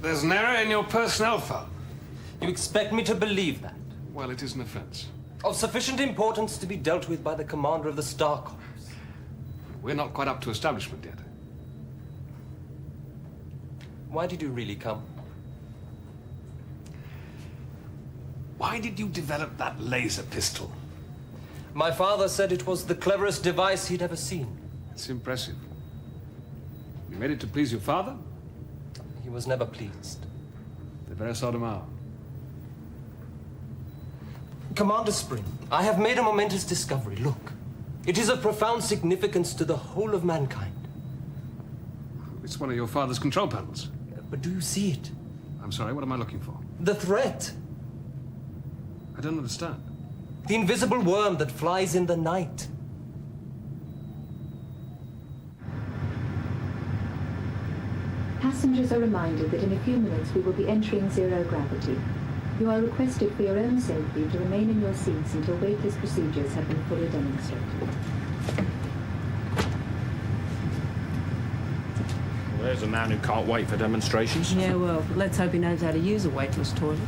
There's an error in your personnel file. You expect me to believe that? Well, it is an offence. Of sufficient importance to be dealt with by the commander of the Star Corps. We're not quite up to establishment yet. Why did you really come? Why did you develop that laser pistol? My father said it was the cleverest device he'd ever seen. It's impressive. You made it to please your father? He was never pleased. The very Sodom are. Commander Spring, I have made a momentous discovery. Look, it is of profound significance to the whole of mankind. It's one of your father's control panels. But do you see it? I'm sorry, what am I looking for? The threat. I don't understand. The invisible worm that flies in the night. Passengers are reminded that in a few minutes we will be entering zero gravity. You are requested for your own safety to remain in your seats until weightless procedures have been fully demonstrated. Well, there's a man who can't wait for demonstrations. Yeah, well, let's hope he knows how to use a weightless toilet.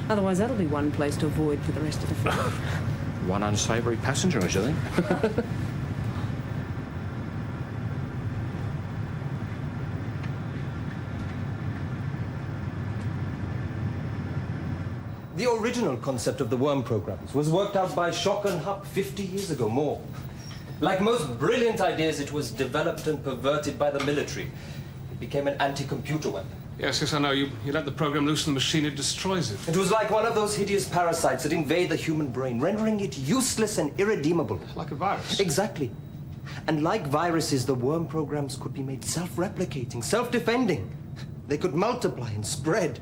Otherwise, that'll be one place to avoid for the rest of the flight. One unsavoury passenger, I should think. The original concept of the worm programs was worked out by Schock and Hupp 50 years ago, more. Like most brilliant ideas, it was developed and perverted by the military. It became an anti-computer weapon. Yes, I know. You let the program loose in the machine, it destroys it. It was like one of those hideous parasites that invade the human brain, rendering it useless and irredeemable. Like a virus. Exactly. And like viruses, the worm programs could be made self-replicating, self-defending. They could multiply and spread.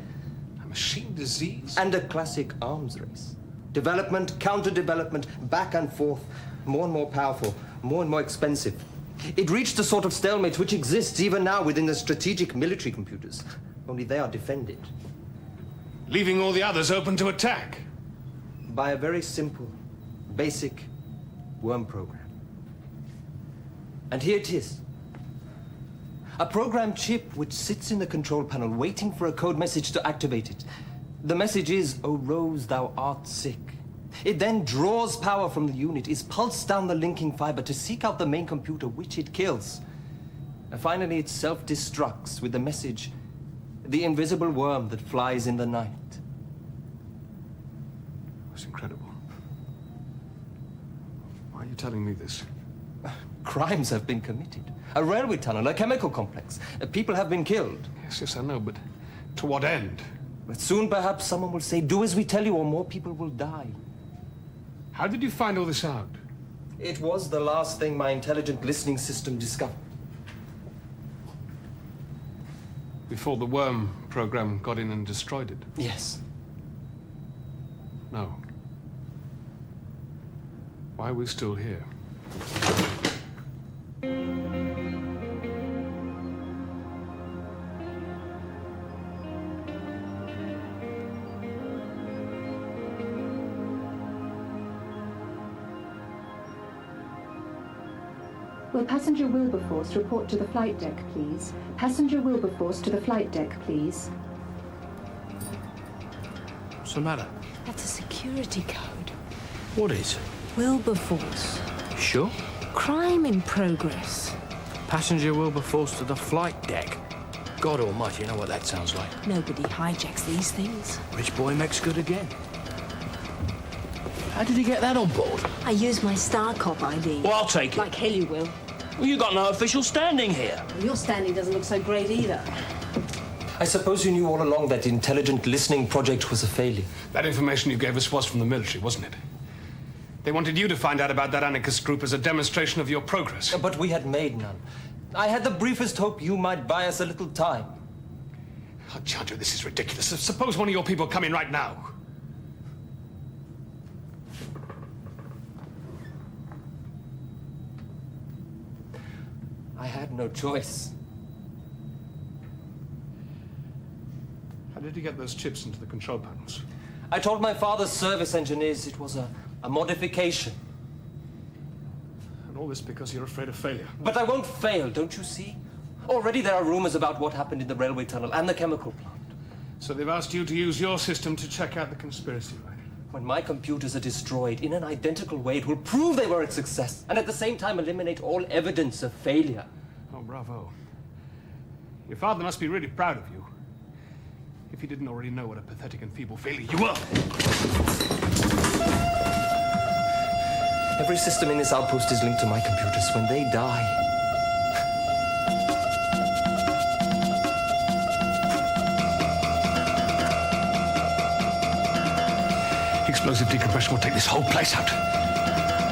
A machine disease? And a classic arms race. Development, counter-development, back and forth. More and more powerful, more and more expensive. It reached a sort of stalemate which exists even now within the strategic military computers. Only they are defended. Leaving all the others open to attack. By a very simple, basic worm program. And here it is. A program chip which sits in the control panel waiting for a code message to activate it. The message is, "O Rose, thou art sick." It then draws power from the unit, is pulsed down the linking fiber to seek out the main computer, which it kills. And finally, it self-destructs with the message, "The invisible worm that flies in the night." That's incredible. Why are you telling me this? Crimes have been committed. A railway tunnel, a chemical complex. People have been killed. Yes, I know, but to what end? But soon, perhaps, someone will say, "Do as we tell you, or more people will die." How did you find all this out? It was the last thing my intelligent listening system discovered. Before the worm program got in and destroyed it? Yes. No. Why are we still here? Will Passenger Wilberforce report to the flight deck, please? Passenger Wilberforce to the flight deck, please. What's the matter? That's a security code. What is? Wilberforce. Sure? Crime in progress. Passenger Wilberforce to the flight deck. God almighty, you know what that sounds like. Nobody hijacks these things. Rich boy makes good again. How did he get that on board? I use my Star Cop ID. Well, I'll take it. Like hell you will. Well, you got no official standing here. Well, your standing doesn't look so great either. I suppose you knew all along that the intelligent listening project was a failure. That information you gave us was from the military, wasn't it? They wanted you to find out about that anarchist group as a demonstration of your progress. But we had made none. I had the briefest hope you might buy us a little time. Oh, Chandra, this is ridiculous. Suppose one of your people come in right now. I had no choice. How did you get those chips into the control panels? I told my father's service engineers it was a modification. And all this because you're afraid of failure. But I won't fail, don't you see? Already there are rumors about what happened in the railway tunnel and the chemical plant. So they've asked you to use your system to check out the conspiracy, right? When my computers are destroyed in an identical way, it will prove they were a success, and at the same time eliminate all evidence of failure. Oh, bravo. Your father must be really proud of you. If he didn't already know what a pathetic and feeble failure you were. Every system in this outpost is linked to my computers. When they die, explosive decompression will take this whole place out.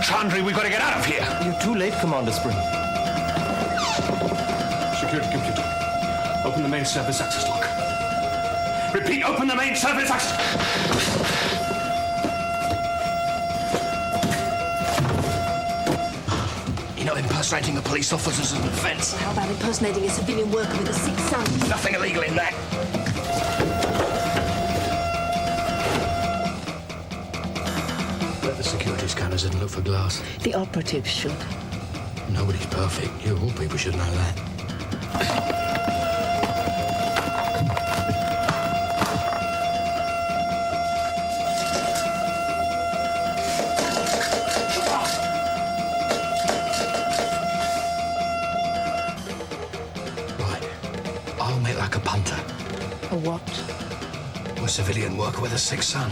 Chandri, we've got to get out of here. You're too late, Commander Spring. Security computer. Open the main service access lock. Repeat, open the main service access. You're not impersonating a police officer as an offence. How about impersonating a civilian worker with a sick son? Nothing illegal in that. Let the security scanners in and look for glass. The operatives should. Nobody's perfect. You, all people, should know that. I'll make like a punter. A what? A civilian worker with a sick son.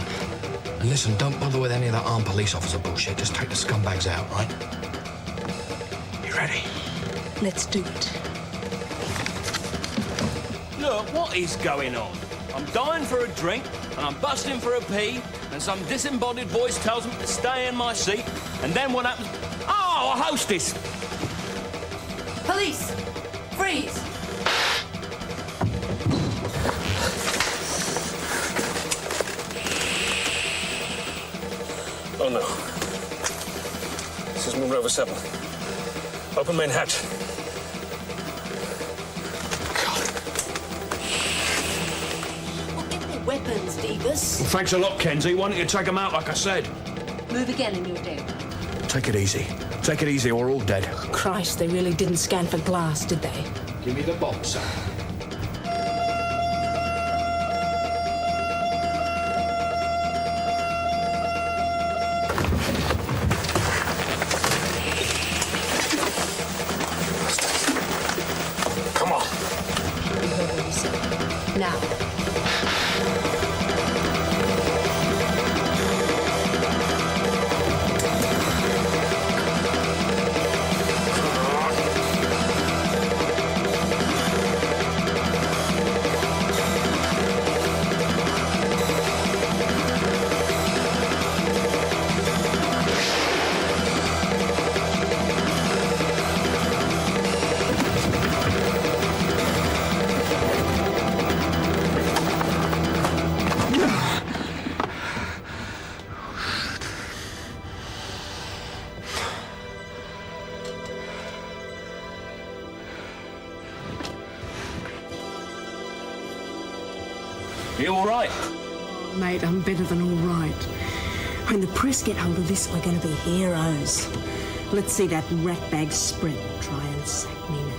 And listen, don't bother with any of that armed police officer bullshit. Just take the scumbags out, right? You ready? Let's do it. Look, what is going on? I'm dying for a drink, and I'm busting for a pee, and some disembodied voice tells me to stay in my seat, and then what happens? Oh, a hostess! Police! Freeze! Oh, no. This is Moon Rover 7. Open main hatch. Well, get the weapons, Davis. Well, thanks a lot, Kenzie. Why don't you take them out like I said? Move again and you're dead. Take it easy. Take it easy or we're all dead. Christ, they really didn't scan for glass, did they? Give me the box, sir. Come on. You heard what he said. Now. You all right? Mate, I'm better than all right. When the press get hold of this, we're going to be heroes. Let's see that ratbag spread. Try and sack me now.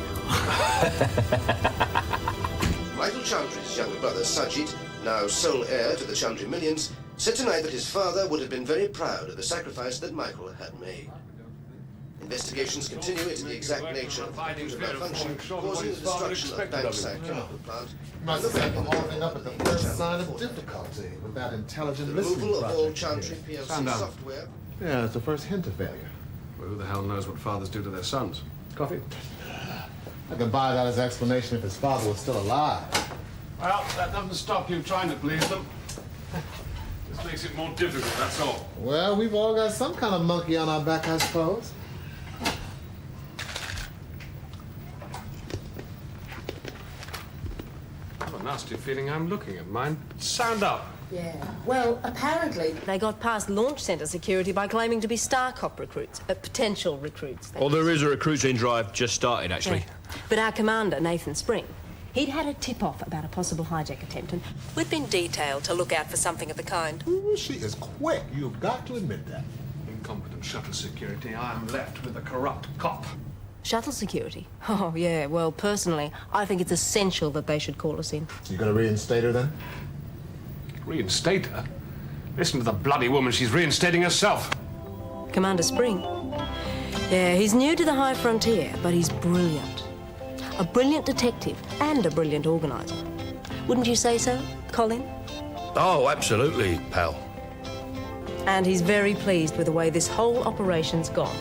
Michael Chandri's younger brother, Sajid, now sole heir to the Chandri millions, said tonight that his father would have been very proud of the sacrifice that Michael had made. Investigations continue into the exact nature of the computer malfunction, causing the destruction of Bankside chemical plant. Must have set the whole thing up at the first sign of difficulty with that intelligent listening Removal of all project Chantry here. PLC software. Yeah, it's the first hint of failure. Well, who the hell knows what fathers do to their sons? Coffee? I could buy that as explanation if his father was still alive. Well, that doesn't stop you trying to please them. This makes it more difficult, that's all. Well, we've all got some kind of monkey on our back, I suppose. I have a nasty feeling I'm looking at mine. Sound up. Yeah. Well, apparently they got past launch centre security by claiming to be StarCop recruits, potential recruits. Well, there is a recruiting drive just started, actually. Yeah. But our commander, Nathan Spring, he'd had a tip-off about a possible hijack attempt, and we'd been detailed to look out for something of the kind. Ooh, she is quick. You've got to admit that. Incompetent shuttle security. I'm left with a corrupt cop. Shuttle security? Oh, yeah. Well, personally, I think it's essential that they should call us in. You gonna reinstate her, then? Reinstate her? Listen to the bloody woman. She's reinstating herself. Commander Spring? Yeah, he's new to the high frontier, but he's brilliant. A brilliant detective and a brilliant organizer. Wouldn't you say so, Colin? Oh, absolutely, pal. And he's very pleased with the way this whole operation's gone.